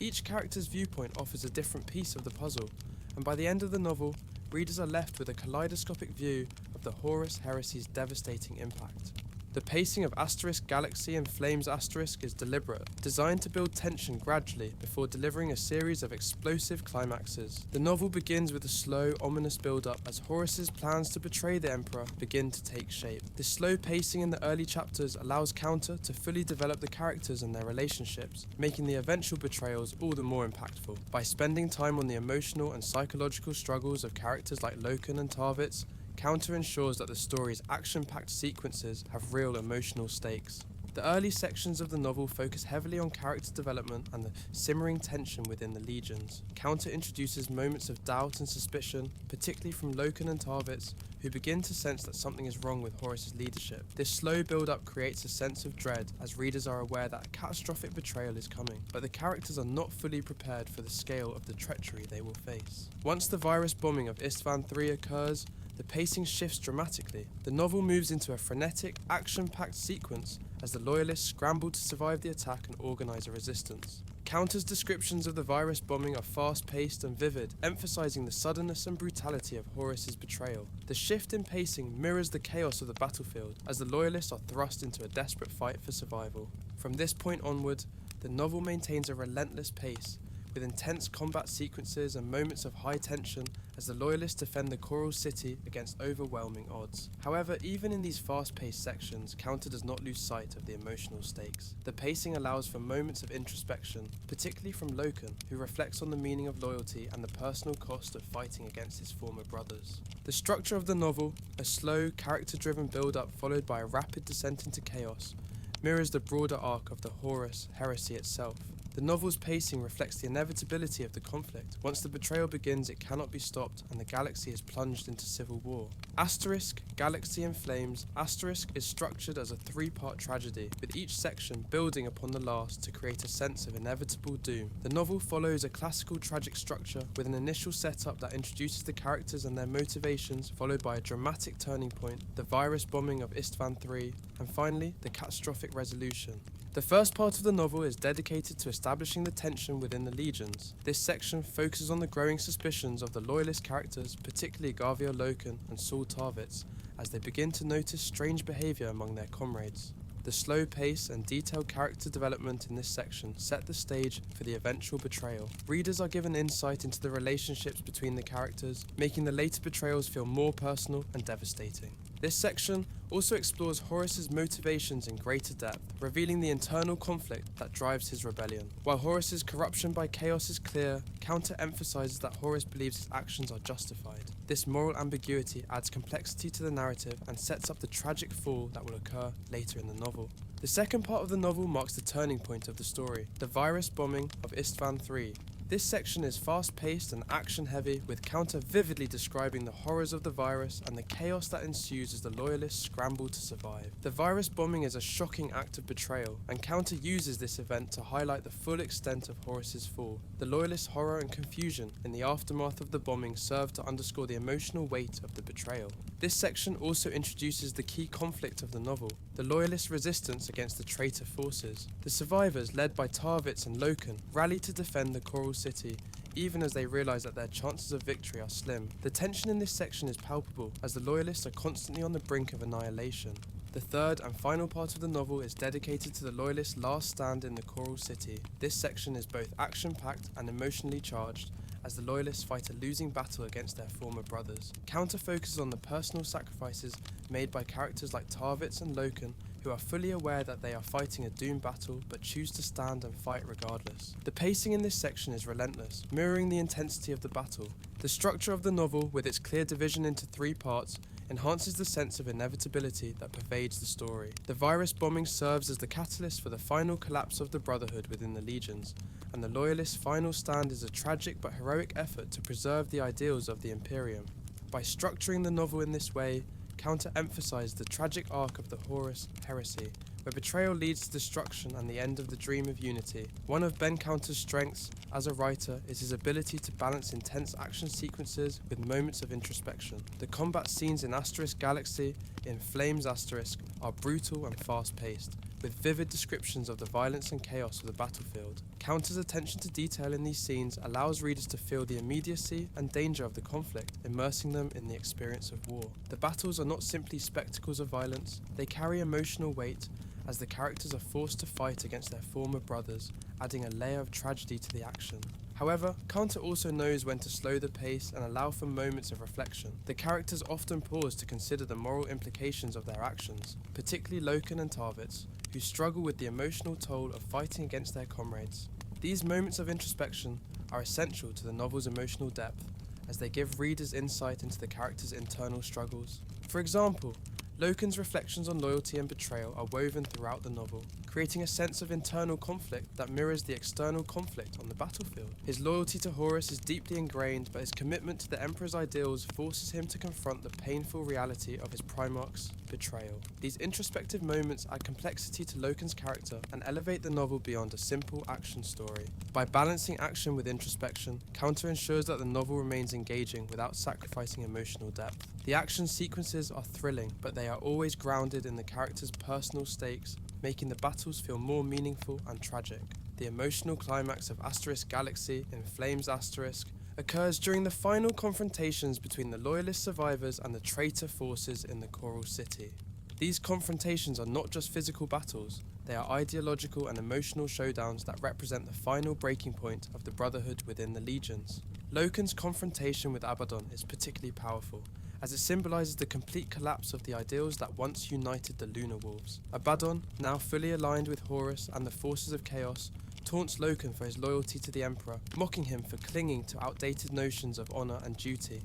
Each character's viewpoint offers a different piece of the puzzle, and by the end of the novel, readers are left with a kaleidoscopic view of the Horus Heresy's devastating impact. The pacing of * Galaxy and Flames * is deliberate, designed to build tension gradually before delivering a series of explosive climaxes. The novel begins with a slow, ominous build-up as Horus's plans to betray the Emperor begin to take shape. This slow pacing in the early chapters allows Counter to fully develop the characters and their relationships, making the eventual betrayals all the more impactful. By spending time on the emotional and psychological struggles of characters like Loken and Tarvitz, Counter ensures that the story's action-packed sequences have real emotional stakes. The early sections of the novel focus heavily on character development and the simmering tension within the legions. Counter introduces moments of doubt and suspicion, particularly from Loken and Tarvitz, who begin to sense that something is wrong with Horus's leadership. This slow build-up creates a sense of dread, as readers are aware that a catastrophic betrayal is coming, but the characters are not fully prepared for the scale of the treachery they will face. Once the virus bombing of Istvan III occurs, the pacing shifts dramatically. The novel moves into a frenetic, action-packed sequence as the Loyalists scramble to survive the attack and organise a resistance. Counter's descriptions of the virus bombing are fast-paced and vivid, emphasising the suddenness and brutality of Horus's betrayal. The shift in pacing mirrors the chaos of the battlefield, as the Loyalists are thrust into a desperate fight for survival. From this point onward, the novel maintains a relentless pace, with intense combat sequences and moments of high tension as the Loyalists defend the Coral City against overwhelming odds. However, even in these fast-paced sections, Counter does not lose sight of the emotional stakes. The pacing allows for moments of introspection, particularly from Loken, who reflects on the meaning of loyalty and the personal cost of fighting against his former brothers. The structure of the novel, a slow, character-driven build-up followed by a rapid descent into chaos, mirrors the broader arc of the Horus Heresy itself. The novel's pacing reflects the inevitability of the conflict. Once the betrayal begins, it cannot be stopped, and the galaxy is plunged into civil war. Asterisk, Galaxy in Flames, Asterisk is structured as a three-part tragedy, with each section building upon the last to create a sense of inevitable doom. The novel follows a classical tragic structure with an initial setup that introduces the characters and their motivations, followed by a dramatic turning point, the virus bombing of Istvan III, and finally, the catastrophic resolution. The first part of the novel is dedicated to establishing the tension within the legions. This section focuses on the growing suspicions of the loyalist characters, particularly Garvia Loken and Saul Tarvitz, as they begin to notice strange behaviour among their comrades. The slow pace and detailed character development in this section set the stage for the eventual betrayal. Readers are given insight into the relationships between the characters, making the later betrayals feel more personal and devastating. This section also explores Horus's motivations in greater depth, revealing the internal conflict that drives his rebellion. While Horus's corruption by chaos is clear, Counter emphasizes that Horus believes his actions are justified. This moral ambiguity adds complexity to the narrative and sets up the tragic fall that will occur later in the novel. The second part of the novel marks the turning point of the story, the virus bombing of Istvan III. This section is fast-paced and action-heavy, with Counter vividly describing the horrors of the virus and the chaos that ensues as the loyalists scramble to survive. The virus bombing is a shocking act of betrayal, and Counter uses this event to highlight the full extent of Horus's fall. The loyalists' horror and confusion in the aftermath of the bombing serve to underscore the emotional weight of the betrayal. This section also introduces the key conflict of the novel, the loyalist resistance against the traitor forces. The survivors, led by Tarvitz and Loken, rally to defend the Coral City, even as they realise that their chances of victory are slim. The tension in this section is palpable, as the loyalists are constantly on the brink of annihilation. The third and final part of the novel is dedicated to the loyalists' last stand in the Coral City. This section is both action-packed and emotionally charged, as the loyalists fight a losing battle against their former brothers. Counter focuses on the personal sacrifices made by characters like Tarvitz and Loken, who are fully aware that they are fighting a doomed battle but choose to stand and fight regardless. The pacing in this section is relentless, mirroring the intensity of the battle. The structure of the novel, with its clear division into three parts, enhances the sense of inevitability that pervades the story. The virus bombing serves as the catalyst for the final collapse of the Brotherhood within the legions, and the Loyalists' final stand is a tragic but heroic effort to preserve the ideals of the Imperium. By structuring the novel in this way, Counter emphasised the tragic arc of the Horus Heresy, where betrayal leads to destruction and the end of the dream of unity. One of Ben Counter's strengths as a writer is his ability to balance intense action sequences with moments of introspection. The combat scenes in Asterisk Galaxy, in Flames Asterisk, are brutal and fast-paced, with vivid descriptions of the violence and chaos of the battlefield. Counter's attention to detail in these scenes allows readers to feel the immediacy and danger of the conflict, immersing them in the experience of war. The battles are not simply spectacles of violence, they carry emotional weight, as the characters are forced to fight against their former brothers, adding a layer of tragedy to the action. However, Counter also knows when to slow the pace and allow for moments of reflection. The characters often pause to consider the moral implications of their actions, particularly Loken and Tarvitz, who struggle with the emotional toll of fighting against their comrades. These moments of introspection are essential to the novel's emotional depth, as they give readers insight into the characters' internal struggles. For example, Loken's reflections on loyalty and betrayal are woven throughout the novel, creating a sense of internal conflict that mirrors the external conflict on the battlefield. His loyalty to Horus is deeply ingrained, but his commitment to the Emperor's ideals forces him to confront the painful reality of his Primarch's betrayal. These introspective moments add complexity to Loken's character and elevate the novel beyond a simple action story. By balancing action with introspection, Counter ensures that the novel remains engaging without sacrificing emotional depth. The action sequences are thrilling, but they are always grounded in the characters' personal stakes, making the battles feel more meaningful and tragic. The emotional climax of Asterisk Galaxy in Flames Asterisk occurs during the final confrontations between the Loyalist survivors and the traitor forces in the Coral City. These confrontations are not just physical battles, they are ideological and emotional showdowns that represent the final breaking point of the Brotherhood within the Legions. Loken's confrontation with Abaddon is particularly powerful, as it symbolises the complete collapse of the ideals that once united the Lunar Wolves. Abaddon, now fully aligned with Horus and the forces of chaos, taunts Loken for his loyalty to the Emperor, mocking him for clinging to outdated notions of honour and duty.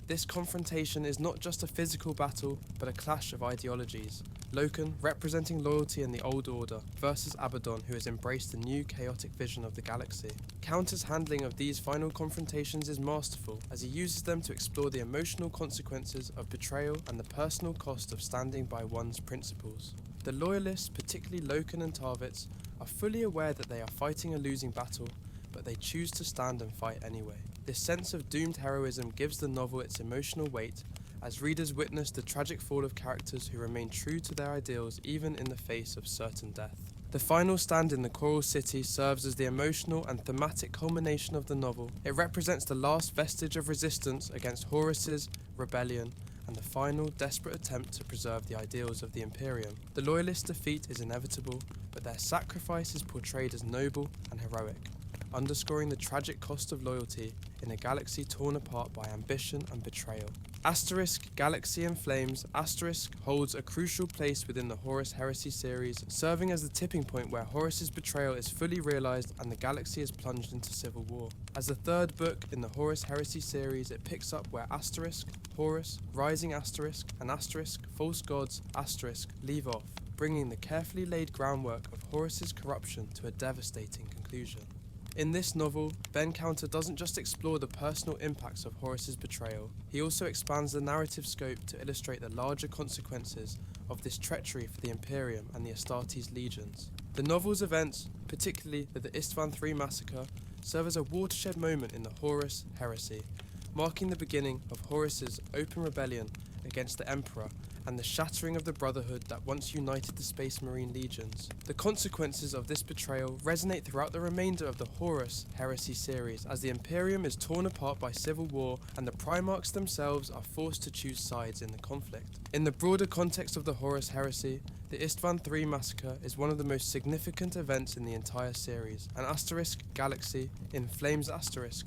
This confrontation is not just a physical battle, but a clash of ideologies, Loken, representing loyalty in the Old Order, versus Abaddon, who has embraced the new chaotic vision of the galaxy. Counter's handling of these final confrontations is masterful, as he uses them to explore the emotional consequences of betrayal and the personal cost of standing by one's principles. The Loyalists, particularly Loken and Tarvitz, are fully aware that they are fighting a losing battle, but they choose to stand and fight anyway. This sense of doomed heroism gives the novel its emotional weight, as readers witness the tragic fall of characters who remain true to their ideals even in the face of certain death. The final stand in the Coral City serves as the emotional and thematic culmination of the novel. It represents the last vestige of resistance against Horus's rebellion and the final desperate attempt to preserve the ideals of the Imperium. The Loyalist defeat is inevitable, but their sacrifice is portrayed as noble and heroic, underscoring the tragic cost of loyalty in a galaxy torn apart by ambition and betrayal. Galaxy in Flames holds a crucial place within the Horus Heresy series, serving as the tipping point where Horus's betrayal is fully realized and the galaxy is plunged into civil war. As the third book in the Horus Heresy series, it picks up where Horus Rising and False Gods leave off, bringing the carefully laid groundwork of Horus's corruption to a devastating conclusion. In this novel, Ben Counter doesn't just explore the personal impacts of Horus's betrayal, he also expands the narrative scope to illustrate the larger consequences of this treachery for the Imperium and the Astartes legions. The novel's events, particularly the Istvan III massacre, serve as a watershed moment in the Horus Heresy, marking the beginning of Horus's open rebellion against the Emperor and the shattering of the Brotherhood that once united the Space Marine legions. The consequences of this betrayal resonate throughout the remainder of the Horus Heresy series, as the Imperium is torn apart by civil war and the Primarchs themselves are forced to choose sides in the conflict. In the broader context of the Horus Heresy, the Istvan III massacre is one of the most significant events in the entire series, and Galaxy in Flames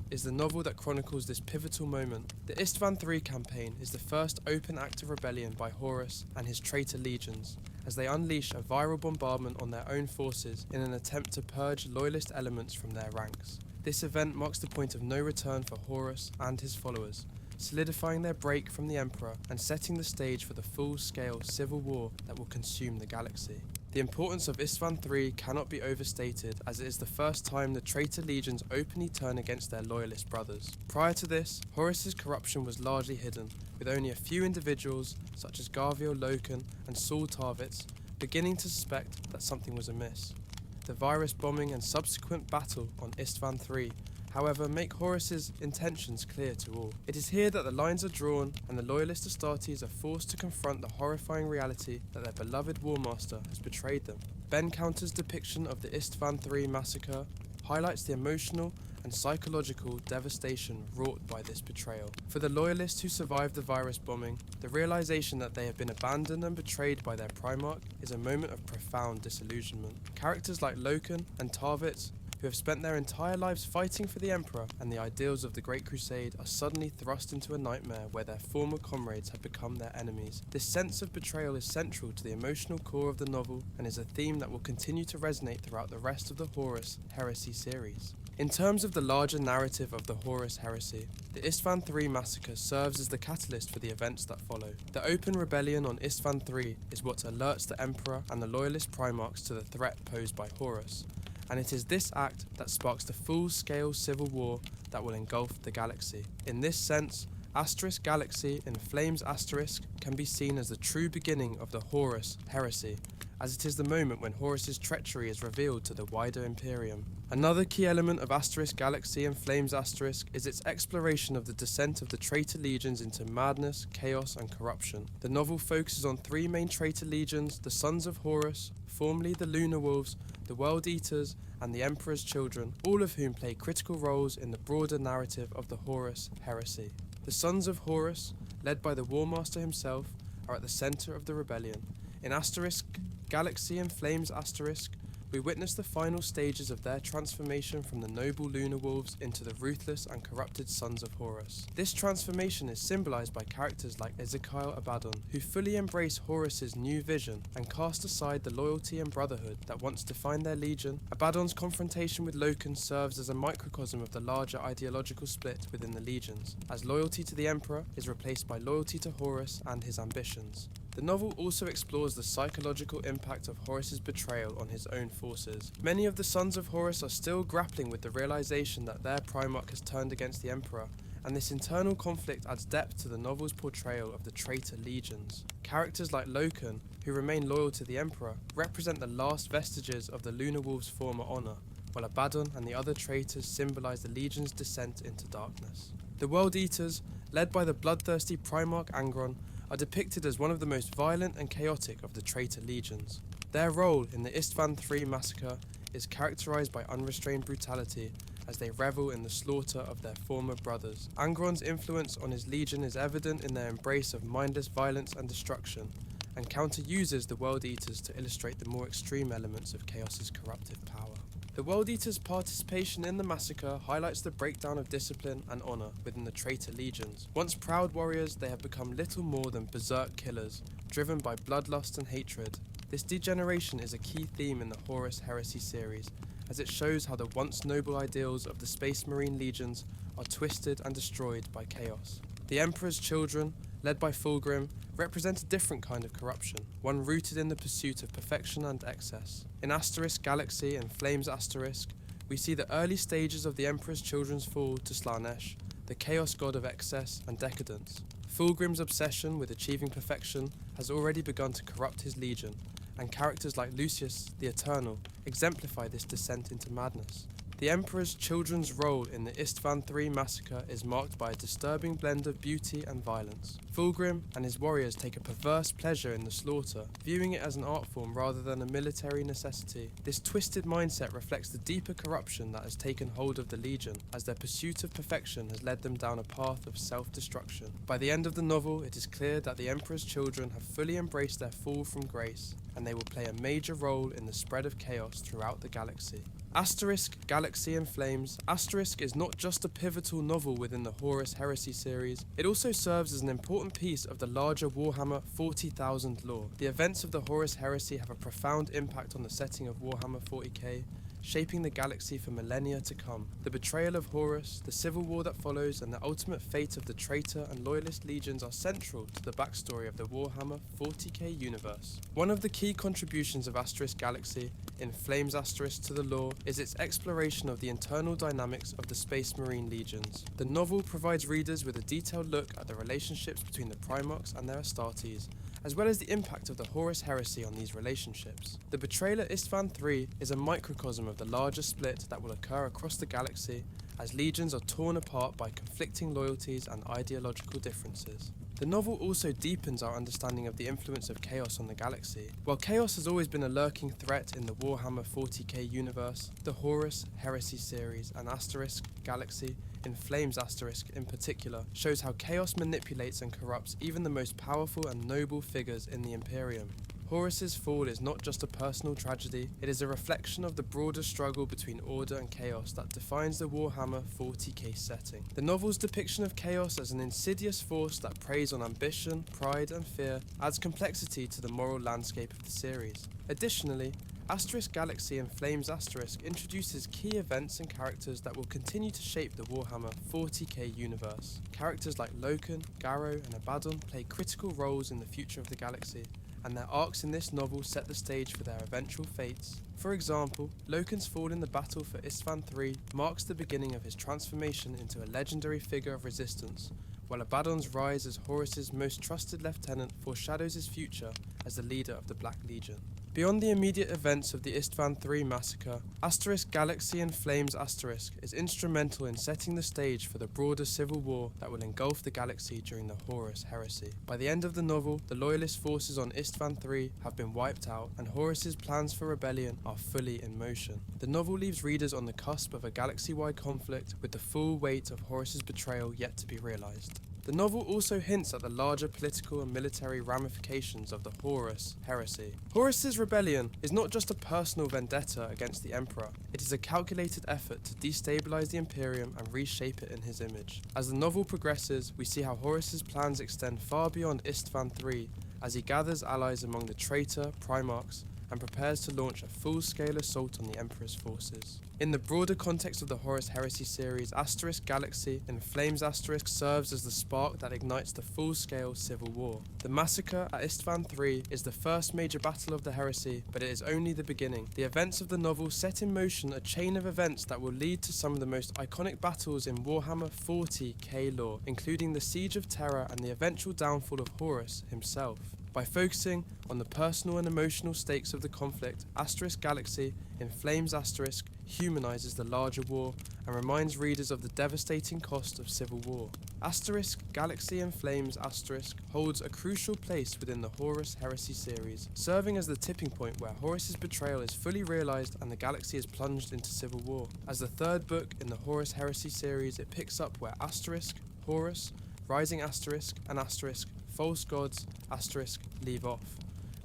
is the novel that chronicles this pivotal moment. The Istvan III campaign is the first open act of rebellion by Horus and his traitor legions, as they unleash a viral bombardment on their own forces in an attempt to purge loyalist elements from their ranks. This event marks the point of no return for Horus and his followers, solidifying their break from the Emperor and setting the stage for the full-scale civil war that will consume the galaxy. The importance of Istvan III cannot be overstated, as it is the first time the traitor legions openly turn against their loyalist brothers. Prior to this, Horus's corruption was largely hidden, with only a few individuals, such as Garviel Loken and Saul Tarvitz, beginning to suspect that something was amiss. The virus bombing and subsequent battle on Istvan III, however, make Horus's intentions clear to all. It is here that the lines are drawn and the loyalist Astartes are forced to confront the horrifying reality that their beloved Warmaster has betrayed them. Ben Counter's depiction of the Istvan III massacre highlights the emotional and psychological devastation wrought by this betrayal. For the loyalists who survived the virus bombing, the realization that they have been abandoned and betrayed by their Primarch is a moment of profound disillusionment. Characters like Loken and Tarvitz, who have spent their entire lives fighting for the Emperor and the ideals of the Great Crusade, are suddenly thrust into a nightmare where their former comrades have become their enemies. This sense of betrayal is central to the emotional core of the novel and is a theme that will continue to resonate throughout the rest of the Horus Heresy series. In terms of the larger narrative of the Horus Heresy, the Istvan III massacre serves as the catalyst for the events that follow. The open rebellion on Istvan III is what alerts the Emperor and the loyalist Primarchs to the threat posed by Horus, and it is this act that sparks the full-scale civil war that will engulf the galaxy. In this sense, Galaxy in Flames can be seen as the true beginning of the Horus Heresy, as it is the moment when Horus's treachery is revealed to the wider Imperium. Another key element of Galaxy in Flames is its exploration of the descent of the traitor legions into madness, chaos, and corruption. The novel focuses on three main traitor legions: the Sons of Horus, formerly the Lunar Wolves, the World Eaters, and the Emperor's Children, all of whom play critical roles in the broader narrative of the Horus Heresy. The Sons of Horus, led by the Warmaster himself, are at the center of the rebellion. In Galaxy in Flames we witness the final stages of their transformation from the noble Lunar Wolves into the ruthless and corrupted Sons of Horus. This transformation is symbolized by characters like Ezekiel Abaddon, who fully embrace Horus's new vision and cast aside the loyalty and brotherhood that once defined their legion. Abaddon's confrontation with Loken serves as a microcosm of the larger ideological split within the legions, as loyalty to the Emperor is replaced by loyalty to Horus and his ambitions. The novel also explores the psychological impact of Horus's betrayal on his own forces. Many of the sons of Horus are still grappling with the realization that their Primarch has turned against the Emperor, and this internal conflict adds depth to the novel's portrayal of the traitor legions. Characters like Loken, who remain loyal to the Emperor, represent the last vestiges of the Lunar Wolf's former honour, while Abaddon and the other traitors symbolize the Legion's descent into darkness. The World Eaters, led by the bloodthirsty Primarch Angron, are depicted as one of the most violent and chaotic of the traitor legions. Their role in the Istvan III massacre is characterized by unrestrained brutality as they revel in the slaughter of their former brothers. Angron's influence on his legion is evident in their embrace of mindless violence and destruction, and Counter uses the World Eaters to illustrate the more extreme elements of Chaos's corruptive power. The World Eaters' participation in the massacre highlights the breakdown of discipline and honour within the traitor legions. Once proud warriors, they have become little more than berserk killers, driven by bloodlust and hatred. This degeneration is a key theme in the Horus Heresy series, as it shows how the once noble ideals of the Space Marine legions are twisted and destroyed by chaos. The Emperor's children, led by Fulgrim, represent a different kind of corruption, one rooted in the pursuit of perfection and excess. In Asterisk Galaxy and Flames Asterisk, we see the early stages of the Emperor's children's fall to Slanesh, the chaos god of excess and decadence. Fulgrim's obsession with achieving perfection has already begun to corrupt his legion, and characters like Lucius, the Eternal, exemplify this descent into madness. The Emperor's children's role in the Istvan III massacre is marked by a disturbing blend of beauty and violence. Fulgrim and his warriors take a perverse pleasure in the slaughter, viewing it as an art form rather than a military necessity. This twisted mindset reflects the deeper corruption that has taken hold of the Legion, as their pursuit of perfection has led them down a path of self-destruction. By the end of the novel, it is clear that the Emperor's children have fully embraced their fall from grace, and they will play a major role in the spread of chaos throughout the galaxy. Asterisk, Galaxy and Flames. Asterisk is not just a pivotal novel within the Horus Heresy series, it also serves as an important piece of the larger Warhammer 40,000 lore. The events of the Horus Heresy have a profound impact on the setting of Warhammer 40k, shaping the galaxy for millennia to come. The betrayal of Horus, the civil war that follows, and the ultimate fate of the traitor and loyalist legions are central to the backstory of the Warhammer 40k universe. One of the key contributions of Asterisk Galaxy, in Flames Asterisk to the lore, is its exploration of the internal dynamics of the Space Marine legions. The novel provides readers with a detailed look at the relationships between the Primarchs and their Astartes, as well as the impact of the Horus Heresy on these relationships. The Betrayal at Istvan III is a microcosm of the larger split that will occur across the galaxy as legions are torn apart by conflicting loyalties and ideological differences. The novel also deepens our understanding of the influence of chaos on the galaxy. While chaos has always been a lurking threat in the Warhammer 40k universe, the Horus Heresy series and Asterisk Galaxy, in Flames Asterisk in particular, shows how chaos manipulates and corrupts even the most powerful and noble figures in the Imperium. Horus's fall is not just a personal tragedy, it is a reflection of the broader struggle between order and chaos that defines the Warhammer 40k setting. The novel's depiction of chaos as an insidious force that preys on ambition, pride and fear adds complexity to the moral landscape of the series. Additionally, Asterisk Galaxy and Flames Asterisk introduces key events and characters that will continue to shape the Warhammer 40k universe. Characters like Loken, Garrow and Abaddon play critical roles in the future of the galaxy, and their arcs in this novel set the stage for their eventual fates. For example, Loken's fall in the battle for Istvan III marks the beginning of his transformation into a legendary figure of resistance, while Abaddon's rise as Horus's most trusted lieutenant foreshadows his future as the leader of the Black Legion. Beyond the immediate events of the Istvan III massacre, Asterisk Galaxy and Flames Asterisk is instrumental in setting the stage for the broader civil war that will engulf the galaxy during the Horus Heresy. By the end of the novel, the loyalist forces on Istvan III have been wiped out and Horus's plans for rebellion are fully in motion. The novel leaves readers on the cusp of a galaxy-wide conflict with the full weight of Horus's betrayal yet to be realized. The novel also hints at the larger political and military ramifications of the Horus Heresy. Horus's rebellion is not just a personal vendetta against the Emperor, it is a calculated effort to destabilize the Imperium and reshape it in his image. As the novel progresses, we see how Horus's plans extend far beyond Istvan III as he gathers allies among the traitor Primarchs and prepares to launch a full-scale assault on the Emperor's forces. In the broader context of the Horus Heresy series, Galaxy in Flames serves as the spark that ignites the full-scale civil war. The massacre at Istvan III is the first major battle of the heresy, but it is only the beginning. The events of the novel set in motion a chain of events that will lead to some of the most iconic battles in Warhammer 40k lore, including the Siege of Terra and the eventual downfall of Horus himself. By focusing on the personal and emotional stakes of the conflict, Galaxy in Flames humanizes the larger war and reminds readers of the devastating cost of civil war. Galaxy in Flames holds a crucial place within the Horus Heresy series, serving as the tipping point where Horus's betrayal is fully realized and the galaxy is plunged into civil war. As the third book in the Horus Heresy series, it picks up where Horus Rising and False Gods leave off,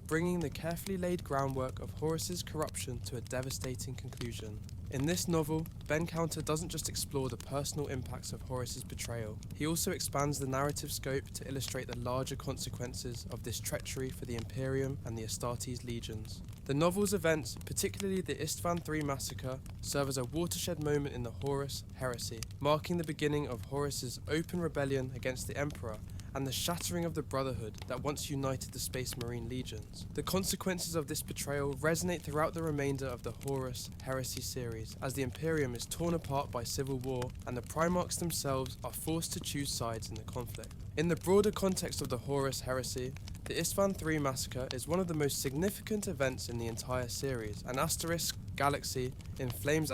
bringing the carefully laid groundwork of Horus's corruption to a devastating conclusion. In this novel, Ben Counter doesn't just explore the personal impacts of Horus's betrayal, he also expands the narrative scope to illustrate the larger consequences of this treachery for the Imperium and the Astartes legions. The novel's events, particularly the Istvan III massacre, serve as a watershed moment in the Horus Heresy, marking the beginning of Horus's open rebellion against the Emperor and the shattering of the Brotherhood that once united the Space Marine legions. The consequences of this betrayal resonate throughout the remainder of the Horus Heresy series, as the Imperium is torn apart by civil war and the Primarchs themselves are forced to choose sides in the conflict. In the broader context of the Horus Heresy, the Istvan III massacre is one of the most significant events in the entire series, and Galaxy in Flames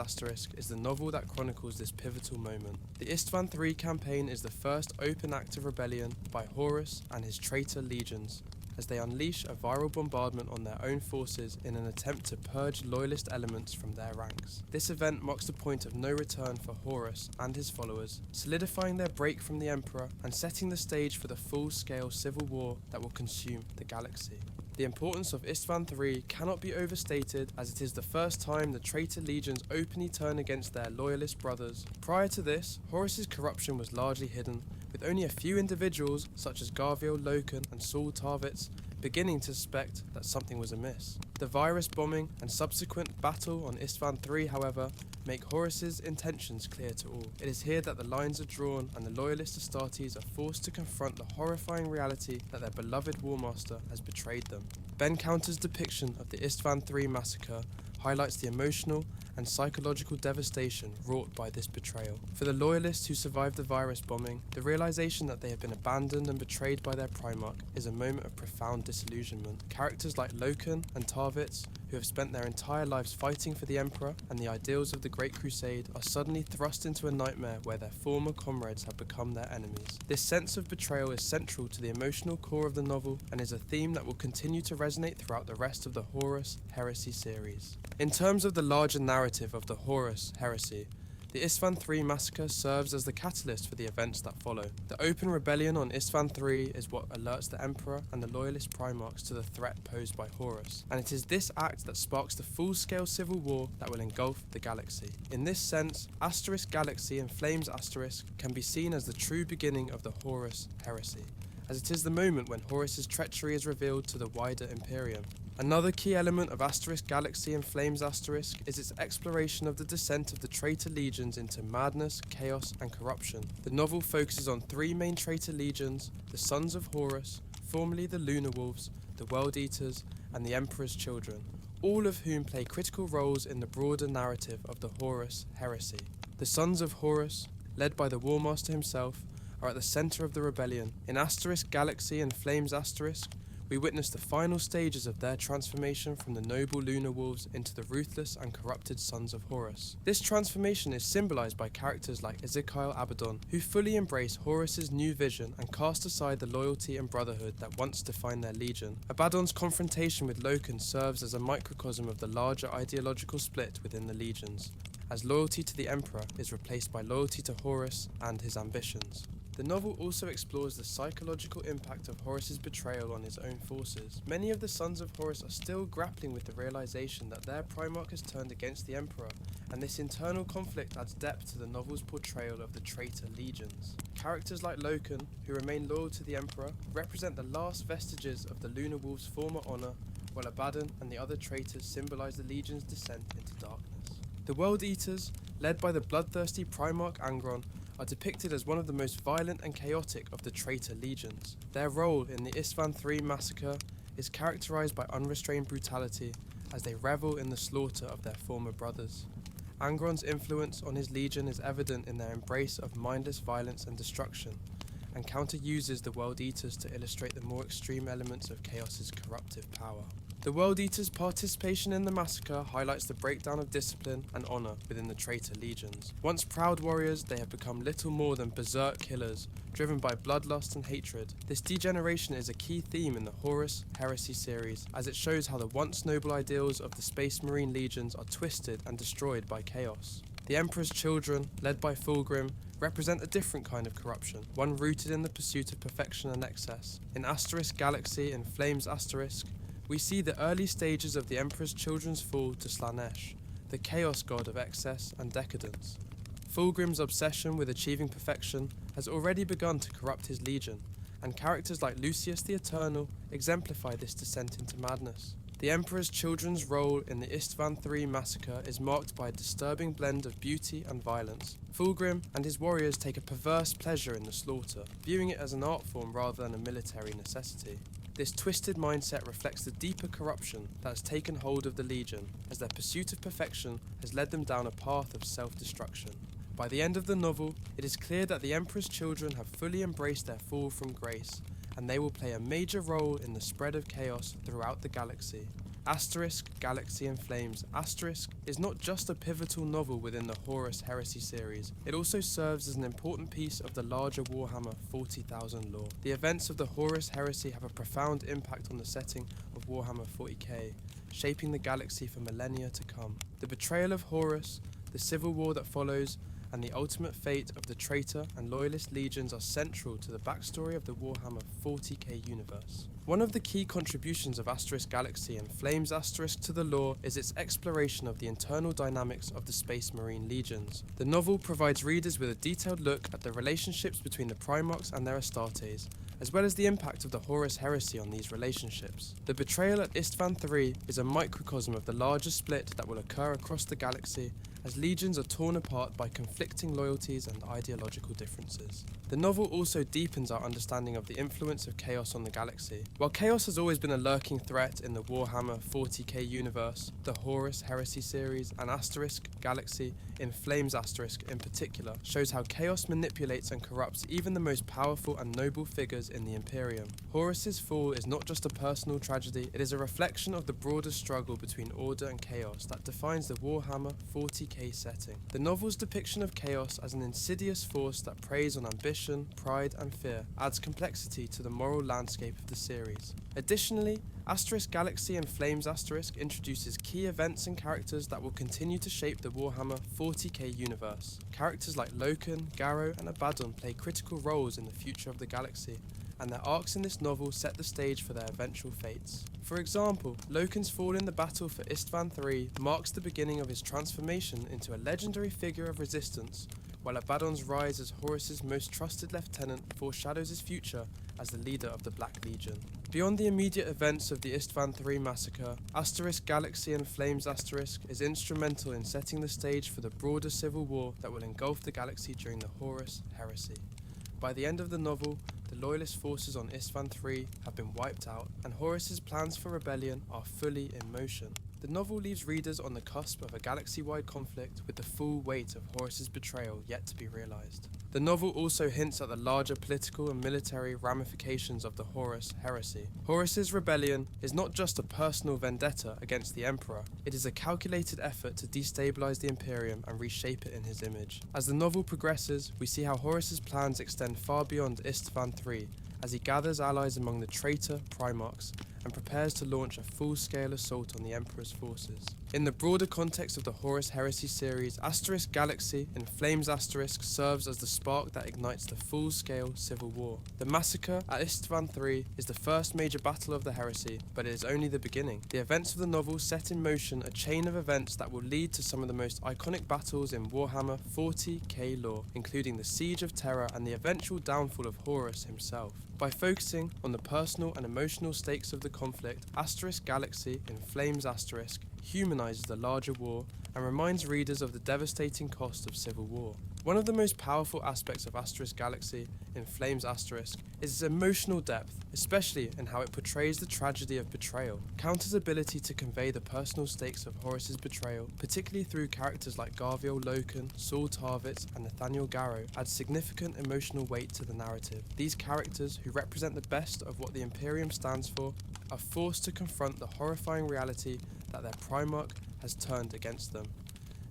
is the novel that chronicles this pivotal moment. The Istvan III campaign is the first open act of rebellion by Horus and his traitor legions, as they unleash a viral bombardment on their own forces in an attempt to purge loyalist elements from their ranks. This event marks the point of no return for Horus and his followers, solidifying their break from the Emperor and setting the stage for the full-scale civil war that will consume the galaxy. The importance of Istvan III cannot be overstated, as it is the first time the traitor legions openly turn against their loyalist brothers. Prior to this, Horus's corruption was largely hidden, with only a few individuals such as Garviel Loken and Saul Tarvitz beginning to suspect that something was amiss. The virus bombing and subsequent battle on Istvan III, however, make Horus's intentions clear to all. It is here that the lines are drawn and the loyalist Astartes are forced to confront the horrifying reality that their beloved Warmaster has betrayed them. Ben Counter's depiction of the Istvan III massacre highlights the emotional and psychological devastation wrought by this betrayal. For the loyalists who survived the virus bombing, the realization that they have been abandoned and betrayed by their Primarch is a moment of profound disillusionment. Characters like Loken and Tarvitz, who have spent their entire lives fighting for the Emperor and the ideals of the Great Crusade, are suddenly thrust into a nightmare where their former comrades have become their enemies. This sense of betrayal is central to the emotional core of the novel and is a theme that will continue to resonate throughout the rest of the Horus Heresy series. In terms of the larger narrative of the Horus Heresy, the Istvan III massacre serves as the catalyst for the events that follow. The open rebellion on Istvan III is what alerts the Emperor and the loyalist Primarchs to the threat posed by Horus, and it is this act that sparks the full-scale civil war that will engulf the galaxy. In this sense, Galaxy and Flames can be seen as the true beginning of the Horus Heresy, as it is the moment when Horus's treachery is revealed to the wider Imperium. Another key element of Galaxy and Flames is its exploration of the descent of the traitor legions into madness, chaos, and corruption. The novel focuses on three main traitor legions: the Sons of Horus, formerly the Lunar Wolves, the World Eaters, and the Emperor's Children, all of whom play critical roles in the broader narrative of the Horus Heresy. The Sons of Horus, led by the Warmaster himself, are at the center of the rebellion. In Galaxy and Flames we witness the final stages of their transformation from the noble Lunar Wolves into the ruthless and corrupted Sons of Horus. This transformation is symbolized by characters like Ezekiel Abaddon, who fully embrace Horus's new vision and cast aside the loyalty and brotherhood that once defined their legion. Abaddon's confrontation with Loken serves as a microcosm of the larger ideological split within the legions, as loyalty to the Emperor is replaced by loyalty to Horus and his ambitions. The novel also explores the psychological impact of Horus's betrayal on his own forces. Many of the Sons of Horus are still grappling with the realization that their Primarch has turned against the Emperor, and this internal conflict adds depth to the novel's portrayal of the traitor legions. Characters like Loken, who remain loyal to the Emperor, represent the last vestiges of the Lunar Wolves' former honor, while Abaddon and the other traitors symbolize the Legion's descent into darkness. The World Eaters, led by the bloodthirsty Primarch Angron, are depicted as one of the most violent and chaotic of the traitor legions. Their role in the Istvan III massacre is characterized by unrestrained brutality as they revel in the slaughter of their former brothers. Angron's influence on his legion is evident in their embrace of mindless violence and destruction, and counter-uses the World Eaters to illustrate the more extreme elements of Chaos's corruptive power. The World Eaters' participation in the massacre highlights the breakdown of discipline and honor within the traitor legions. Once proud warriors, they have become little more than berserk killers, driven by bloodlust and hatred. This degeneration is a key theme in the Horus Heresy series, as it shows how the once noble ideals of the Space Marine legions are twisted and destroyed by chaos. The Emperor's children, led by Fulgrim, represent a different kind of corruption, one rooted in the pursuit of perfection and excess. In Asterisk Galaxy and Flames Asterisk, we see the early stages of the Emperor's children's fall to Slanesh, the chaos god of excess and decadence. Fulgrim's obsession with achieving perfection has already begun to corrupt his legion, and characters like Lucius the Eternal exemplify this descent into madness. The Emperor's children's role in the Istvan III massacre is marked by a disturbing blend of beauty and violence. Fulgrim and his warriors take a perverse pleasure in the slaughter, viewing it as an art form rather than a military necessity. This twisted mindset reflects the deeper corruption that has taken hold of the Legion, as their pursuit of perfection has led them down a path of self-destruction. By the end of the novel, it is clear that the Emperor's children have fully embraced their fall from grace, and they will play a major role in the spread of chaos throughout the galaxy. Asterisk, Galaxy and Flames Asterisk is not just a pivotal novel within the Horus Heresy series, it also serves as an important piece of the larger Warhammer 40,000 lore. The events of the Horus Heresy have a profound impact on the setting of Warhammer 40k, shaping the galaxy for millennia to come. The betrayal of Horus, the civil war that follows, and the ultimate fate of the traitor and loyalist legions are central to the backstory of the Warhammer 40k universe. One of the key contributions of Asterisk Galaxy and Flames Asterisk to the lore is its exploration of the internal dynamics of the Space Marine legions. The novel provides readers with a detailed look at the relationships between the Primarchs and their Astartes, as well as the impact of the Horus Heresy on these relationships. The betrayal at Istvan III is a microcosm of the larger split that will occur across the galaxy as legions are torn apart by conflicting loyalties and ideological differences. The novel also deepens our understanding of the influence of chaos on the galaxy. While chaos has always been a lurking threat in the Warhammer 40k universe, the Horus Heresy series and Asterisk Galaxy in Flames Asterisk in particular shows how chaos manipulates and corrupts even the most powerful and noble figures in the Imperium. Horus's fall is not just a personal tragedy, it is a reflection of the broader struggle between order and chaos that defines the Warhammer 40k setting. The novel's depiction of chaos as an insidious force that preys on ambition, pride and fear adds complexity to the moral landscape of the series. Additionally, Asterisk Galaxy and Flames Asterisk introduces key events and characters that will continue to shape the Warhammer 40k universe. Characters like Loken, Garrow and Abaddon play critical roles in the future of the galaxy, and their arcs in this novel set the stage for their eventual fates. For example, Loken's fall in the battle for Istvan III marks the beginning of his transformation into a legendary figure of resistance, while Abaddon's rise as Horus's most trusted lieutenant foreshadows his future as the leader of the Black Legion. Beyond the immediate events of the Istvan III massacre, Asterisk Galaxy and Flames Asterisk is instrumental in setting the stage for the broader civil war that will engulf the galaxy during the Horus Heresy. By the end of the novel, the loyalist forces on Istvan III have been wiped out, and Horus's plans for rebellion are fully in motion. The novel leaves readers on the cusp of a galaxy-wide conflict with the full weight of Horus's betrayal yet to be realized. The novel also hints at the larger political and military ramifications of the Horus Heresy. Horus's rebellion is not just a personal vendetta against the Emperor, it is a calculated effort to destabilize the Imperium and reshape it in his image. As the novel progresses, we see how Horus's plans extend far beyond Istvan III, as he gathers allies among the traitor Primarchs and prepares to launch a full-scale assault on the Emperor's forces. In the broader context of the Horus Heresy series, Asterisk Galaxy in Flames Asterisk serves as the spark that ignites the full-scale civil war. The massacre at Istvan III is the first major battle of the Heresy, but it is only the beginning. The events of the novel set in motion a chain of events that will lead to some of the most iconic battles in Warhammer 40k lore, including the Siege of Terror and the eventual downfall of Horus himself. By focusing on the personal and emotional stakes of the conflict, Galaxy in Flames humanizes the larger war and reminds readers of the devastating cost of civil war. One of the most powerful aspects of Galaxy in Flames is its emotional depth, especially in how it portrays the tragedy of betrayal. Counter's ability to convey the personal stakes of Horus's betrayal, particularly through characters like Garviel Loken, Saul Tarvitz, and Nathaniel Garrow, adds significant emotional weight to the narrative. These characters, who represent the best of what the Imperium stands for, are forced to confront the horrifying reality that their Primarch has turned against them.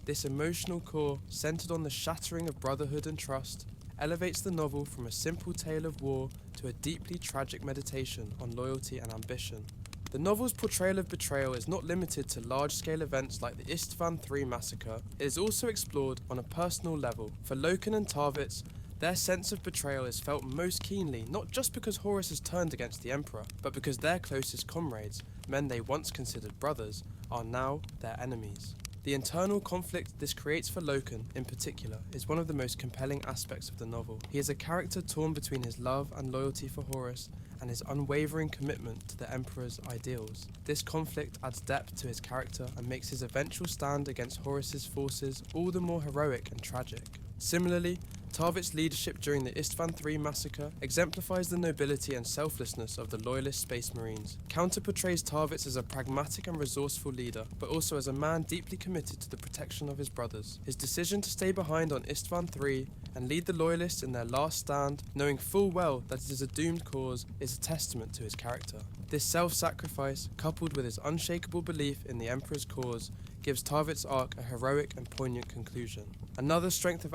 This emotional core, centered on the shattering of brotherhood and trust, elevates the novel from a simple tale of war to a deeply tragic meditation on loyalty and ambition. The novel's portrayal of betrayal is not limited to large-scale events like the Istvan III massacre. It is also explored on a personal level. For Loken and Tarvitz, their sense of betrayal is felt most keenly, not just because Horus has turned against the Emperor, but because their closest comrades, men they once considered brothers, are now their enemies. The internal conflict this creates for Loken, in particular, is one of the most compelling aspects of the novel. He is a character torn between his love and loyalty for Horus and his unwavering commitment to the Emperor's ideals. This conflict adds depth to his character and makes his eventual stand against Horus's forces all the more heroic and tragic. Similarly, Tarvitz's leadership during the Istvan III massacre exemplifies the nobility and selflessness of the loyalist Space Marines. Counter portrays Tarvitz as a pragmatic and resourceful leader, but also as a man deeply committed to the protection of his brothers. His decision to stay behind on Istvan III and lead the loyalists in their last stand, knowing full well that it is a doomed cause, is a testament to his character. This self-sacrifice, coupled with his unshakable belief in the Emperor's cause, gives Tarvitz's arc a heroic and poignant conclusion. Another strength of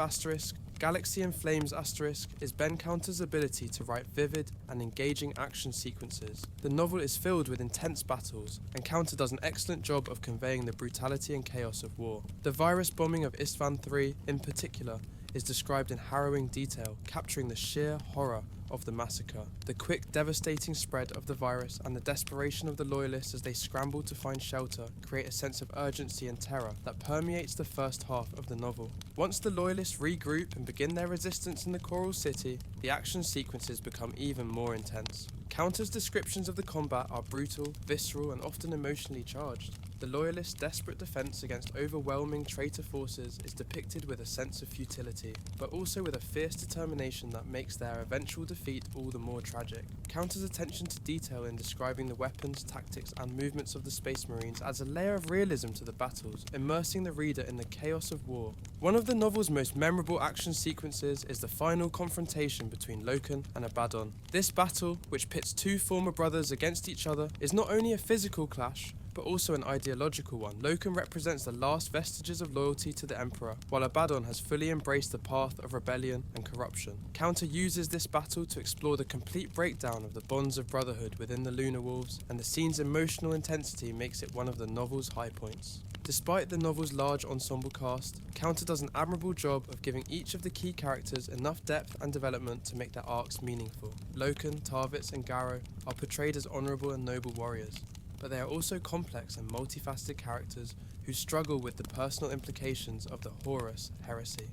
Galaxy in Flames is Ben Counter's ability to write vivid and engaging action sequences. The novel is filled with intense battles, and Counter does an excellent job of conveying the brutality and chaos of war. The virus bombing of Istvan III, in particular, is described in harrowing detail, capturing the sheer horror of the massacre. The quick, devastating spread of the virus and the desperation of the loyalists as they scramble to find shelter create a sense of urgency and terror that permeates the first half of the novel. Once the loyalists regroup and begin their resistance in the Coral City, the action sequences become even more intense. Counter's descriptions of the combat are brutal, visceral, and often emotionally charged. The loyalists' desperate defense against overwhelming traitor forces is depicted with a sense of futility, but also with a fierce determination that makes their eventual defeat all the more tragic. Counter's attention to detail in describing the weapons, tactics, and movements of the Space Marines adds a layer of realism to the battles, immersing the reader in the chaos of war. One of the novel's most memorable action sequences is the final confrontation between Loken and Abaddon. This battle, which pits two former brothers against each other, is not only a physical clash, but also an ideological one. Loken represents the last vestiges of loyalty to the Emperor, while Abaddon has fully embraced the path of rebellion and corruption. Counter uses this battle to explore the complete breakdown of the bonds of brotherhood within the Lunar Wolves, and the scene's emotional intensity makes it one of the novel's high points. Despite the novel's large ensemble cast, Counter does an admirable job of giving each of the key characters enough depth and development to make their arcs meaningful. Loken, Tarvitz, and Garrow are portrayed as honourable and noble warriors, but they are also complex and multifaceted characters who struggle with the personal implications of the Horus Heresy.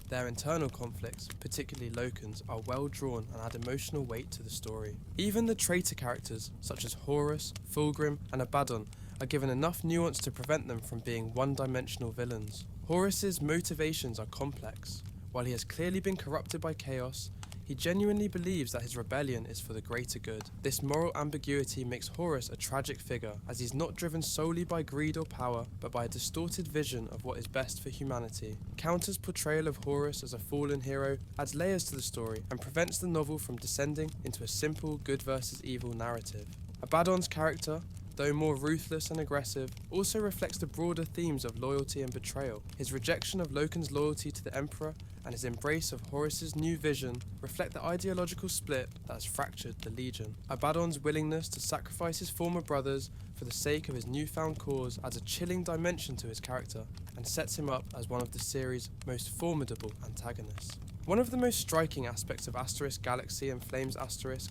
Their internal conflicts, particularly Loken's, are well drawn and add emotional weight to the story. Even the traitor characters, such as Horus, Fulgrim, and Abaddon, are given enough nuance to prevent them from being one-dimensional villains. Horus's motivations are complex. While he has clearly been corrupted by chaos, he genuinely believes that his rebellion is for the greater good. This moral ambiguity makes Horus a tragic figure, as he's not driven solely by greed or power, but by a distorted vision of what is best for humanity. Counter's portrayal of Horus as a fallen hero adds layers to the story and prevents the novel from descending into a simple good versus evil narrative. Abaddon's character, though more ruthless and aggressive, also reflects the broader themes of loyalty and betrayal. His rejection of Loken's loyalty to the Emperor and his embrace of Horus's new vision reflect the ideological split that has fractured the Legion. Abaddon's willingness to sacrifice his former brothers for the sake of his newfound cause adds a chilling dimension to his character and sets him up as one of the series' most formidable antagonists. One of the most striking aspects of Galaxy and Flames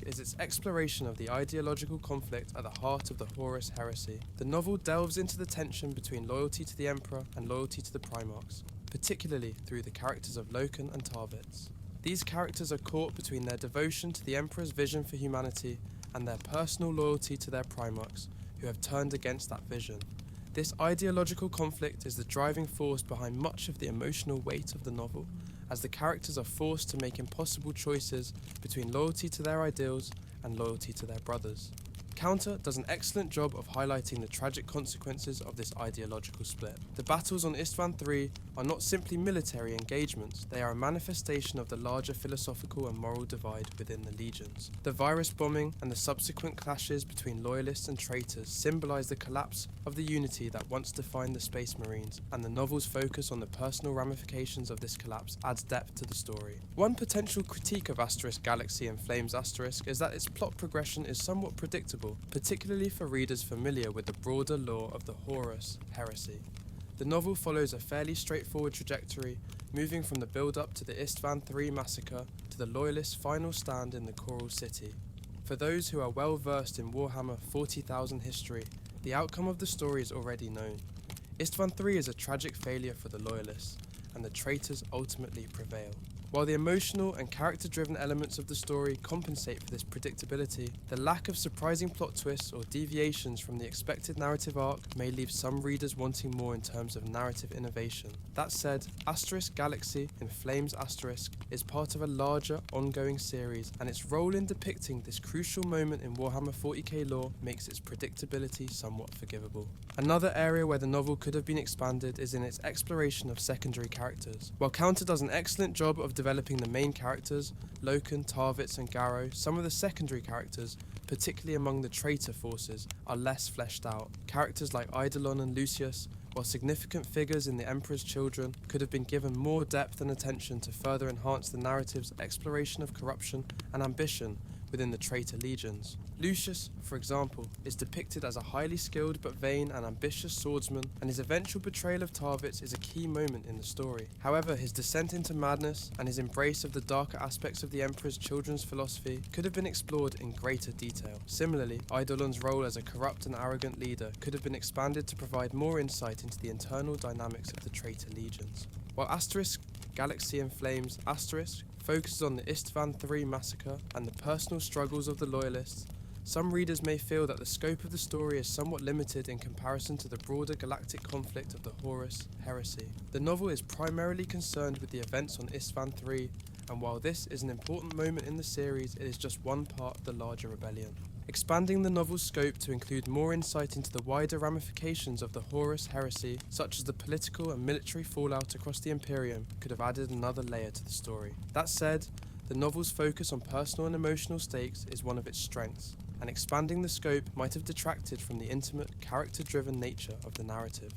is its exploration of the ideological conflict at the heart of the Horus Heresy. The novel delves into the tension between loyalty to the Emperor and loyalty to the Primarchs, particularly through the characters of Loken and Tarvitz. These characters are caught between their devotion to the Emperor's vision for humanity and their personal loyalty to their Primarchs, who have turned against that vision. This ideological conflict is the driving force behind much of the emotional weight of the novel, as the characters are forced to make impossible choices between loyalty to their ideals and loyalty to their brothers. Counter does an excellent job of highlighting the tragic consequences of this ideological split. The battles on Istvan III are not simply military engagements, they are a manifestation of the larger philosophical and moral divide within the legions. The virus bombing and the subsequent clashes between loyalists and traitors symbolise the collapse of the unity that once defined the Space Marines, and the novel's focus on the personal ramifications of this collapse adds depth to the story. One potential critique of Galaxy in Flames is that its plot progression is somewhat predictable, particularly for readers familiar with the broader lore of the Horus Heresy. The novel follows a fairly straightforward trajectory, moving from the build-up to the Istvan III massacre to the Loyalists' final stand in the Coral City. For those who are well versed in Warhammer 40,000 history, the outcome of the story is already known. Istvan III is a tragic failure for the Loyalists, and the traitors ultimately prevail. While the emotional and character-driven elements of the story compensate for this predictability, the lack of surprising plot twists or deviations from the expected narrative arc may leave some readers wanting more in terms of narrative innovation. That said, Galaxy in Flames is part of a larger, ongoing series, and its role in depicting this crucial moment in Warhammer 40k lore makes its predictability somewhat forgivable. Another area where the novel could have been expanded is in its exploration of secondary characters. While Counter does an excellent job of developing the main characters, Loken, Tarvitz and Garrow, some of the secondary characters, particularly among the traitor forces, are less fleshed out. Characters like Eidolon and Lucius, while significant figures in the Emperor's Children, could have been given more depth and attention to further enhance the narrative's exploration of corruption and ambition within the traitor legions. Lucius, for example, is depicted as a highly skilled but vain and ambitious swordsman, and his eventual betrayal of Tarvitz is a key moment in the story. However, his descent into madness and his embrace of the darker aspects of the Emperor's Children's philosophy could have been explored in greater detail. Similarly, Eidolon's role as a corrupt and arrogant leader could have been expanded to provide more insight into the internal dynamics of the traitor legions. While Galaxy in Flames focuses on the Istvan III massacre and the personal struggles of the Loyalists, some readers may feel that the scope of the story is somewhat limited in comparison to the broader galactic conflict of the Horus Heresy. The novel is primarily concerned with the events on Istvan III, and while this is an important moment in the series, it is just one part of the larger rebellion. Expanding the novel's scope to include more insight into the wider ramifications of the Horus Heresy, such as the political and military fallout across the Imperium, could have added another layer to the story. That said, the novel's focus on personal and emotional stakes is one of its strengths, and expanding the scope might have detracted from the intimate, character-driven nature of the narrative.